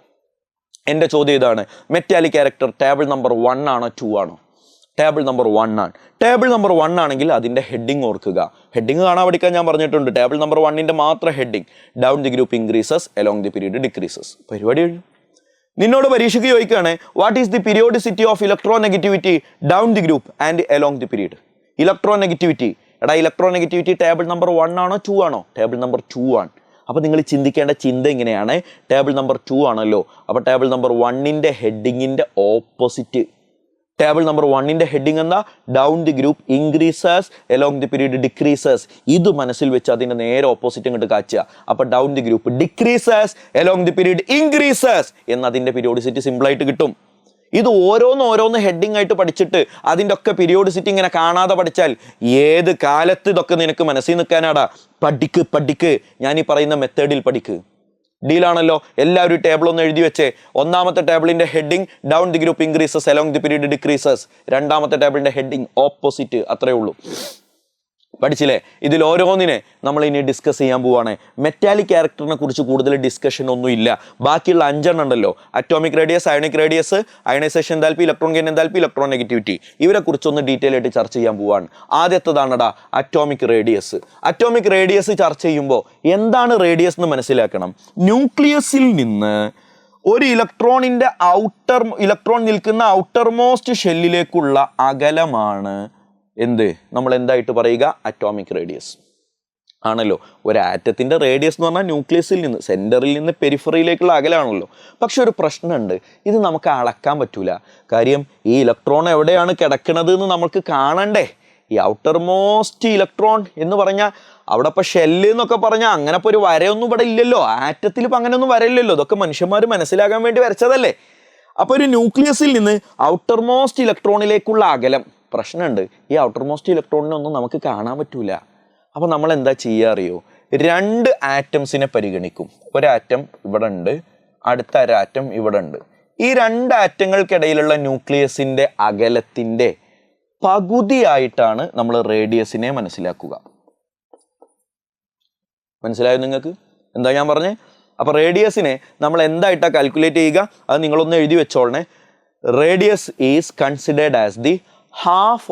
എൻ്റെ ചോദ്യം ഇതാണ്, മെറ്റാലിക് ക്യാരക്ടർ ടേബിൾ നമ്പർ 1 ആണോ 2 ആണോ? ടേബിൾ നമ്പർ 1 ആണ്. ടേബിൾ നമ്പർ 1 ആണെങ്കിൽ അതിൻ്റെ ഹെഡിങ് ഓർക്കുക. ഹെഡിങ് കാണാൻ പഠിക്കാൻ ഞാൻ പറഞ്ഞിട്ടുണ്ട്. ടേബിൾ നമ്പർ 1ന്റെ മാത്രം heading down the group increases, along the period decreases. പരിപാടി കഴിഞ്ഞു. നിന്നോട് പരീക്ഷയ്ക്ക് ചോദിക്കുകയാണ്, what is the periodicity of electro negativity down the group and along the period? Electro negativity. എടാ ഇലക്ട്രോ നെഗറ്റിവിറ്റി ടേബിൾ നമ്പർ 1 ആണോ 2 ആണോ? Table number 2 ആണ്. അപ്പോൾ നിങ്ങൾ ചിന്തിക്കേണ്ട ചിന്ത ഇങ്ങനെയാണ്, ടേബിൾ നമ്പർ 2 ആണല്ലോ, അപ്പോൾ ടേബിൾ നമ്പർ 1ന്റെ ഹെഡിങ്ങിൻ്റെ ഓപ്പോസിറ്റ്. ടേബിൾ നമ്പർ 1ന്റെ ഹെഡിങ് എന്താ? Down the group increases, along the period decreases. ഇത് മനസ്സിൽ വെച്ച് അതിൻ്റെ നേരെ ഓപ്പോസിറ്റ് ഇങ്ങോട്ട് കാച്ചുക. അപ്പോൾ down the group decreases, along the period increases എന്നതിൻ്റെ പീരിയോഡിസിറ്റി സിമ്പിളായിട്ട് കിട്ടും. ഇത് ഓരോന്ന് ഹെഡിങ് ആയിട്ട് പഠിച്ചിട്ട് അതിൻ്റെ ഒക്കെ പീരിയോഡിസിറ്റി ഇങ്ങനെ കാണാതെ പഠിച്ചാൽ ഏത് കാലത്ത് ഇതൊക്കെ നിനക്ക് മനസ്സിൽ നിൽക്കാനാടാ? പഠിക്ക്. ഞാൻ ഈ പറയുന്ന മെത്തേഡിൽ പഠിക്ക്. ഡീലാണല്ലോ? എല്ലാവരും ടേബിൾ ഒന്ന് എഴുതി വെച്ചേ. 1ാമത്തെ ടേബിളിന്റെ heading down the group increases, along the period decreases. 2ാമത്തെ ടേബിളിന്റെ ഹെഡിങ് ഓപ്പോസിറ്റ്. അത്രേ ഉള്ളൂ. പഠിച്ചില്ലേ? ഇതിൽ ഓരോന്നിനെ നമ്മൾ ഇനി ഡിസ്കസ് ചെയ്യാൻ പോവാണ്. മെറ്റാലിക് ക്യാരക്ടറിനെ കുറിച്ച് കൂടുതൽ ഡിസ്കഷൻ ഒന്നും ഇല്ല. ബാക്കിയുള്ള 5 ഉണ്ടല്ലോ, atomic radius, ionic radius, ionization enthalpy, electron gain enthalpy, electron negativity, ഇവരെ കുറിച്ചൊന്ന് ഡീറ്റെയിൽ ആയിട്ട് ചർച്ച ചെയ്യാൻ പോവാണ്. ആദ്യത്തേതാണടാ അറ്റോമിക് റേഡിയസ്. അറ്റോമിക് റേഡിയസ് ചർച്ച ചെയ്യുമ്പോൾ എന്താണ് റേഡിയസ് എന്ന് മനസ്സിലാക്കണം. ന്യൂക്ലിയസിൽ നിന്ന് ഒരു ഇലക്ട്രോൺ നിൽക്കുന്ന ഔട്ടർ മോസ്റ്റ് ഷെല്ലിലേക്കുള്ള അകലമാണ് എന്ത്, നമ്മൾ എന്തായിട്ട് പറയുക, അറ്റോമിക് റേഡിയസ് ആണല്ലോ. ഒരു ആറ്റത്തിന്റെ റേഡിയസ് എന്ന് പറഞ്ഞാൽ ന്യൂക്ലിയസിൽ നിന്ന്, സെന്ററിൽ നിന്ന് പെരിഫറിയിലേക്കുള്ള അകലാണല്ലോ. പക്ഷെ ഒരു പ്രശ്നമുണ്ട്, ഇത് നമുക്ക് അളക്കാൻ പറ്റൂല. കാര്യം ഈ ഇലക്ട്രോൺ എവിടെയാണ് കിടക്കുന്നത് എന്ന് നമുക്ക് കാണണ്ടേ. ഈ ഔട്ടർ മോസ്റ്റ് ഇലക്ട്രോൺ എന്ന് പറഞ്ഞാൽ അവിടെ ഇപ്പൊ ഷെല്ല് എന്നൊക്കെ പറഞ്ഞാൽ അങ്ങനെ ഇപ്പൊ ഒരു വരയൊന്നും ഇവിടെ ഇല്ലല്ലോ. ആറ്റത്തിൽ ഇപ്പൊ അങ്ങനെയൊന്നും വരയില്ലല്ലോ. ഇതൊക്കെ മനുഷ്യന്മാർ മനസ്സിലാക്കാൻ വേണ്ടി വരച്ചതല്ലേ. അപ്പൊ ഒരു ന്യൂക്ലിയസിൽ നിന്ന് ഔട്ടർ മോസ്റ്റ് ഇലക്ട്രോണിലേക്കുള്ള അകലം പ്രശ്നമുണ്ട്. ഈ ഔട്ടർ മോസ്റ്റ് ഇലക്ട്രോണിനൊന്നും നമുക്ക് കാണാൻ പറ്റൂല. അപ്പൊ നമ്മൾ എന്താ ചെയ്യുക അറിയോ, രണ്ട് ആറ്റംസിനെ പരിഗണിക്കും. ഒരു ആറ്റം ഇവിടെ ഉണ്ട്, അടുത്ത ഒരു ആറ്റം ഇവിടെ ഉണ്ട്. ഈ രണ്ട് ആറ്റങ്ങൾക്കിടയിലുള്ള ന്യൂക്ലിയസിന്റെ അകലത്തിന്റെ പകുതിയായിട്ടാണ് നമ്മൾ റേഡിയസിനെ മനസ്സിലാക്കുക. മനസ്സിലായോ നിങ്ങൾക്ക് എന്താ ഞാൻ പറഞ്ഞേ? അപ്പൊ റേഡിയസിനെ നമ്മൾ എന്തായിട്ടാ കാൽക്കുലേറ്റ് ചെയ്യുക, അത് നിങ്ങളൊന്ന് എഴുതി വെച്ചോളണേ. Radius is considered as the half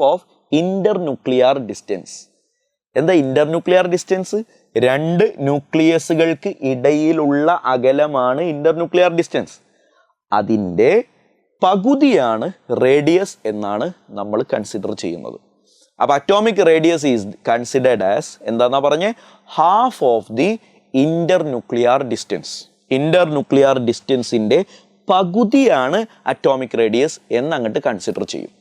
of internuclear distance. എന്താ ഇന്റർന്യൂക്ലിയർ ഡിസ്റ്റൻസ്? രണ്ട് ന്യൂക്ലിയസുകൾക്ക് ഇടയിലുള്ള അകലമാണ് ഇന്റർന്യൂക്ലിയർ ഡിസ്റ്റൻസ്. അതിൻ്റെ പകുതിയാണ് റേഡിയസ് എന്നാണ് നമ്മൾ കൺസിഡർ ചെയ്യുന്നത്. അപ്പൊ atomic radius is considered as എന്താന്നാ പറഞ്ഞേ, half of the internuclear distance. Internuclear ഡിസ്റ്റൻസിന്റെ പകുതിയാണ് അറ്റോമിക് റേഡിയസ് എന്ന് അങ്ങോട്ട് കൺസിഡർ ചെയ്യും.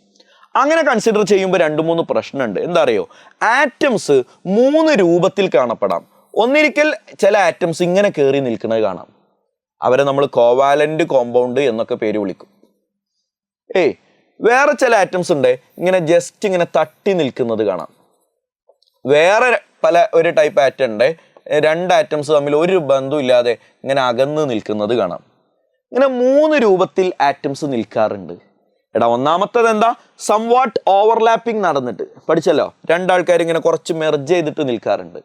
അങ്ങനെ കൺസിഡർ ചെയ്യുമ്പോൾ 2-3 പ്രശ്നമുണ്ട്. എന്താ അറിയോ, ആറ്റംസ് 3 രൂപത്തിൽ കാണപ്പെടാം. ഒന്നിരിക്കൽ ചില ആറ്റംസ് ഇങ്ങനെ കയറി നിൽക്കുന്നത് കാണാം. അവരെ നമ്മൾ കോവാലന്റ് കോമ്പൗണ്ട് എന്നൊക്കെ പേര് വിളിക്കും. വേറെ ചില ആറ്റംസ് ഉണ്ട് ഇങ്ങനെ ജസ്റ്റ് ഇങ്ങനെ തട്ടി നിൽക്കുന്നത് കാണാം. വേറെ ഒരു ടൈപ്പ് ആറ്റം ഉണ്ട്, 2 ആറ്റംസ് തമ്മിൽ ഒരു ബന്ധവും ഇല്ലാതെ ഇങ്ങനെ അകന്ന് നിൽക്കുന്നത് കാണാം. ഇങ്ങനെ 3 രൂപത്തിൽ ആറ്റംസ് നിൽക്കാറുണ്ട്. ഒന്നാമത്തേത് എന്താ, സംവാട്ട് ഓവർലാപ്പിംഗ് നടന്നിട്ട് പഠിച്ചല്ലോ, 2 ആൾക്കാർ ഇങ്ങനെ കുറച്ച് മെർജ് ചെയ്തിട്ട് നിൽക്കാറുണ്ട്.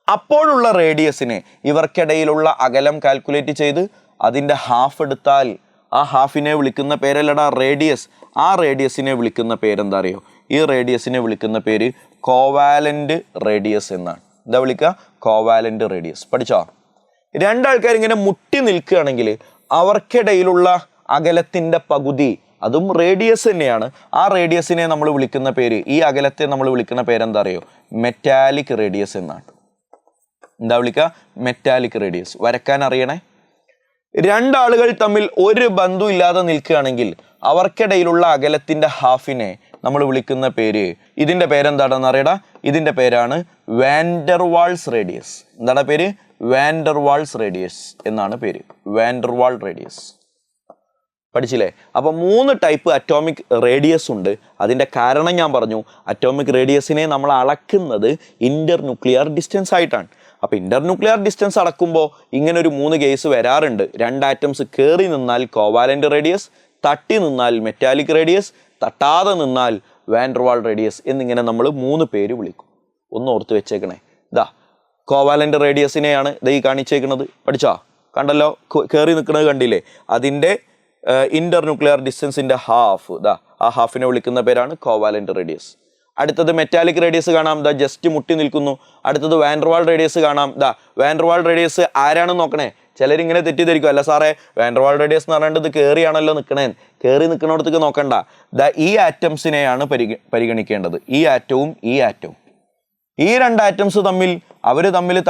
അപ്പോഴുള്ള റേഡിയസിനെ, ഇവർക്കിടയിലുള്ള അകലം കാൽക്കുലേറ്റ് ചെയ്ത് അതിൻ്റെ ഹാഫ് എടുത്താൽ ആ ഹാഫിനെ വിളിക്കുന്ന പേരല്ലടാ റേഡിയസ്. ആ റേഡിയസിനെ വിളിക്കുന്ന പേരെന്താ അറിയോ, ഈ റേഡിയസിനെ വിളിക്കുന്ന പേര് കോവാലന്റ് റേഡിയസ് എന്നാണ്. എന്താ വിളിക്കുക, കോവാലന്റ് റേഡിയസ്. പഠിച്ചോ? 2 ആൾക്കാർ ഇങ്ങനെ മുട്ടി നിൽക്കുകയാണെങ്കിൽ അവർക്കിടയിലുള്ള അകലത്തിന്റെ പകുതി അതും റേഡിയസ് തന്നെയാണ്. ആ റേഡിയസിനെ നമ്മൾ വിളിക്കുന്ന പേര്, ഈ അകലത്തെ നമ്മൾ വിളിക്കുന്ന പേരെന്താ അറിയോ, മെറ്റാലിക് റേഡിയസ് എന്നാണ്. എന്താ വിളിക്കുക, മെറ്റാലിക് റേഡിയസ്. വരക്കാൻ അറിയണേ. 2 ആളുകൾ തമ്മിൽ ഒരു ബന്ധവും ഇല്ലാതെ നിൽക്കുകയാണെങ്കിൽ അവർക്കിടയിലുള്ള അകലത്തിന്റെ ഹാഫിനെ നമ്മൾ വിളിക്കുന്ന പേര്, ഇതിന്റെ പേരെന്താണെന്ന് അറിയടാ, ഇതിന്റെ പേരാണ് വാൻഡർവാൾസ് റേഡിയസ്. എന്താണ് പേര്, വാൻഡർവാൾസ് റേഡിയസ് എന്നാണ് പേര്, വാൻഡർവാൾ റേഡിയസ്. പഠിച്ചില്ലേ? അപ്പൊ 3 ടൈപ്പ് അറ്റോമിക് റേഡിയസ് ഉണ്ട്. അതിന്റെ കാരണം ഞാൻ പറഞ്ഞു, അറ്റോമിക് റേഡിയസിനെ നമ്മൾ അളക്കുന്നത് ഇന്റർന്യൂക്ലിയർ ഡിസ്റ്റൻസ് ആയിട്ടാണ്. അപ്പൊ ഇന്റർന്യൂക്ലിയർ ഡിസ്റ്റൻസ് അളക്കുമ്പോൾ ഇങ്ങനെ ഒരു 3 കേസ് വരാറുണ്ട്. 2 ആറ്റംസ് കയറി നിന്നാൽ കോവാലന്റ് റേഡിയസ്, തട്ടി നിന്നാൽ മെറ്റാലിക് റേഡിയസ്, തട്ടാതെ നിന്നാൽ വാൻഡർവാൾ റേഡിയസ് എന്നിങ്ങനെ നമ്മൾ 3 പേര് വിളിക്കും. ഒന്ന് ഓർത്ത് വെച്ചേക്കണേ. ഇതാ കോവാലന്റ് റേഡിയസിനെയാണ് ഈ കാണിച്ചേക്കുന്നത്. പഠിച്ചോ? കണ്ടല്ലോ, കയറി നിൽക്കുന്നത് കണ്ടില്ലേ? അതിൻ്റെ ഇന്റർന്യൂക്ലിയർ ഡിസ്റ്റൻസിന്റെ ഹാഫ്, ആ ഹാഫിനെ വിളിക്കുന്ന പേരാണ് കോവാലന്റ് റേഡിയസ്. അടുത്തത് മെറ്റാലിക് റേഡിയസ് കാണാം, ജസ്റ്റ് മുട്ടി നിൽക്കുന്നു. അടുത്തത് വാൻഡർവാൾ റേഡിയസ് കാണാം. വാൻഡർവാൾ റേഡിയസ് ആരാണെന്ന് നോക്കണേ. ചിലരിങ്ങനെ തെറ്റിദ്ധരിക്കും, അല്ല സാറേ വാൻഡർവാൾ റേഡിയസ് എന്ന് പറഞ്ഞിട്ട് ഇത് കയറിയാണല്ലോ നിൽക്കണേ, കയറി നിൽക്കുന്നിടത്തേക്ക് നോക്കണ്ട. ഈ ആറ്റംസിനെയാണ് പരിഗണിക്കേണ്ടത്. ഈ ആറ്റവും ഈ ആറ്റവും, ഈ 2 ആറ്റംസ് തമ്മിൽ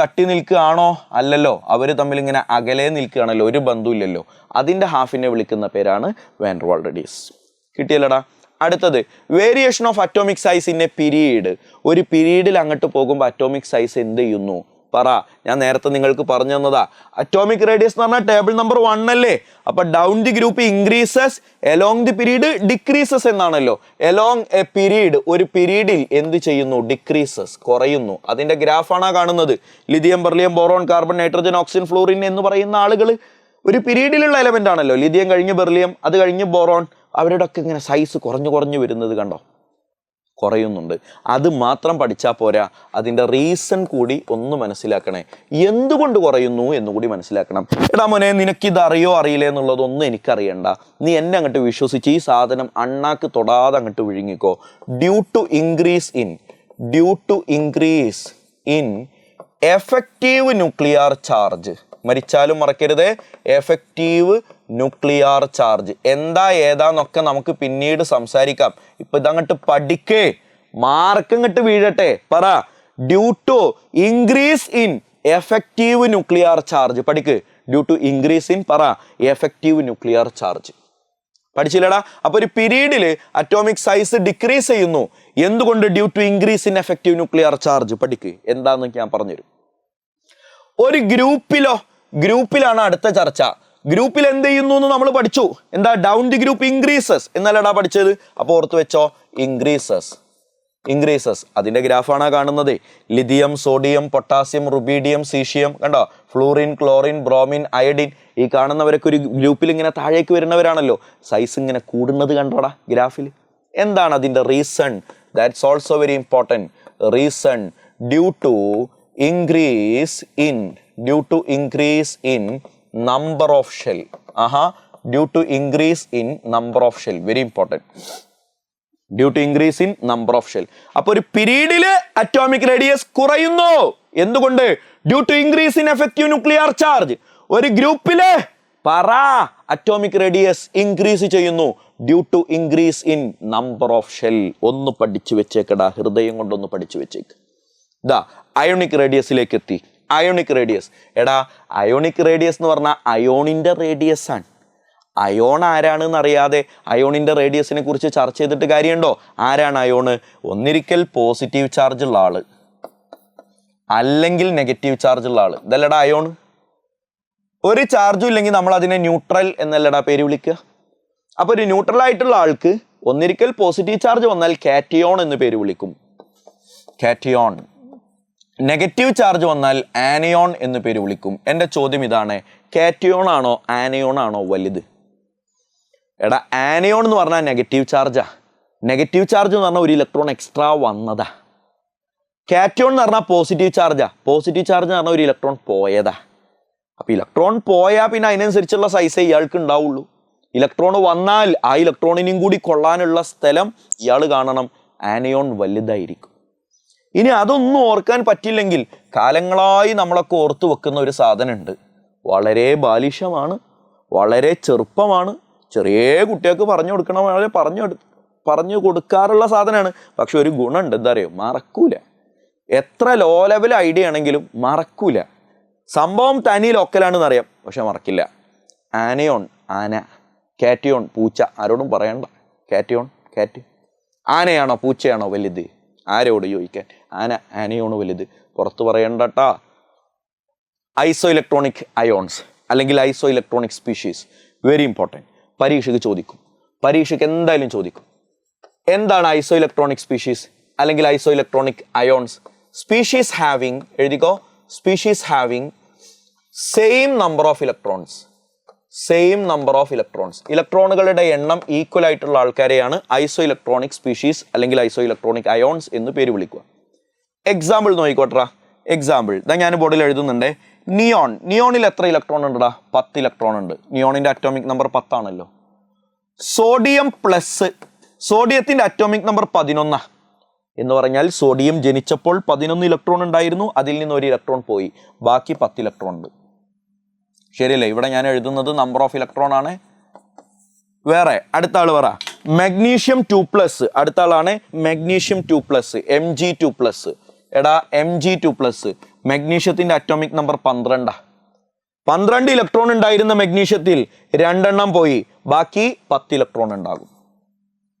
തട്ടി നിൽക്കുകയാണോ? അല്ലല്ലോ, അവർ തമ്മിൽ ഇങ്ങനെ അകലെ നിൽക്കുകയാണല്ലോ, ഒരു ബന്ധമില്ലല്ലോ. അതിൻ്റെ ഹാഫിനെ വിളിക്കുന്ന പേരാണ് വാൻഡർവാൾ റേഡിയസ്. കിട്ടിയല്ലടാ? അടുത്തത് variation of atomic size in A period. ഒരു പീരീഡിൽ അങ്ങോട്ട് പോകുമ്പോൾ അറ്റോമിക് സൈസ് എന്ത് ചെയ്യുന്നു? പറ. ഞാൻ നേരത്തെ നിങ്ങൾക്ക് പറഞ്ഞു തന്നതാ. അറ്റോമിക് റേഡിയസ് എന്ന് പറഞ്ഞാൽ ടേബിൾ നമ്പർ 1 അല്ലേ? അപ്പൊ down the group increases, along the period decreases എന്നാണല്ലോ. എലോങ് എ പീരീഡ്, ഒരു പീരീഡിൽ എന്ത് ചെയ്യുന്നു? ഡിക്രീസസ്, കുറയുന്നു. അതിന്റെ ഗ്രാഫാണ് കാണുന്നത്. Lithium, beryllium, boron, carbon, nitrogen, oxygen, fluorine എന്ന് പറയുന്ന ആളുകൾ ഒരു പീരീഡിലുള്ള എലമെന്റ് ആണല്ലോ. ലിഥിയം കഴിഞ്ഞ് ബെർലിയം, അത് കഴിഞ്ഞ് ബോറോൺ, അവരുടെ ഒക്കെ ഇങ്ങനെ സൈസ് കുറഞ്ഞു വരുന്നത് കണ്ടോ? കുറയുന്നുണ്ട്. അത് മാത്രം പഠിച്ചാൽ പോരാ, അതിൻ്റെ റീസൺ കൂടി ഒന്ന് മനസ്സിലാക്കണേ. എന്തുകൊണ്ട് കുറയുന്നു എന്നുകൂടി മനസ്സിലാക്കണം. എടാ മോനെ, നിനക്കിത് അറിയോ അറിയില്ലേ എന്നുള്ളതൊന്നും എനിക്കറിയണ്ട. നീ എന്നെ അങ്ങോട്ട് വിശ്വസിച്ച് ഈ സാധനം അണ്ണാക്ക് തൊടാതെ അങ്ങോട്ട് വിഴുങ്ങിക്കോ. Due to increase in effective nuclear charge. മരിച്ചാലും മറക്കരുത്, എഫക്റ്റീവ് ന്യൂക്ലിയർ ചാർജ്. എന്താ ഏതാന്നൊക്കെ നമുക്ക് പിന്നീട് സംസാരിക്കാം. ഇപ്പൊ ഇതങ്ങോട്ട് പഠിക്കേ, മാർക്ക് ഇങ്ങോട്ട് വീഴട്ടെ. പറ, due to increase in effective nuclear charge. പഠിക്ക്, ഡ്യൂ ടു ഇൻക്രീസ് ഇൻ, പറ, എഫക്റ്റീവ് ന്യൂക്ലിയർ ചാർജ്. പഠിച്ചില്ലടാ? അപ്പൊ ഒരു പീരീഡില് അറ്റോമിക് സൈസ് ഡിക്രീസ് ചെയ്യുന്നു. എന്തുകൊണ്ട്? Due to increase in effective nuclear charge. പഠിക്ക്, എന്താന്ന് ഞാൻ പറഞ്ഞുതരും. ഒരു ഗ്രൂപ്പിലാണ് അടുത്ത ചർച്ച. ഗ്രൂപ്പിൽ എന്ത് ചെയ്യുന്നു എന്ന് നമ്മൾ പഠിച്ചു. എന്താ? ഡൗൺ ദി ഗ്രൂപ്പ് ഇൻക്രീസസ് എന്നല്ലടാ പഠിച്ചത്. അപ്പൊ ഓർത്ത് വെച്ചോ, ഇൻക്രീസസ്. അതിന്റെ ഗ്രാഫാണ് കാണുന്നത്. Lithium, sodium, potassium, rubidium, caesium, കണ്ടോ? Fluorine, chlorine, bromine, iodine. ഈ കാണുന്നവരൊക്കെ ഒരു ഗ്രൂപ്പിൽ ഇങ്ങനെ താഴേക്ക് വരുന്നവരാണല്ലോ. സൈസ് ഇങ്ങനെ കൂടുന്നത് കണ്ടോടാ ഗ്രാഫിൽ. എന്താണ് അതിന്റെ reason? That's also very important. Reason due to increase in number of shell. Due to increase in number of shell. Very important. Due to increase in number of shell. അപ്പൊ ഒരു പീരീഡില് അറ്റോമിക് റേഡിയസ് കുറയുന്നു. എന്തുകൊണ്ട്? Due to increase in effective nuclear charge. ഒരു ഗ്രൂപ്പില് പറ, atomic radius increase ചെയ്യുന്നു due to increase in number of shell. ഒന്ന് പഠിച്ചു വെച്ചേക്കടാ, ഹൃദയം കൊണ്ടൊന്ന് പഠിച്ചു വെച്ചേക്ക്. ഇതാ അയോണിക് റേഡിയസിലേക്ക് എത്തി. അയോണിക് റേഡിയസ്, എടാ അയോണിക് റേഡിയസ് എന്ന് പറഞ്ഞാൽ അയോണിന്റെ റേഡിയസ് ആണ്. അയോൺ ആരാണെന്ന് അറിയാതെ അയോണിന്റെ റേഡിയസിനെ കുറിച്ച് ചർച്ച ചെയ്തിട്ട് കാര്യമുണ്ടോ? ആരാണ് അയോണ്? ഒന്നിരിക്കൽ പോസിറ്റീവ് ചാർജ് ഉള്ള ആള്, അല്ലെങ്കിൽ നെഗറ്റീവ് ചാർജ് ഉള്ള ആള്. ഇതല്ലടാ അയോൺ. ഒരു ചാർജും ഇല്ലെങ്കിൽ നമ്മൾ അതിനെ ന്യൂട്രൽ എന്നല്ലടാ പേര് വിളിക്കുക. അപ്പൊ ഒരു ന്യൂട്രൽ ആയിട്ടുള്ള ആൾക്ക് ഒന്നിരിക്കൽ പോസിറ്റീവ് ചാർജ് വന്നാൽ കാറ്റിയോൺ എന്ന് പേര് വിളിക്കും. കാറ്റിയോൺ. നെഗറ്റീവ് ചാർജ് വന്നാൽ ആനയോൺ എന്ന് പേര് വിളിക്കും. എൻ്റെ ചോദ്യം ഇതാണ്, കാറ്റിയോൺ ആണോ ആനയോൺ ആണോ വലുത്? എടാ ആനയോൺ എന്ന് പറഞ്ഞാൽ നെഗറ്റീവ് ചാർജാ. നെഗറ്റീവ് ചാർജ് എന്ന് പറഞ്ഞാൽ ഒരു ഇലക്ട്രോൺ എക്സ്ട്രാ വന്നതാ. കാറ്റിയോൺ എന്ന് പറഞ്ഞാൽ പോസിറ്റീവ് ചാർജാ. പോസിറ്റീവ് ചാർജ് എന്ന് പറഞ്ഞാൽ ഒരു ഇലക്ട്രോൺ പോയതാ. അപ്പൊ ഇലക്ട്രോൺ പോയാൽ പിന്നെ അതിനനുസരിച്ചുള്ള സൈസേ ഇയാൾക്ക് ഉണ്ടാവുള്ളൂ. ഇലക്ട്രോൺ വന്നാൽ ആ ഇലക്ട്രോണിനും കൂടി കൊള്ളാനുള്ള സ്ഥലം ഇയാൾ കാണണം. ആനയോൺ വലുതായിരിക്കും. ഇനി അതൊന്നും ഓർക്കാൻ പറ്റില്ലെങ്കിൽ കാലങ്ങളായി നമ്മളൊക്കെ ഓർത്തു വെക്കുന്ന ഒരു സാധനമുണ്ട്. വളരെ ബാലിശമാണ്, വളരെ ചെറുപ്പമാണ്, ചെറിയ കുട്ടികൾക്ക് പറഞ്ഞു കൊടുക്കണം, വളരെ പറഞ്ഞു കൊടുക്കാറുള്ള സാധനമാണ്. പക്ഷെ ഒരു ഗുണമുണ്ട്, എന്താ അറിയോ? മറക്കൂല. എത്ര ലോ ലെവൽ ഐഡിയ ആണെങ്കിലും മറക്കൂല. സംഭവം തനി ലോക്കലാണെന്ന് അറിയാം, പക്ഷെ മറക്കില്ല. ആനയോൺ ആന, കാറ്റിയോൺ പൂച്ച. ആരോടും പറയണ്ട. കാറ്റിയോൺ കാറ്റ്. ആനയാണോ പൂച്ചയാണോ വലുത്? ആരോട് ചോദിക്കാൻ? ആനയോണ് വലുത്. പുറത്ത് പറയണ്ടട്ടാ. ഐസോ ഇലക്ട്രോണിക് അയോൺസ് അല്ലെങ്കിൽ isoelectronic species, very important. പരീക്ഷയ്ക്ക് ചോദിക്കും, പരീക്ഷയ്ക്ക് എന്തായാലും ചോദിക്കും. എന്താണ് ഐസോ ഇലക്ട്രോണിക് സ്പീഷീസ് അല്ലെങ്കിൽ isoelectronic ions? Species having, എഴുതിക്കോ, species having same number of electrons. Same number of electrons. ഇലക്ട്രോണുകളുടെ എണ്ണം ഈക്വൽ ആയിട്ടുള്ള ആൾക്കാരെയാണ് ഐസോ ഇലക്ട്രോണിക് സ്പീഷീസ് അല്ലെങ്കിൽ ഐസോ ഇലക്ട്രോണിക് അയോൺസ് എന്ന് പേര് വിളിക്കുക. എക്സാമ്പിൾ നോക്കിക്കോട്ടെ. എക്സാമ്പിൾ ഇതാ ഞാൻ ബോർഡിൽ എഴുതുന്നുണ്ട്. നിയോൺ. നിയോണിൽ എത്ര ഇലക്ട്രോൺ ഉണ്ടടാ? 10 ഇലക്ട്രോൺ ഉണ്ട്. നിയോണിന്റെ അറ്റോമിക് നമ്പർ 10 ആണല്ലോ. സോഡിയം പ്ലസ്, സോഡിയത്തിന്റെ അറ്റോമിക് നമ്പർ 11 എന്ന് പറഞ്ഞാൽ സോഡിയം ജനിച്ചപ്പോൾ 11 ഇലക്ട്രോൺ ഉണ്ടായിരുന്നു. അതിൽ നിന്ന് ഒരു ഇലക്ട്രോൺ പോയി, ബാക്കി 10 ഇലക്ട്രോൺ ഉണ്ട്. ശരിയല്ലേ? ഇവിടെ ഞാൻ എഴുതുന്നത് നമ്പർ ഓഫ് ഇലക്ട്രോൺ ആണ്. വേറെ അടുത്ത ആള് പറ. മഗ്നീഷ്യം 2+. അടുത്ത ആളാണ് മഗ്നീഷ്യം 2+, Mg2+. എടാ Mg2+, മഗ്നീഷ്യത്തിന്റെ അറ്റോമിക് നമ്പർ 12. 12 ഇലക്ട്രോൺ ഉണ്ടായിരുന്ന മഗ്നീഷ്യത്തിൽ 2 എണ്ണം പോയി, ബാക്കി 10 ഇലക്ട്രോൺ ഉണ്ടാകും.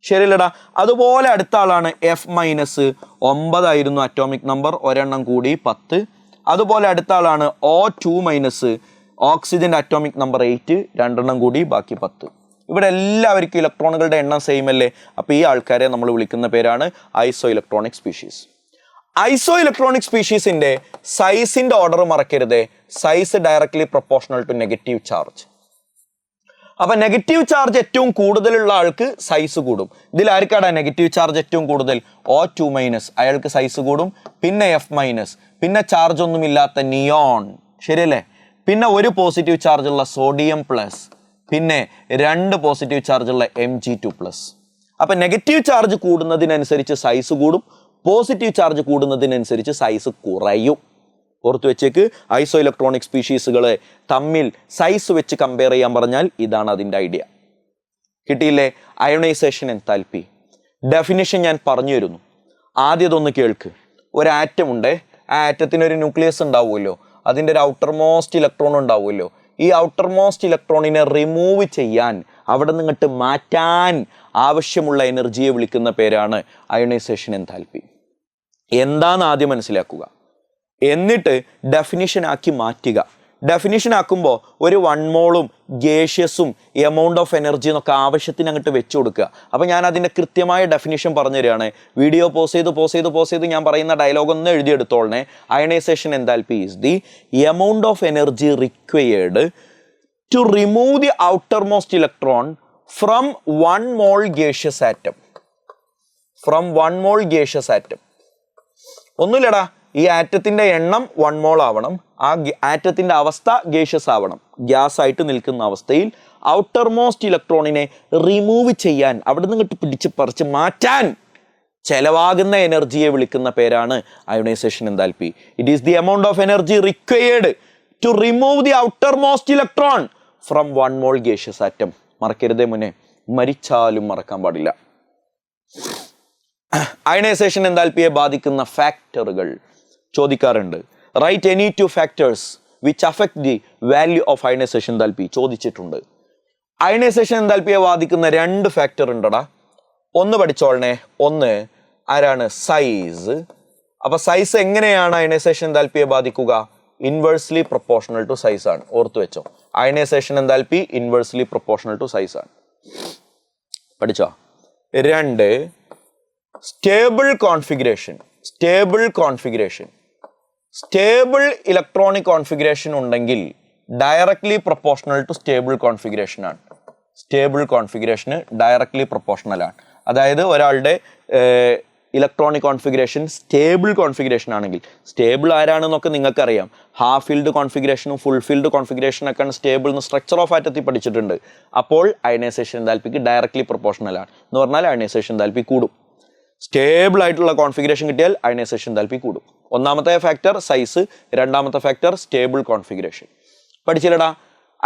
ശരിയല്ലടാ? അതുപോലെ അടുത്ത ആളാണ് F-, 9 ആയിരുന്നു അറ്റോമിക് നമ്പർ, ഒരെണ്ണം കൂടി 10. അതുപോലെ അടുത്ത ആളാണ് O2-, ഓക്സിജന്റെ അറ്റോമിക് നമ്പർ 8, 2 എണ്ണം കൂടി, ബാക്കി 10. ഇവിടെ എല്ലാവർക്കും ഇലക്ട്രോണുകളുടെ എണ്ണം സെയിം അല്ലേ? അപ്പൊ ഈ ആൾക്കാരെ നമ്മൾ വിളിക്കുന്ന പേരാണ് isoelectronic species. Isoelectronic സ്പീഷീസിന്റെ സൈസിന്റെ ഓർഡർ മറക്കരുത്. Size directly proportional to negative charge. അപ്പൊ നെഗറ്റീവ് ചാർജ് ഏറ്റവും കൂടുതലുള്ള ആൾക്ക് സൈസ് കൂടും. ഇതിൽ ആർക്കാടാ നെഗറ്റീവ് ചാർജ് ഏറ്റവും കൂടുതൽ? O2-, അയാൾക്ക് സൈസ് കൂടും. പിന്നെ F-, പിന്നെ ചാർജ് ഒന്നുമില്ലാത്ത നിയോൺ, ശരിയല്ലേ? പിന്നെ ഒരു പോസിറ്റീവ് ചാർജ് ഉള്ള സോഡിയം പ്ലസ്, പിന്നെ 2 പോസിറ്റീവ് ചാർജ് ഉള്ള Mg2+. അപ്പൊ നെഗറ്റീവ് ചാർജ് കൂടുന്നതിനനുസരിച്ച് സൈസ് കൂടും, പോസിറ്റീവ് ചാർജ് കൂടുന്നതിനനുസരിച്ച് സൈസ് കുറയും. ഓർത്ത് വെച്ചേക്ക്. ഐസോ ഇലക്ട്രോണിക് സ്പീഷീസുകളെ തമ്മിൽ സൈസ് വെച്ച് കമ്പയർ ചെയ്യാൻ പറഞ്ഞാൽ ഇതാണ് അതിൻ്റെ ഐഡിയ. കിട്ടിയില്ലേ? അയോണൈസേഷൻ എൻതാൽപ്പി ഡെഫിനിഷൻ ഞാൻ പറഞ്ഞു തരുന്നു. ആദ്യതൊന്ന് കേൾക്ക്. ഒരു ആറ്റം ഉണ്ട്, ആ ആറ്റത്തിന് ഒരു ന്യൂക്ലിയസ് ഉണ്ടാവുമല്ലോ, അതിൻ്റെ ഒരു ഔട്ടർ മോസ്റ്റ് ഇലക്ട്രോൺ ഉണ്ടാവുമല്ലോ. ഈ ഔട്ടർ മോസ്റ്റ് ഇലക്ട്രോണിനെ റിമൂവ് ചെയ്യാൻ, അവിടെ നിന്നിട്ട് മാറ്റാൻ ആവശ്യമുള്ള എനർജിയെ വിളിക്കുന്ന പേരാണ് അയോണൈസേഷൻ എൻതാൽപ്പി. എന്താന്ന് ആദ്യം മനസ്സിലാക്കുക, എന്നിട്ട് ഡെഫിനിഷൻ ആക്കി മാറ്റുക. ഡെഫിനിഷൻ ആക്കുമ്പോൾ ഒരു 1 മോളും ഗേഷ്യസും എമൗണ്ട് ഓഫ് എനർജി എന്നൊക്കെ ആവശ്യത്തിന് അങ്ങോട്ട് വെച്ചു കൊടുക്കുക. അപ്പം ഞാൻ അതിൻ്റെ കൃത്യമായ ഡെഫിനിഷൻ പറഞ്ഞു തരികയാണ്. വീഡിയോ പോസ് ചെയ്ത് ഞാൻ പറയുന്ന ഡയലോഗ് ഒന്ന് എഴുതിയെടുത്തോളണേ. Ionisation enthalpy is the amount of energy required to remove the outermost electron from 1 mole gaseous atom. From 1 mole gaseous atom. ഒന്നുമില്ലടാ, ഈ ആറ്റത്തിന്റെ എണ്ണം 1 മോൾ ആവണം, ആ ആറ്റത്തിന്റെ അവസ്ഥ ഗേഷ്യസ് ആവണം. ഗ്യാസ് ആയിട്ട് നിൽക്കുന്ന അവസ്ഥയിൽ ഔട്ടർ മോസ്റ്റ് ഇലക്ട്രോണിനെ റിമൂവ് ചെയ്യാൻ, അവിടെ നിന്ന് പിടിച്ച് പറിച്ച് മാറ്റാൻ ചെലവാകുന്ന എനർജിയെ വിളിക്കുന്ന പേരാണ് ionization enthalpy. It is the amount of energy required to remove the outermost electron from 1 mole gaseous atom. മറക്കരുതേ മുന്നേ, മരിച്ചാലും മറക്കാൻ പാടില്ല. അയണൈസേഷൻ എൻതാൽപ്പിയെ ബാധിക്കുന്ന ഫാക്ടറുകൾ ചോദിക്കാറുണ്ട്. Write any 2 factors which affect the value of ionisation enthalpy ചോദിച്ചിട്ടുണ്ട്. അയണൈസേഷൻ എൻതാൽപ്പിയെ ബാധിക്കുന്ന 2 ഫാക്ടർ ഉണ്ടടാ. ഒന്ന് പഠിച്ചോളണേ. ഒന്ന് ആരാണ്? സൈസ്. അപ്പൊ സൈസ് എങ്ങനെയാണ് അയണൈസേഷൻ എൻതാൽപ്പിയെ ബാധിക്കുക? ഇൻവേഴ്സ്ലി പ്രൊപ്പോർഷണൽ ടു സൈസ് ആണ്. ഓർത്തു വെച്ചോ, ionisation enthalpy inversely proportional to size ആണ്. പഠിച്ചോ. 2 stable configuration. Stable electronic configuration ഉണ്ടെങ്കിൽ directly proportional to stable configuration ആണ്. സ്റ്റേബിൾ കോൺഫിഗറേഷന് ഡയറക്ട്ലി പ്രൊപ്പോർഷണൽ ആണ്. അതായത് ഒരാളുടെ ഇലക്ട്രോണിക് കോൺഫിഗറേഷൻ സ്റ്റേബിൾ കോൺഫിഗറേഷൻ ആണെങ്കിൽ, സ്റ്റേബിൾ ആരാണെന്നൊക്കെ നിങ്ങൾക്കറിയാം. ഹാഫ് ഫീൽഡ് കോൺഫിഗറേഷനും ഫുൾ ഫീൽഡ് കോൺഫിഗറേഷനൊക്കെയാണ് സ്റ്റേബിൾ എന്ന് സ്ട്രക്ചർ ഓഫ് ആറ്റത്തിൽ പഠിച്ചിട്ടുണ്ട്. അപ്പോൾ അയണൈസേഷൻ എൻതാൽപ്പിക്ക് ഡയറക്ട്ലി പ്രൊപ്പോർഷണൽ ആണ്. എന്ന് പറഞ്ഞാൽ അയണൈസേഷൻ എൻതാൽപ്പി കൂടും. സ്റ്റേബിൾ ആയിട്ടുള്ള കോൺഫിഗറേഷൻ കിട്ടിയാൽ അയണൈസേഷൻ എൻതാൽപ്പി കൂടും. ഒന്നാമത്തെ ഫാക്ടർ സൈസ്, രണ്ടാമത്തെ ഫാക്ടർ സ്റ്റേബിൾ കോൺഫിഗറേഷൻ. പഠിച്ചില്ലടാ?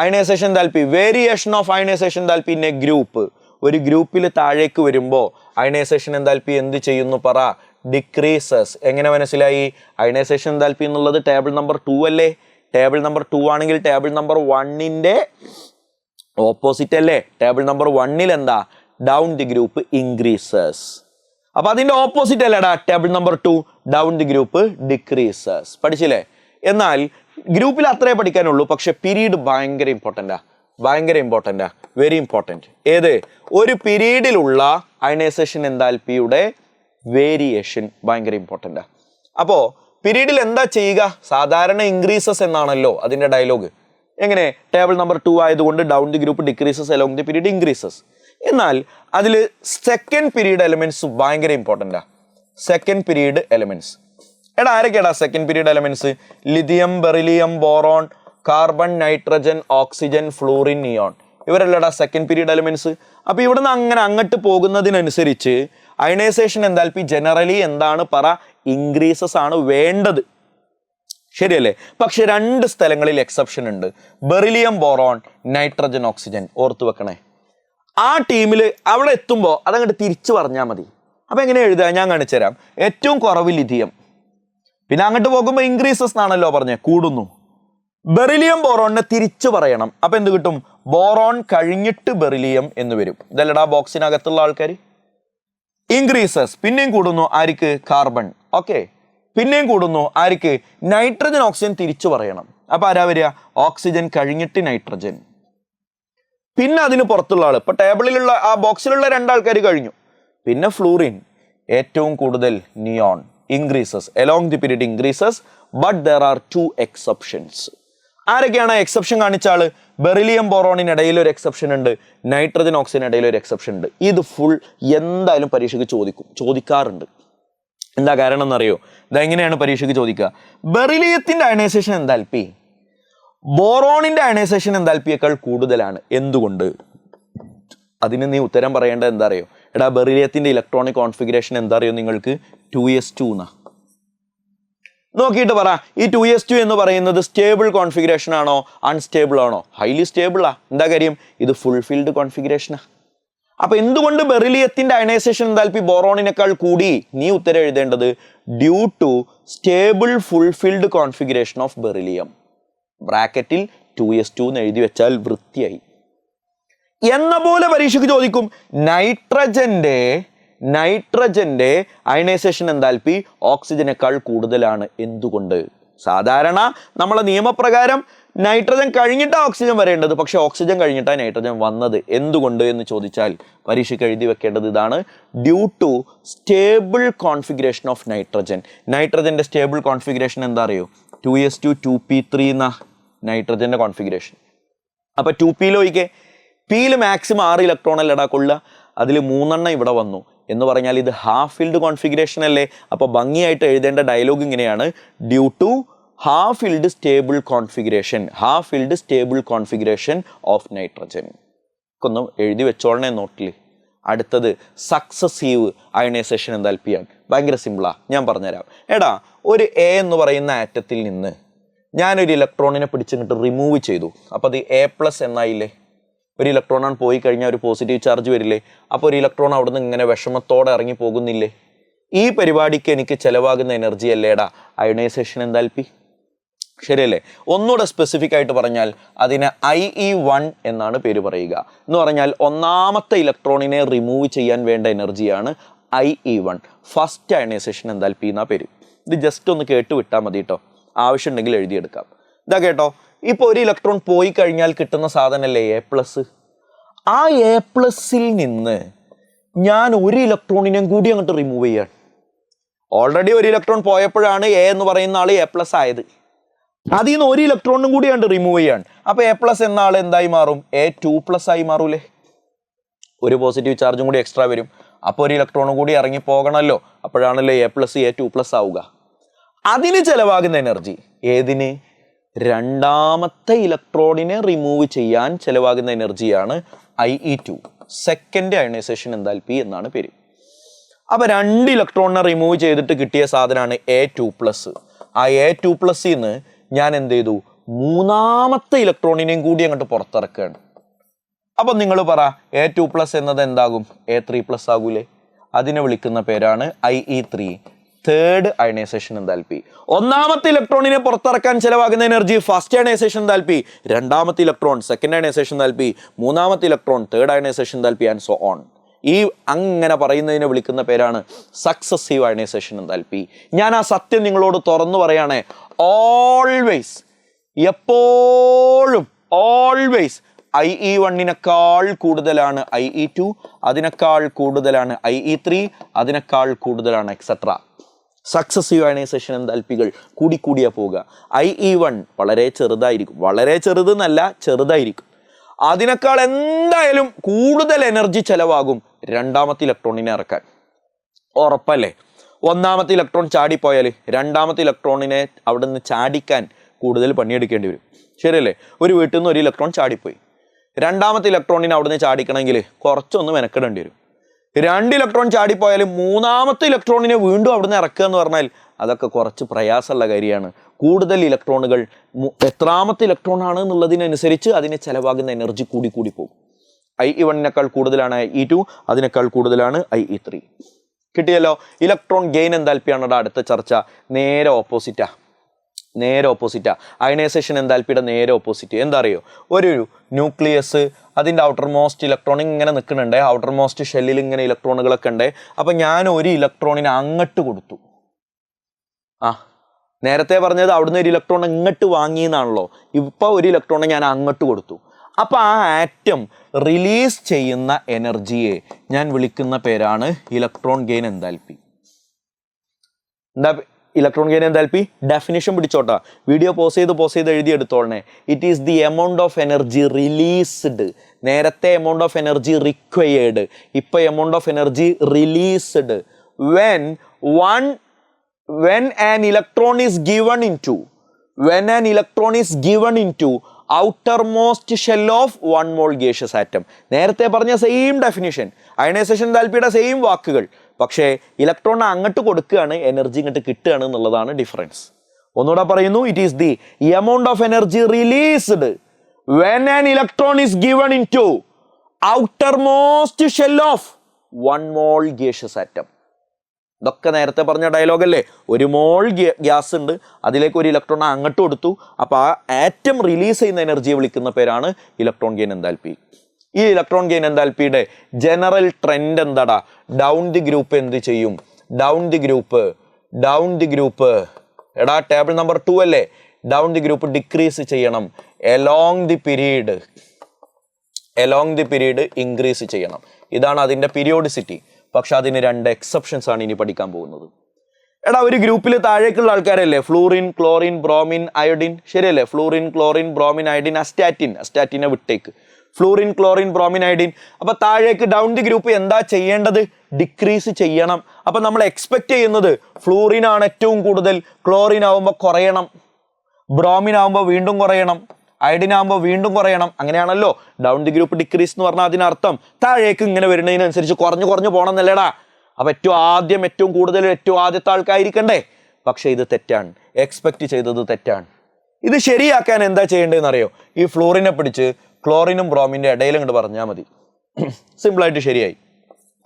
Ionisation enthalpy, variation of ionisation enthalpy in a group. ഒരു ഗ്രൂപ്പിൽ താഴേക്ക് വരുമ്പോൾ അയണൈസേഷൻ എൻതാൽപ്പി എന്ത് ചെയ്യുന്നു പറ? ഡിക്രീസസ്. എങ്ങനെ മനസ്സിലായി? അയണൈസേഷൻ എൻതാൽപ്പി എന്നുള്ളത് ടേബിൾ നമ്പർ 2 അല്ലേ? ടേബിൾ നമ്പർ 2 ആണെങ്കിൽ ടേബിൾ നമ്പർ 1ന്റെ ഓപ്പോസിറ്റ് അല്ലേ? ടേബിൾ നമ്പർ 1ൽ എന്താ? Down the group increases. അപ്പൊ അതിന്റെ ഓപ്പോസിറ്റ് അല്ലേടാ table number 2? Down the group decreases. പഠിച്ചില്ലേ? എന്നാൽ ഗ്രൂപ്പിൽ അത്രേ പഠിക്കാനുള്ളൂ. പക്ഷെ പീരീഡ് ഭയങ്കര ഇമ്പോർട്ടൻ്റാ, വെരി ഇമ്പോർട്ടൻറ്റ്. ഏത്? ഒരു പീരീഡിലുള്ള അയണൈസേഷൻ എൻതാൽപ്പിയുടെ വേരിയേഷൻ ഭയങ്കര ഇമ്പോർട്ടൻ്റാ. അപ്പോൾ പീരീഡിൽ എന്താ ചെയ്യുക? സാധാരണ ഇൻക്രീസസ് എന്നാണല്ലോ അതിന്റെ ഡയലോഗ്. എങ്ങനെ? ടേബിൾ നമ്പർ 2 ആയതുകൊണ്ട് down the group decreases along the period increases. എന്നാൽ അതിൽ സെക്കൻഡ് പീരീഡ് എലമെന്റ്സ് ഭയങ്കര ഇമ്പോർട്ടൻ്റാ. സെക്കൻഡ് പീരീഡ് എലമെന്റ്സ് എടാ ആരൊക്കെയാടാ second period elements? Lithium, beryllium, boron, carbon, nitrogen, oxygen, fluorine, neon. ഇവരല്ലടാ സെക്കൻഡ് പീരീഡ് എലമെന്റ്സ്. അപ്പൊ ഇവിടുന്ന് അങ്ങനെ അങ്ങോട്ട് പോകുന്നതിനനുസരിച്ച് അയണൈസേഷൻ എൻതാൽപ്പി ജനറലി എന്താണ് പറ? ഇൻക്രീസസ് ആണ് വേണ്ടത്. ശരിയല്ലേ? പക്ഷെ 2 സ്ഥലങ്ങളിൽ എക്സെപ്ഷൻ ഉണ്ട്. Beryllium, boron, nitrogen, oxygen. ഓർത്തു വെക്കണേ. ആ ടീമിൽ അവിടെ എത്തുമ്പോൾ അതങ്ങോട്ട് തിരിച്ചു പറഞ്ഞാൽ മതി. അപ്പൊ എങ്ങനെ എഴുതുക? ഞാൻ കാണിച്ചു തരാം. ഏറ്റവും കുറവ് ലിഥിയം, പിന്നെ അങ്ങോട്ട് പോകുമ്പോൾ ഇൻക്രീസസ് എന്നാണല്ലോ പറഞ്ഞത്, കൂടുന്നു. ബെറിലിയം ബോറോണിനെ തിരിച്ചു പറയണം. അപ്പൊ എന്ത് കിട്ടും? ബോറോൺ കഴിഞ്ഞിട്ട് ബെറിലിയം എന്ന് വരും. ഇതല്ലടാ ബോക്സിനകത്തുള്ള ആൾക്കാർ. ഇൻക്രീസസ് പിന്നെയും കൂടുന്നു. ആർക്ക്? കാർബൺ. ഓക്കെ. പിന്നെയും കൂടുന്നു. ആർക്ക്? നൈട്രജൻ, ഓക്സിജൻ തിരിച്ചു പറയണം. അപ്പൊ ആരാ വരിക? ഓക്സിജൻ കഴിഞ്ഞിട്ട് നൈട്രജൻ. പിന്നെ അതിന് പുറത്തുള്ള ആള്. ഇപ്പൊ ടേബിളിലുള്ള ആ ബോക്സിലുള്ള 2 ആൾക്കാർ കഴിഞ്ഞു. പിന്നെ ഫ്ലൂറിൻ. ഏറ്റവും കൂടുതൽ neon. Increases along the period increases, but there are 2 exceptions. ആരൊക്കെയാണ് എക്സെപ്ഷൻ കാണിച്ച ആള്? ബെറിലിയം ബോറോണിനിടയിൽ ഒരു എക്സെപ്ഷൻ ഉണ്ട്, നൈട്രജൻ ഓക്സിജൻ ഇടയിൽ ഒരു എക്സെപ്ഷൻ ഉണ്ട്. ഇത് ഫുൾ എന്തായാലും പരീക്ഷയ്ക്ക് ചോദിക്കാറുണ്ട്. എന്താ കാരണം എന്നറിയോ? ഇതെങ്ങനെയാണ് പരീക്ഷയ്ക്ക് ചോദിക്കുക? ബെറിലിയത്തിന്റെ അയണൈസേഷൻ എൻതാൽപ്പി ബോറോണിന്റെ അയണൈസേഷൻ എൻതാൽപ്പിയേക്കാൾ കൂടുതലാണ്. എന്തുകൊണ്ട്? അതിന് നീ ഉത്തരം പറയേണ്ടത് എന്താ അറിയോ? എടാ ബെറിലിയത്തിന്റെ ഇലക്ട്രോണിക് കോൺഫിഗറേഷൻ എന്താ അറിയോ നിങ്ങൾക്ക്? 2s2 എന്നാ. നോക്കിയിട്ട് പറ, ഈ 2s2 എന്ന് പറയുന്നത് സ്റ്റേബിൾ കോൺഫിഗറേഷൻ ആണോ അൺസ്റ്റേബിൾ ആണോ? ഹൈലി സ്റ്റേബിളാ. എന്താ കാര്യം? ഇത് ഫുൾഫിൽഡ് കോൺഫിഗറേഷനാ. അപ്പൊ എന്തുകൊണ്ട് ബെറിലിയത്തിന്റെ അയണൈസേഷൻ എന്താൽപ്പി ബോറോണിനേക്കാൾ കൂടി? നീ ഉത്തരം എഴുതേണ്ടത് due to stable fulfilled configuration of beryllium. ബ്രാക്കറ്റിൽ 2s2 എന്ന് എഴുതി വെച്ചാൽ വൃത്തിയായി. എന്ന പോലെ പരീക്ഷയ്ക്ക് ചോദിക്കും, നൈട്രജന്റെ അയണൈസേഷൻ എന്താൽപ്പി ഓക്സിജനേക്കാൾ കൂടുതലാണ്. എന്തുകൊണ്ട്? സാധാരണ നമ്മളെ നിയമപ്രകാരം നൈട്രജൻ കഴിഞ്ഞിട്ടാ ഓക്സിജൻ വരേണ്ടത്, പക്ഷെ ഓക്സിജൻ കഴിഞ്ഞിട്ടാണ് നൈട്രജൻ വന്നത്. എന്തുകൊണ്ട് എന്ന് ചോദിച്ചാൽ പരീക്ഷയ്ക്ക് എഴുതി വെക്കേണ്ടത് ഇതാണ്, due to stable configuration of nitrogen. നൈട്രജന്റെ സ്റ്റേബിൾ കോൺഫിഗറേഷൻ എന്താ അറിയോ? 2s2 2p3 എന്ന നൈട്രജന്റെ കോൺഫിഗറേഷൻ. അപ്പൊ 2p ഒഴികെ പിയിൽ മാക്സിമം 6 ഇലക്ട്രോൺ അല്ലടാ കൊള്ളുക, അതിൽ 3 ഇവിടെ വന്നു എന്ന് പറഞ്ഞാൽ ഇത് ഹാഫ് ഫിൽഡ് കോൺഫിഗറേഷൻ അല്ലേ? അപ്പോൾ ഭംഗിയായിട്ട് എഴുതേണ്ട ഡയലോഗ് ഇങ്ങനെയാണ്, due to half filled stable configuration of nitrogen. ഒന്ന് എഴുതി വെച്ചോളണേ നോട്ടിൽ. അടുത്തത് സക്സസീവ് അയണൈസേഷൻ എന്താൽപ്പിയാണ്. ഭയങ്കര സിമ്പിളാ, ഞാൻ പറഞ്ഞുതരാം. എടാ, ഒരു എ എന്ന് പറയുന്ന ആറ്റത്തിൽ നിന്ന് ഞാനൊരു ഇലക്ട്രോണിനെ പിടിച്ചിട്ട് റിമൂവ് ചെയ്തു. അപ്പോൾ അത് A+ എന്നായില്ലേ? ഒരു ഇലക്ട്രോണാണ് പോയി കഴിഞ്ഞാൽ ഒരു പോസിറ്റീവ് ചാർജ് വരില്ലേ? അപ്പോൾ ഒരു ഇലക്ട്രോൺ അവിടെ നിന്ന് ഇങ്ങനെ വിഷമത്തോടെ ഇറങ്ങി പോകുന്നില്ലേ? ഈ പരിപാടിക്ക് എനിക്ക് ചിലവാകുന്ന എനർജി അല്ലേടാ അയണൈസേഷൻ എന്താൽപ്പി? ശരിയല്ലേ? ഒന്നുകൂടെ സ്പെസിഫിക് ആയിട്ട് പറഞ്ഞാൽ അതിന് IE1 എന്നാണ് പേര് പറയുക. എന്ന് പറഞ്ഞാൽ ഒന്നാമത്തെ ഇലക്ട്രോണിനെ റിമൂവ് ചെയ്യാൻ വേണ്ട എനർജിയാണ് IE1, ഫസ്റ്റ് അയണൈസേഷൻ എന്താൽപ്പി എന്നാ പേര്. ഇത് ജസ്റ്റ് ഒന്ന് കേട്ട് വിട്ടാൽ മതി കേട്ടോ, ആവശ്യമുണ്ടെങ്കിൽ എഴുതിയെടുക്കാം. ഇതാ കേട്ടോ, ഇപ്പോൾ ഒരു ഇലക്ട്രോൺ പോയി കഴിഞ്ഞാൽ കിട്ടുന്ന സാധനമല്ലേ A+. ആ A+ൽ നിന്ന് ഞാൻ ഒരു ഇലക്ട്രോണിനെയും കൂടി അങ്ങോട്ട് റിമൂവ് ചെയ്യാണ്. ഓൾറെഡി ഒരു ഇലക്ട്രോൺ പോയപ്പോഴാണ് A എന്ന് പറയുന്ന ആൾ A+ ആയത്. അതിൽ നിന്ന് ഒരു ഇലക്ട്രോണും കൂടി കണ്ട് റിമൂവ് ചെയ്യാണ്. അപ്പോൾ A+ എന്ന ആൾ എന്തായി മാറും? A2+ ആയി മാറൂലേ? ഒരു പോസിറ്റീവ് ചാർജും കൂടി എക്സ്ട്രാ വരും. അപ്പോൾ ഒരു ഇലക്ട്രോണും കൂടി ഇറങ്ങി പോകണമല്ലോ, അപ്പോഴാണല്ലോ A+ A2+ ആവുക. അതിന് ചിലവാകുന്ന എനർജി ഏതിന്? രണ്ടാമത്തെ ഇലക്ട്രോണിനെ റിമൂവ് ചെയ്യാൻ ചിലവാകുന്ന എനർജിയാണ് IE2, സെക്കൻഡ് അയണൈസേഷൻ എന്താൽപ്പി എന്നാണ് പേര്. അപ്പൊ 2 ഇലക്ട്രോണിനെ റിമൂവ് ചെയ്തിട്ട് കിട്ടിയ സാധനമാണ് A2+. ആ A2+ നിന്ന് ഞാൻ എന്ത് ചെയ്തു? മൂന്നാമത്തെ ഇലക്ട്രോണിനെയും കൂടി അങ്ങോട്ട് പുറത്തിറക്കുകയാണ്. അപ്പൊ നിങ്ങൾ പറ, A2+ എന്നത് എന്താകും? A3+ ആകൂലേ? അതിനെ വിളിക്കുന്ന പേരാണ് IE3, തേർഡ് അയണൈസേഷൻ എന്താൽപ്പി. ഒന്നാമത്തെ ഇലക്ട്രോണിനെ പുറത്തിറക്കാൻ ചിലവാകുന്ന എനർജി ഫസ്റ്റ് അയണൈസേഷൻ എന്താൽപ്പി, രണ്ടാമത്തെ ഇലക്ട്രോൺ സെക്കൻഡ് അയണൈസേഷൻ എന്താൽപ്പി, മൂന്നാമത്തെ electron third ionization enthalpy and so on. ഈ അങ്ങനെ പറയുന്നതിനെ വിളിക്കുന്ന പേരാണ് സക്സസീവ് അയണൈസേഷൻ എന്താൽപ്പി. ഞാൻ ആ സത്യം നിങ്ങളോട് തുറന്നു പറയാണ്, ഓൾവേസ്, എപ്പോഴും, ഓൾവേസ് IE1 കൂടുതലാണ് IE2, അതിനേക്കാൾ കൂടുതലാണ് IE3, അതിനേക്കാൾ കൂടുതലാണ് എക്സെട്ര. സക്സസീവ് അയണൈസേഷൻ എന്താൽപ്പികൾ കൂടിക്കൂടിയാ പോവുക. IE1 വളരെ ചെറുതായിരിക്കും, വളരെ ചെറുതെന്നല്ല, ചെറുതായിരിക്കും. അതിനേക്കാൾ എന്തായാലും കൂടുതൽ എനർജി ചെലവാകും രണ്ടാമത്തെ ഇലക്ട്രോണിനെ ഇറക്കാൻ. ഉറപ്പല്ലേ? ഒന്നാമത്തെ ഇലക്ട്രോൺ ചാടിപ്പോയാൽ രണ്ടാമത്തെ ഇലക്ട്രോണിനെ അവിടെ നിന്ന് ചാടിക്കാൻ കൂടുതൽ പണിയെടുക്കേണ്ടി വരും. ശരിയല്ലേ? ഒരു വീട്ടിൽ നിന്ന് ഒരു ഇലക്ട്രോൺ ചാടിപ്പോയി, രണ്ടാമത്തെ ഇലക്ട്രോണിനെ അവിടെ നിന്ന് ചാടിക്കണമെങ്കിൽ കുറച്ചൊന്ന് മെനക്കെടേണ്ടി വരും. 2 ഇലക്ട്രോൺ ചാടിപ്പോയാലും മൂന്നാമത്തെ ഇലക്ട്രോണിനെ വീണ്ടും അവിടെ നിന്ന് ഇറക്കുക എന്ന് പറഞ്ഞാൽ അതൊക്കെ കുറച്ച് പ്രയാസമുള്ള കാര്യമാണ്. കൂടുതൽ ഇലക്ട്രോണുകൾ എത്രാമത്തെ ഇലക്ട്രോൺ ആണ് എന്നുള്ളതിനനുസരിച്ച് അതിന് ചിലവാകുന്ന എനർജി കൂടി കൂടി പോകും. IE1 കൂടുതലാണ് IE2, അതിനേക്കാൾ കൂടുതലാണ് IE3. കിട്ടിയല്ലോ? ഇലക്ട്രോൺ ഗെയിൻ എന്താൽപ്പിയാണ് അടുത്ത ചർച്ച. നേരെ ഓപ്പോസിറ്റാ, നേരെ ഓപ്പോസിറ്റാ. അയണൈസേഷൻ എന്താൽപ്പിയുടെ നേരെ ഓപ്പോസിറ്റ്. എന്താ അറിയോ? ഒരു ന്യൂക്ലിയസ്, അതിൻ്റെ ഔട്ടർ മോസ്റ്റ് ഇലക്ട്രോൺ ഇങ്ങനെ നിൽക്കുന്നുണ്ട്, ഔട്ടർ മോസ്റ്റ് ഷെല്ലിൽ ഇങ്ങനെ ഇലക്ട്രോണുകളൊക്കെ ഉണ്ട്. അപ്പം ഞാൻ ഒരു ഇലക്ട്രോണിനെ അങ്ങോട്ട് കൊടുത്തു. നേരത്തെ പറഞ്ഞത് അവിടുന്ന് ഒരു ഇലക്ട്രോൺ ഇങ്ങോട്ട് വാങ്ങിയെന്നാണല്ലോ, ഇപ്പോൾ ഒരു ഇലക്ട്രോണെ ഞാൻ അങ്ങോട്ട് കൊടുത്തു. അപ്പം ആ ആറ്റം റിലീസ് ചെയ്യുന്ന എനർജിയെ ഞാൻ വിളിക്കുന്ന പേരാണ് ഇലക്ട്രോൺ ഗെയിൻ എന്താൽപ്പി. എന്താ ഇലക്ട്രോൺ ഗെയിൻ എന്താൽപ്പി? ഡെഫിനിഷൻ പിടിച്ചോട്ടാ, വീഡിയോ പോസ് ചെയ്ത് എഴുതിയെടുത്തോളണേ. It is the amount of energy released. നേരത്തെ എമൗണ്ട് ഓഫ് എനർജി റിക്വയേർഡ്, ഇപ്പോൾ amount of energy released when an electron is given into outermost shell of 1 mole gaseous atom. നേരത്തെ പറഞ്ഞ same definition, ionisation എന്താൽപ്പിയുടെ same വാക്കുകൾ, പക്ഷേ electron അങ്ങോട്ട് കൊടുക്കുകയാണ്, energy ഇങ്ങോട്ട് കിട്ടുകയാണ് എന്നുള്ളതാണ് ഡിഫറൻസ്. ഒന്നുകൂടെ പറയുന്നു, it is the amount of energy released when an electron is given in to outermost shell of 1 mole gaseous atom. ഇതൊക്കെ നേരത്തെ പറഞ്ഞ ഡയലോഗ് അല്ലേ. 1 mole ഗ്യാസ് ഉണ്ട്, അതിലേക്ക് ഒരു ഇലക്ട്രോൺ അങ്ങോട്ട് കൊടുത്തു, അപ്പോൾ ആ ആറ്റം റിലീസ് ചെയ്യുന്ന എനർജിയെ വിളിക്കുന്ന പേരാണ് ഇലക്ട്രോൺ ഗെയിൻ എൻതാൽപ്പി. ഈ ഇലക്ട്രോൺ ഗെയിൻ എൻതാൽപ്പിയുടെ ജനറൽ ട്രെൻഡ് എന്താടാ? ഡൗൺ ദി ഗ്രൂപ്പ് എന്ത് ചെയ്യും? ഡൗൺ ദി ഗ്രൂപ്പ് എടാ ടേബിൾ നമ്പർ 2 അല്ലേ, ഡൗൺ ദി ഗ്രൂപ്പ് ഡിക്രീസ് ചെയ്യണം, എലോങ് ദി പീരീഡ് ഇൻക്രീസ് ചെയ്യണം. ഇതാണ് അതിൻ്റെ പീരിയോഡിസിറ്റി. പക്ഷെ അതിന് 2 എക്സെപ്ഷൻസ് ആണ് ഇനി പഠിക്കാൻ പോകുന്നത്. എടാ ഒരു ഗ്രൂപ്പിൽ താഴേക്കുള്ള ആൾക്കാരല്ലേ ഫ്ലൂറിൻ, ക്ലോറിൻ, ബ്രോമിൻ, അയോഡിൻ, ശരിയല്ലേ? ഫ്ലൂറിൻ, ക്ലോറിൻ, ബ്രോമിൻ, അയോഡിൻ, അസ്റ്റാറ്റിനെ വിട്ടേക്ക്. Fluorine, chlorine, bromine, iodine. അപ്പൊ താഴേക്ക് ഡൗൺ ദി ഗ്രൂപ്പ് എന്താ ചെയ്യേണ്ടത്? ഡിക്രീസ് ചെയ്യണം. അപ്പൊ നമ്മൾ എക്സ്പെക്ട് ചെയ്യുന്നത് ഫ്ലൂറിൻ ആണ് ഏറ്റവും കൂടുതൽ, ക്ലോറിൻ ആവുമ്പോൾ കുറയണം, ബ്രോമിൻ ആവുമ്പോൾ വീണ്ടും കുറയണം, അയോഡിൻ ആകുമ്പോൾ വീണ്ടും കുറയണം. അങ്ങനെയാണല്ലോ ഡൗൺ ദി ഗ്രൂപ്പ് ഡിക്രീസ് എന്ന് പറഞ്ഞാൽ അതിനർത്ഥം താഴേക്ക് ഇങ്ങനെ വരുന്നതിനനുസരിച്ച് കുറഞ്ഞു പോകണം എന്നല്ലേടാ. അപ്പൊ ഏറ്റവും കൂടുതൽ ഏറ്റവും ആദ്യത്തെ ആൾക്കായിരിക്കണ്ടേ? പക്ഷെ ഇത് തെറ്റാണ്, എക്സ്പെക്ട് ചെയ്തത് തെറ്റാണ്. ഇത് ശരിയാക്കാൻ എന്താ ചെയ്യേണ്ടതെന്ന് അറിയോ? ഈ ഫ്ലൂറിനെ പിടിച്ച് ക്ലോറിനും ബ്രോമിൻ്റെ ഇടയിൽ അങ്ങോട്ട് പറഞ്ഞാൽ മതി. സിമ്പിളായിട്ട് ശരിയായി.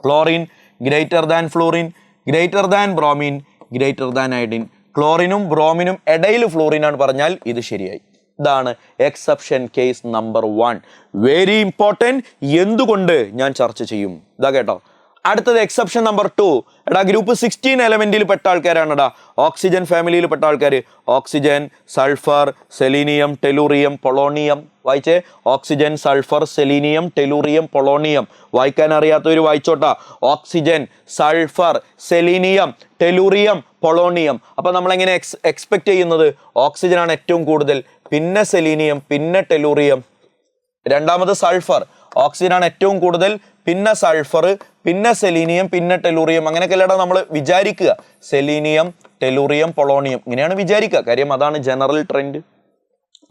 Chlorine greater than fluorine, greater than bromine, greater than iodine. ക്ലോറിനും ബ്രോമിനും ഇടയിൽ ഫ്ലൂറിനാണ് പറഞ്ഞാൽ ഇത് ശരിയായി. ഇതാണ് exception case number 1. Very important. എന്തുകൊണ്ട് ഞാൻ ചർച്ച ചെയ്യും. ഇതാ കേട്ടോ. അടുത്തത് എക്സെപ്ഷൻ നമ്പർ 2. എടാ ഗ്രൂപ്പ് 16 എലമെന്റിൽ പെട്ട ആൾക്കാരാണെടാ. ഓക്സിജൻ ഫാമിലിയിൽ പെട്ട ആൾക്കാർ. Oxygen, sulphur, selenium, tellurium, polonium. വായിച്ചേ. Oxygen, sulphur, selenium, tellurium, polonium. വായിക്കാൻ അറിയാത്തവർ വായിച്ചോട്ടാ. Oxygen, sulphur, selenium, tellurium, polonium. അപ്പൊ നമ്മളെങ്ങനെ എക്സ്പെക്ട് ചെയ്യുന്നത്? ഓക്സിജൻ ആണ് ഏറ്റവും കൂടുതൽ, പിന്നെ സെലീനിയം, പിന്നെ ടെലൂറിയം, രണ്ടാമത് സൾഫർ. ഓക്സിജൻ ആണ് ഏറ്റവും കൂടുതൽ, പിന്നെ സൾഫർ, പിന്നെ സെലീനിയം, പിന്നെ ടെലൂറിയം. അങ്ങനെയൊക്കെയല്ലേടാ നമ്മൾ വിചാരിക്കുക. സെലീനിയം, ടെലൂറിയം, പൊളോണിയം ഇങ്ങനെയാണ് വിചാരിക്കുക. കാര്യം അതാണ് ജനറൽ ട്രെൻഡ്.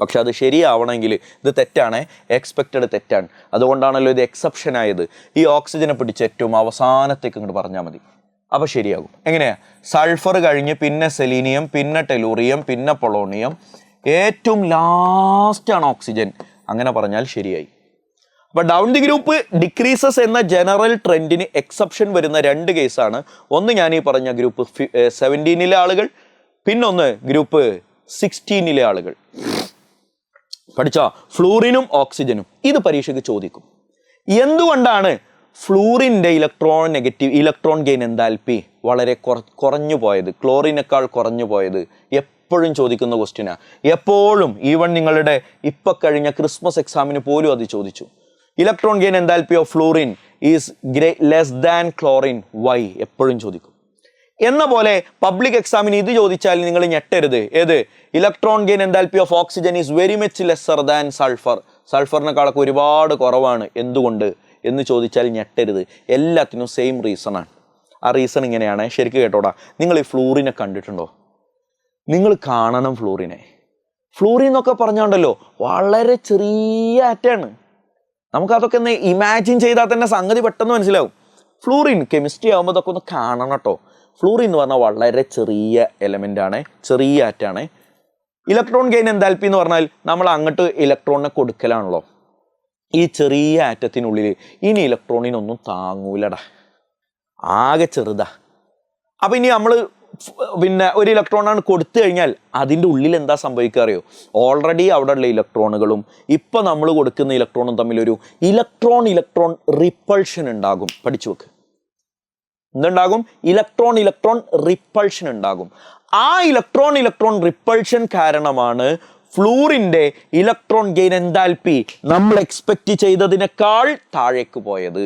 പക്ഷെ അത് ശരിയാവണമെങ്കിൽ ഇത് തെറ്റാണ്, എക്സ്പെക്റ്റഡ് തെറ്റാണ്. അതുകൊണ്ടാണല്ലോ ഇത് എക്സെപ്ഷൻ ആയത്. ഈ ഓക്സിജനെ പിടിച്ച് ഏറ്റവും അവസാനത്തേക്ക് ഇങ്ങോട്ട് പറഞ്ഞാൽ മതി, അപ്പോൾ ശരിയാകും. എങ്ങനെയാ? സൾഫർ കഴിഞ്ഞ് പിന്നെ സെലീനിയം, പിന്നെ ടെലൂറിയം, പിന്നെ പൊളോണിയം, ഏറ്റവും ലാസ്റ്റാണ് ഓക്സിജൻ. അങ്ങനെ പറഞ്ഞാൽ ശരിയായി. അപ്പോൾ ഡൗൺ ദി ഗ്രൂപ്പ് ഡിക്രീസസ് എന്ന ജനറൽ ട്രെൻഡിന് എക്സെപ്ഷൻ വരുന്ന 2 കേസാണ്. ഒന്ന് ഞാൻ ഈ പറഞ്ഞ ഗ്രൂപ്പ് 17 ആളുകൾ, പിന്നൊന്ന് ഗ്രൂപ്പ് 16 ആളുകൾ. പഠിച്ചോ? ഫ്ലൂറിനും ഓക്സിജനും. ഇത് പരീക്ഷയ്ക്ക് ചോദിക്കും. എന്തുകൊണ്ടാണ് ഫ്ലൂറിൻ്റെ ഇലക്ട്രോൺ ഗെയിൻ എൻതാൽപ്പി വളരെ കുറഞ്ഞു പോയത്, ക്ലോറിനേക്കാൾ കുറഞ്ഞു പോയത്? എപ്പോഴും ചോദിക്കുന്ന ക്വസ്റ്റ്യനാ. എപ്പോഴും. ഈവൻ നിങ്ങളുടെ ഇപ്പൊ കഴിഞ്ഞ ക്രിസ്മസ് എക്സാമിന് പോലും അത് ചോദിച്ചു. Electron gain enthalpy of fluorine is less than chlorine. Why? എപ്പോഴും ചോദിക്കും. എന്ന പോലെ പബ്ലിക് എക്സാമിന് ഇത് ചോദിച്ചാൽ നിങ്ങൾ ഞെട്ടരുത്. ഏത്? Electron gain enthalpy of oxygen is very much lesser than sulphur. സൾഫറിനെക്കാളൊക്കെ ഒരുപാട് കുറവാണ്. എന്തുകൊണ്ട് എന്ന് ചോദിച്ചാൽ ഞെട്ടരുത്. എല്ലാത്തിനും സെയിം റീസണാണ്. ആ റീസൺ ഇങ്ങനെയാണ്. ശരിക്കും കേട്ടോടാ. നിങ്ങൾ ഈ ഫ്ലൂറിനെ കണ്ടിട്ടുണ്ടോ? നിങ്ങൾ കാണണം ഫ്ലൂറിനെ. ഫ്ലൂറിൻ എന്നൊക്കെ പറഞ്ഞുകൊണ്ടല്ലോ വളരെ ചെറിയ ആറ്റാണ്. നമുക്കതൊക്കെ ഒന്ന് ഇമാജിൻ ചെയ്താൽ തന്നെ സംഗതി പെട്ടെന്ന് മനസ്സിലാവും. ഫ്ലൂറിൻ കെമിസ്ട്രി ആകുമ്പോൾ അതൊക്കെ ഒന്ന് കാണണം കേട്ടോ. ഫ്ലൂറിൻ എന്ന് പറഞ്ഞാൽ വളരെ ചെറിയ എലമെൻ്റ് ആണ്, ചെറിയ ആറ്റാണ്. ഇലക്ട്രോൺ ഗെയിൻ എൻതാൽപ്പി എന്ന് പറഞ്ഞാൽ നമ്മൾ അങ്ങോട്ട് ഇലക്ട്രോണിനെ കൊടുക്കലാണല്ലോ. ഈ ചെറിയ ആറ്റത്തിനുള്ളിൽ ഇനി ഇലക്ട്രോണിനൊന്നും താങ്ങൂലടാ, ആകെ ചെറുതാ. അപ്പം ഇനി നമ്മൾ പിന്നെ ഒരു ഇലക്ട്രോണാണ് കൊടുത്തു കഴിഞ്ഞാൽ അതിൻ്റെ ഉള്ളിൽ എന്താ സംഭവിക്കുക അറിയോ? ഓൾറെഡി അവിടെ ഉള്ള ഇലക്ട്രോണുകളും ഇപ്പം നമ്മൾ കൊടുക്കുന്ന ഇലക്ട്രോണും തമ്മിലൊരു ഇലക്ട്രോൺ റിപ്പൾഷൻ ഉണ്ടാകും. പഠിച്ചു വെക്ക്. എന്തുണ്ടാകും? ഇലക്ട്രോൺ റിപ്പൾഷൻ ഉണ്ടാകും. ആ ഇലക്ട്രോൺ റിപ്പൾഷൻ കാരണമാണ് ഫ്ലൂറിൻ്റെ ഇലക്ട്രോൺ ഗെയിൻ എൻതാൽപ്പി നമ്മൾ എക്സ്പെക്റ്റ് ചെയ്തതിനേക്കാൾ താഴേക്ക് പോയത്.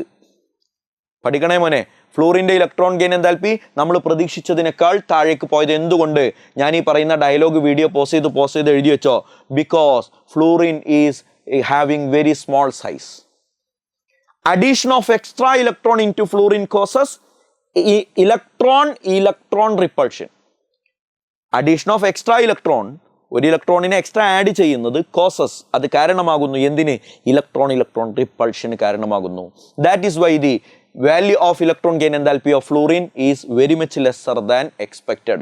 പഠിക്കണേ മോനെ. ഫ്ലൂറിൻ്റെ ഇലക്ട്രോൺ ഗെയിൻ എൻതാൽപ്പി നമ്മൾ പ്രതീക്ഷിച്ചതിനേക്കാൾ താഴേക്ക് പോയത് എന്തുകൊണ്ട്? ഞാൻ ഈ പറയുന്ന ഡയലോഗ് വീഡിയോ പോസ്റ്റ് ചെയ്ത് എഴുതി വെച്ചോ. Because fluorine is having very small size. Addition of extra electron in to fluorine causes electron repulsion. Addition of extra electron, ഒരു ഇലക്ട്രോണിനെ എക്സ്ട്രാ ആഡ് ചെയ്യുന്നത് കോസസ്, അത് കാരണമാകുന്നു. എന്തിന്? ഇലക്ട്രോൺ റിപ്പൾഷന് കാരണമാകുന്നു. That is why the value of electron gain enthalpy of fluorine is very much lesser than expected.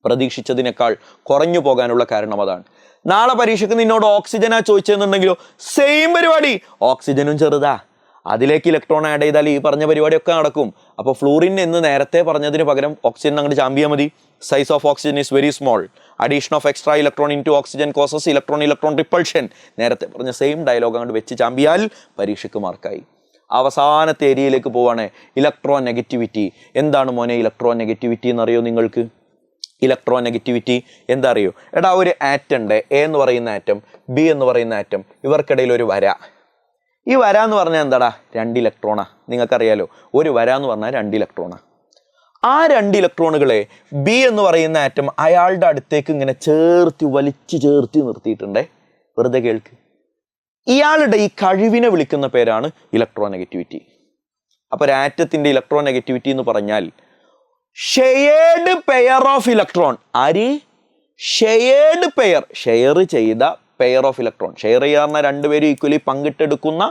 പ്രതീക്ഷിച്ചതിനേക്കാൾ കുറഞ്ഞു പോകാനുള്ള കാരണം അതാണ്. നാളെ പരീക്ഷയ്ക്ക് നിന്നോട് ഓക്സിജനാ ചോദിച്ചെന്നുണ്ടെങ്കിലോ സെയിം പരിപാടി, ഓക്സിജനും ചെറുതാ, അതിലേക്ക് ഇലക്ട്രോൺ ആഡ് ചെയ്താൽ ഈ പറഞ്ഞ പരിപാടിയൊക്കെ നടക്കും. അപ്പോൾ ഫ്ലൂറിൻ എന്ന് നേരത്തെ പറഞ്ഞതിന് പകരം ഓക്സിജൻ അങ്ങോട്ട് ചാമ്പിയാൽ മതി. Size of oxygen is very small, addition of extra electron in to oxygen causes electron repulsion. നേരത്തെ പറഞ്ഞ സെയിം ഡയലോഗ് അങ്ങോട്ട് വെച്ച് ചാമ്പിയാൽ പരീക്ഷയ്ക്ക് മാർക്കായി. അവസാനത്തെ ഏരിയയിലേക്ക് പോവാണ്, ഇലക്ട്രോ നെഗറ്റിവിറ്റി. എന്താണ് മോനെ ഇലക്ട്രോ നെഗറ്റിവിറ്റി എന്നറിയോ നിങ്ങൾക്ക്? ഇലക്ട്രോ നെഗറ്റിവിറ്റി എന്താ അറിയോ? എടാ, ഒരു ആറ്റം ഉണ്ട്, എ എന്ന് പറയുന്ന ആറ്റം, ബി എന്ന് പറയുന്ന ആറ്റം, ഇവർക്കിടയിൽ ഒരു വര. ഈ വര എന്ന് പറഞ്ഞാൽ എന്താടാ? 2 ഇലക്ട്രോണാ. നിങ്ങൾക്കറിയാലോ, ഒരു വര എന്ന് പറഞ്ഞാൽ 2 ഇലക്ട്രോണാ. ആ 2 ഇലക്ട്രോണുകളെ ബി എന്ന് പറയുന്ന ആറ്റം അയാളുടെ അടുത്തേക്ക് ഇങ്ങനെ വലിച്ചു ചേർത്തി നിർത്തിയിട്ടുണ്ടേ. വെറുതെ കേൾക്ക്. ഇയാളുടെ ഈ കഴിവിനെ വിളിക്കുന്ന പേരാണ് ഇലക്ട്രോ നെഗറ്റിവിറ്റി. അപ്പൊ ഒരു ആറ്റത്തിന്റെ ഇലക്ട്രോ നെഗറ്റിവിറ്റി എന്ന് പറഞ്ഞാൽ ഷെയർഡ് പെയർ ഓഫ് ഇലക്ട്രോൺ. ആര്? ഷെയർഡ് പെയർ, ഷെയർ ചെയ്ത പെയർ ഓഫ് ഇലക്ട്രോൺ. ഷെയർ ചെയ്യാറുന്ന 2 പേര് ഈക്വലി പങ്കിട്ടെടുക്കുന്ന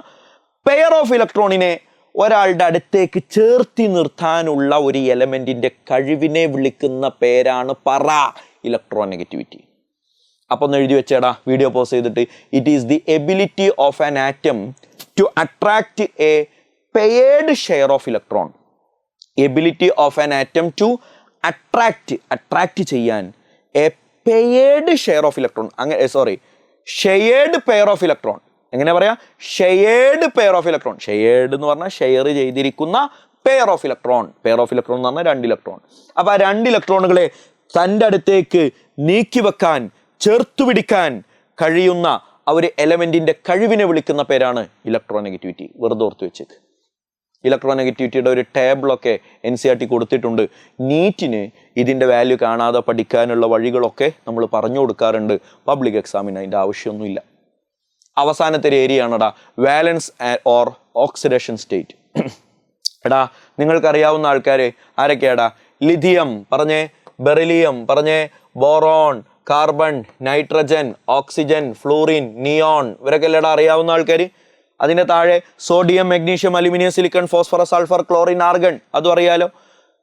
പെയർ ഓഫ് ഇലക്ട്രോണിനെ ഒരാളുടെ അടുത്തേക്ക് ചേർത്തി നിർത്താനുള്ള ഒരു എലമെന്റിന്റെ കഴിവിനെ വിളിക്കുന്ന പേരാണ് ഇലക്ട്രോ നെഗറ്റിവിറ്റി. അപ്പൊ ഒന്ന് എഴുതി വെച്ചേടാ, വീഡിയോ പോസ് ചെയ്തിട്ട്. It is the ability of an atom to attract a paired share of electron. Ability of an atom to attract ചെയ്യാൻ a paired share of electron. Shared pair of electron. എങ്ങനെ പറയാ? Shared pair of electron. Shared എന്ന് പറഞ്ഞാൽ share ചെയ്തിരിക്കുന്ന pair of electron. Pair of electron എന്ന് പറഞ്ഞാൽ 2 electron. അപ്പൊ ആ 2 ഇലക്ട്രോണുകളെ തൻ്റെ അടുത്തേക്ക് നീക്കി വെക്കാൻ, ചേർത്തു പിടിക്കാൻ കഴിയുന്ന ഒരു എലമെന്റിന്റെ കഴിവിനെ വിളിക്കുന്ന പേരാണ് ഇലക്ട്രോ നെഗറ്റിവിറ്റി. വെറുതെ ഓർത്ത് വെച്ചേക്ക്. ഇലക്ട്രോ നെഗറ്റിവിറ്റിയുടെ ഒരു ടേബിളൊക്കെ NCERT കൊടുത്തിട്ടുണ്ട്. നീറ്റിന് ഇതിന്റെ വാല്യൂ കാണാതെ പഠിക്കാനുള്ള വഴികളൊക്കെ നമ്മൾ പറഞ്ഞു കൊടുക്കാറുണ്ട്. പബ്ലിക് എക്സാമിന് അതിന്റെ ആവശ്യമൊന്നുമില്ല. അവസാനത്തെ ഒരു ഏരിയ ആണെടാ വാലൻസ് ഓർ ഓക്സിഡേഷൻ സ്റ്റേറ്റ്. എടാ, നിങ്ങൾക്കറിയാവുന്ന ആൾക്കാര് ആരൊക്കെയാടാ? ലിഥിയം പറഞ്ഞേ, ബെറിലിയം പറഞ്ഞേ, boron, carbon, nitrogen, oxygen, fluorine, neon, ഇവരൊക്കെ അല്ലേടാ അറിയാവുന്ന ആൾക്കാർ. അതിന്റെ താഴെ sodium, magnesium, aluminium, silicon, phosphorus, sulphur, chlorine, argon, അതും അറിയാലോ.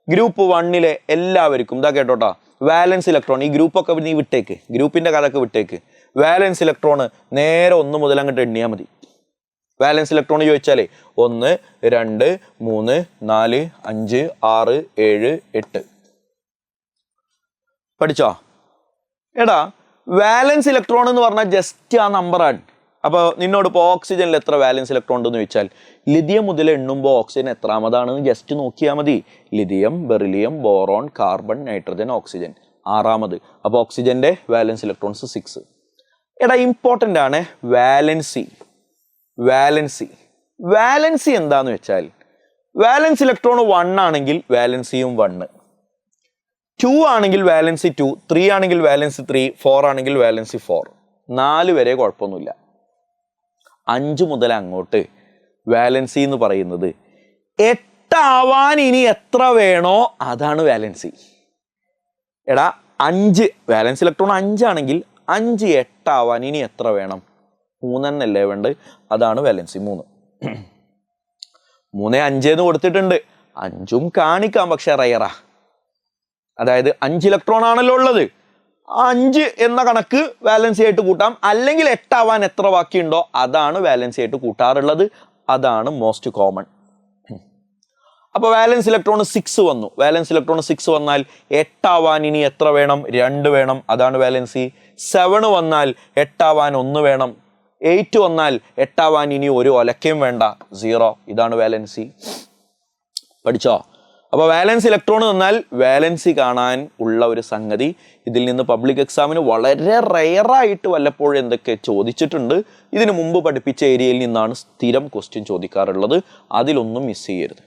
ഗ്രൂപ്പ് 1 എല്ലാവർക്കും ഇതാ കേട്ടോട്ടാ, വാലൻസ് ഇലക്ട്രോൺ. ഈ ഗ്രൂപ്പൊക്കെ നീ വിട്ടേക്ക്, ഗ്രൂപ്പിന്റെ കഥയൊക്കെ വിട്ടേക്ക്. വാലൻസ് ഇലക്ട്രോണ് നേരെ 1 മുതൽ അങ്ങോട്ട് എണ്ണിയാൽ മതി. വാലൻസ് ഇലക്ട്രോൺ ചോദിച്ചാലേ 1, 2, 3, 4, 5, 6, 7, 8. പഠിച്ചോ? എടാ, വാലൻസ് ഇലക്ട്രോൺ എന്ന് പറഞ്ഞാൽ ജസ്റ്റ് ആ നമ്പറാണ്. അപ്പോൾ നിന്നോട് ഇപ്പോൾ ഓക്സിജനിൽ എത്ര വാലൻസ് ഇലക്ട്രോൺ ഉണ്ടെന്ന് ചോദിച്ചാൽ ലിഥിയം മുതൽ എണ്ണുമ്പോൾ ഓക്സിജൻ എത്രാമതാണെന്ന് ജസ്റ്റ് നോക്കിയാൽ മതി. Lithium, beryllium, boron, carbon, nitrogen, oxygen 6ാമത്. അപ്പോൾ ഓക്സിജന്റെ വാലൻസ് ഇലക്ട്രോൺസ് 6. എടാ, ഇമ്പോർട്ടൻ്റ് ആണ് വാലൻസി. വാലൻസി എന്താന്ന് വെച്ചാൽ വാലൻസ് ഇലക്ട്രോൺ 1 ആണെങ്കിൽ വാലൻസിയും 1, 2 ആണെങ്കിൽ വാലൻസി 2, 3 ആണെങ്കിൽ വാലൻസി 3, 4 ആണെങ്കിൽ വാലൻസി 4. 4 വരെ കുഴപ്പമൊന്നുമില്ല. 5 മുതൽ അങ്ങോട്ട് വാലൻസി എന്ന് പറയുന്നത് 8 ആവാൻ ഇനി എത്ര വേണോ അതാണ് വാലൻസി. എടാ, 5 വാലൻസ് ഇലക്ട്രോൺ 5 ആണെങ്കിൽ 5 8 ആവാൻ ഇനി എത്ര വേണം? 3 എന്നല്ലേ വേണ്ടത്? അതാണ് വാലൻസി 3. 3 5 എന്ന് കൊടുത്തിട്ടുണ്ട്. 5ഉം കാണിക്കാം, പക്ഷെ റയറാ. അതായത് 5 ഇലക്ട്രോൺ ആണല്ലോ ഉള്ളത്. 5 എന്ന കണക്ക് വാലൻസി ആയിട്ട് കൂട്ടാം, അല്ലെങ്കിൽ 8 ആവാൻ എത്ര ബാക്കിയുണ്ടോ അതാണ് വാലൻസി ആയിട്ട് കൂട്ടാറുള്ളത്. അതാണ് മോസ്റ്റ് കോമൺ. അപ്പൊ വാലൻസ് ഇലക്ട്രോൺ 6 വന്നു. വാലൻസ് ഇലക്ട്രോൺ 6 വന്നാൽ 8 ആവാൻ ഇനി എത്ര വേണം? 2 വേണം, അതാണ് വാലൻസി. 7 വന്നാൽ 8 ആവാൻ 1 വേണം. 8 വന്നാൽ 8 ആവാൻ ഇനി ഒരു ഒലക്കയും വേണ്ട, 0. ഇതാണ് വാലൻസി. പഠിച്ചോ? അപ്പോൾ വാലൻസ് ഇലക്ട്രോൺ എന്നാൽ വാലൻസി കാണാൻ ഉള്ള ഒരു സംഗതി. ഇതിൽ നിന്ന് പബ്ലിക് എക്സാമിന് വളരെ റെയറായിട്ട് വല്ലപ്പോഴും എന്തൊക്കെ ചോദിച്ചിട്ടുണ്ട്. ഇതിനു മുമ്പ് പഠിപ്പിച്ച ഏരിയയിൽ നിന്നാണ് സ്ഥിരം ക്വസ്റ്റ്യൻ ചോദിക്കാറുള്ളത്. അതിലൊന്നും മിസ് ചെയ്യരുത്.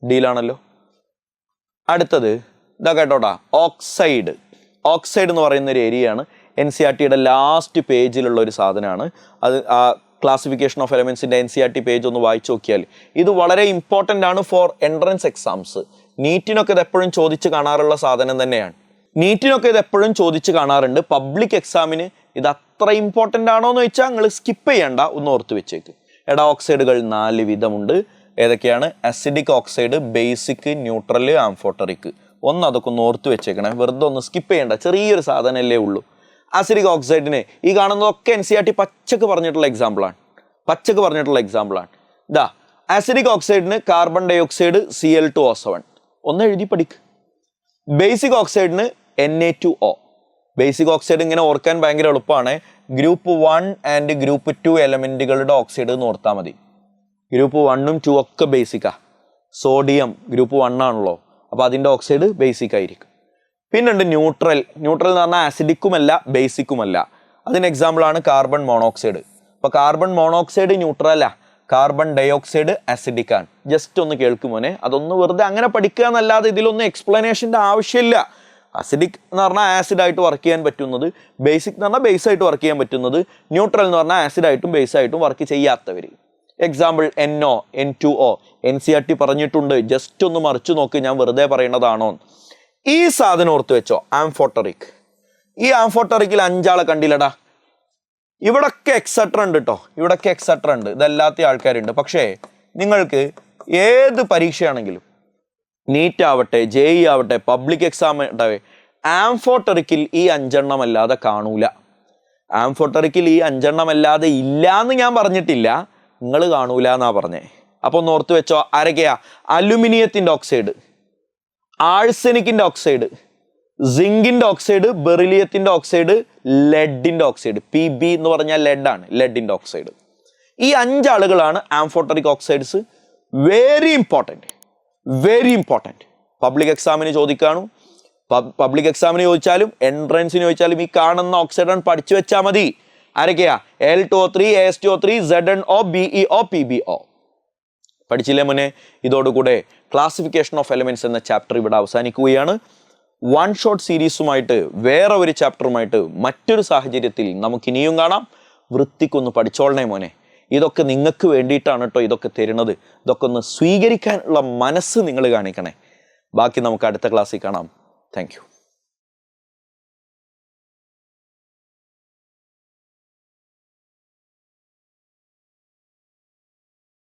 ഡീലാണല്ലോ. അടുത്തത് ഇതാ കേട്ടോട്ടാ, ഓക്സൈഡ്. ഓക്സൈഡ് എന്ന് പറയുന്ന ഒരു ഏരിയയാണ്. NCERTയുടെ ലാസ്റ്റ് പേജിലുള്ള ഒരു സാധനമാണ്. അത് ആ ക്ലാസിഫിക്കേഷൻ ഓഫ് എലമെന്റ്സിന്റെ NCERT പേജ് ഒന്ന് വായിച്ചു നോക്കിയാൽ ഇത് വളരെ ഇമ്പോർട്ടൻ്റ് ആണ് ഫോർ എൻട്രൻസ് എക്സാംസ്. നീറ്റിനൊക്കെ ഇത് എപ്പോഴും ചോദിച്ച് കാണാറുള്ള സാധനം തന്നെയാണ്. നീറ്റിനൊക്കെ ഇത് എപ്പോഴും ചോദിച്ച് കാണാറുണ്ട്. പബ്ലിക് എക്സാമിന് ഇത് അത്ര ഇമ്പോർട്ടൻ്റ് ആണോ എന്ന് വെച്ചാൽ നിങ്ങൾ സ്കിപ്പ് ചെയ്യണ്ട, ഒന്ന് ഓർത്ത് വെച്ചേക്ക്. എടാ, ഓക്സൈഡുകൾ 4 വിധമുണ്ട്. ഏതൊക്കെയാണ്? Acidic oxide, basic, neutral, amphoteric. ഒന്ന് അതൊക്കെ ഒന്ന് ഓർത്ത് വെച്ചേക്കണേ, വെറുതെ ഒന്ന് സ്കിപ്പ് ചെയ്യേണ്ട, ചെറിയൊരു സാധനമല്ലേ ഉള്ളൂ. ആസിഡിക് ഓക്സൈഡിന് ഈ കാണുന്നതൊക്കെ NCERT പച്ചക്ക് പറഞ്ഞിട്ടുള്ള എക്സാമ്പിളാണ്. ഇതാ ആസിഡിക് ഓക്സൈഡിന് കാർബൺ ഡൈ ഓക്സൈഡ് Cl2O7 ഒന്ന് എഴുതി പഠിക്ക്. Basic ഓക്സൈഡിന് Na2O. ബേസിക് ഓക്സൈഡ് ഇങ്ങനെ ഓർക്കാൻ ഭയങ്കര എളുപ്പമാണ്. ഗ്രൂപ്പ് 1 ആൻഡ് ഗ്രൂപ്പ് 2 എലമെന്റുകളുടെ ഓക്സൈഡ് എന്ന് ഓർത്താൽ മതി. ഗ്രൂപ്പ് 1ഉം 2 ഒക്കെ ബേസിക്കാ. സോഡിയം ഗ്രൂപ്പ് 1 ആണല്ലോ, അപ്പോൾ അതിൻ്റെ ഓക്സൈഡ് ബേസിക് ആയിരിക്കും. പിന്നുണ്ട് ന്യൂട്രൽ എന്ന് പറഞ്ഞാൽ ആസിഡിക്കുമല്ല ബേസിക്കുമല്ല. അതിന് എക്സാമ്പിളാണ് കാർബൺ മോണോക്സൈഡ്. അപ്പോൾ കാർബൺ മോണോക്സൈഡ് ന്യൂട്രലല്ല, കാർബൺ ഡൈ ഓക്സൈഡ് ആസിഡിക് ആണ്. ജസ്റ്റ് ഒന്ന് കേൾക്കുമോനെ, അതൊന്ന് വെറുതെ അങ്ങനെ പഠിക്കുക എന്നല്ലാതെ ഇതിലൊന്നും എക്സ്പ്ലനേഷൻ്റെ ആവശ്യമില്ല. അസിഡിക് എന്ന് പറഞ്ഞാൽ ആസിഡായിട്ട് വർക്ക് ചെയ്യാൻ പറ്റുന്നത്, ബേസിക് എന്ന് പറഞ്ഞാൽ ബേസായിട്ട് വർക്ക് ചെയ്യാൻ പറ്റുന്നത്, ന്യൂട്രൽ എന്ന് പറഞ്ഞാൽ ആസിഡായിട്ടും ബേസായിട്ടും വർക്ക് ചെയ്യാത്തവർ. Example NO, N2O. NCERT പറഞ്ഞിട്ടുണ്ട്, ജസ്റ്റ് ഒന്ന് മറിച്ചു നോക്ക്, ഞാൻ വെറുതെ പറയണതാണോ. ഈ സാധനം ഓർത്ത് വെച്ചോ, ആംഫോട്ടറിക്. ഈ ആംഫോട്ടറിക്കിൽ 5 ആളെ കണ്ടില്ലടാ. ഇവിടൊക്കെ എക്സെട്ര ഉണ്ട് കേട്ടോ, ഇവിടൊക്കെ എക്സെട്ര ഉണ്ട്, ഇതല്ലാത്ത ആൾക്കാരുണ്ട്. പക്ഷേ നിങ്ങൾക്ക് ഏത് പരീക്ഷയാണെങ്കിലും, നീറ്റ് ആവട്ടെ, JEE ആവട്ടെ, പബ്ലിക് എക്സാം ആവട്ടെ, ആംഫോട്ടറിക്കിൽ ഈ 5 എണ്ണം അല്ലാതെ കാണൂല. ആംഫോട്ടറിക്കിൽ ഈ 5 എണ്ണം അല്ലാതെ ഇല്ല എന്ന് ഞാൻ പറഞ്ഞിട്ടില്ല, നിങ്ങൾ കാണൂല എന്നാ പറഞ്ഞേ. അപ്പോൾ ഒന്ന് ഓർത്ത് വെച്ചോ, ആരൊക്കെയാ? അലുമിനിയത്തിൻ്റെ ഓക്സൈഡ്, ആഴ്സനിക്കിൻ്റെ ഓക്സൈഡ്, സിങ്കിൻ്റെ ഓക്സൈഡ്, ബെറിലിയത്തിൻ്റെ ഓക്സൈഡ്, ലെഡിൻ്റെ ഓക്സൈഡ്. PB എന്ന് പറഞ്ഞാൽ ലെഡാണ്, ലെഡിൻ്റെ ഓക്സൈഡ്. ഈ 5 ആളുകളാണ് amphoteric oxides. Very important. Public എക്സാമിന് ചോദിക്കാണു, പബ്ലിക് എക്സാമിന് ചോദിച്ചാലും എൻട്രൻസിന് ചോദിച്ചാലും ഈ കാണുന്ന ഓക്സൈഡാണ് പഠിച്ചു വെച്ചാൽ മതി. ആരൊക്കെയാ? L2O3, AS2O3, ZnO, BeO, PbO. പഠിച്ചില്ലേ മുന്നേ? ഇതോടുകൂടെ ക്ലാസിഫിക്കേഷൻ ഓഫ് എലമെന്റ്സ് എന്ന ചാപ്റ്റർ ഇവിടെ അവസാനിക്കുകയാണ്. 1 ഷോട്ട് സീരീസുമായിട്ട് വേറെ ഒരു ചാപ്റ്ററുമായിട്ട് മറ്റൊരു സാഹചര്യത്തിൽ നമുക്കിനിയും കാണാം. വൃത്തിക്കൊന്ന് പഠിച്ചോളണേ മോനെ. ഇതൊക്കെ നിങ്ങൾക്ക് വേണ്ടിയിട്ടാണ് കേട്ടോ ഇതൊക്കെ തരുന്നത്. ഇതൊക്കെ ഒന്ന് സ്വീകരിക്കാനുള്ള മനസ്സ് നിങ്ങൾ കാണിക്കണേ. ബാക്കി നമുക്ക് അടുത്ത ക്ലാസ്സിൽ കാണാം. Thank you.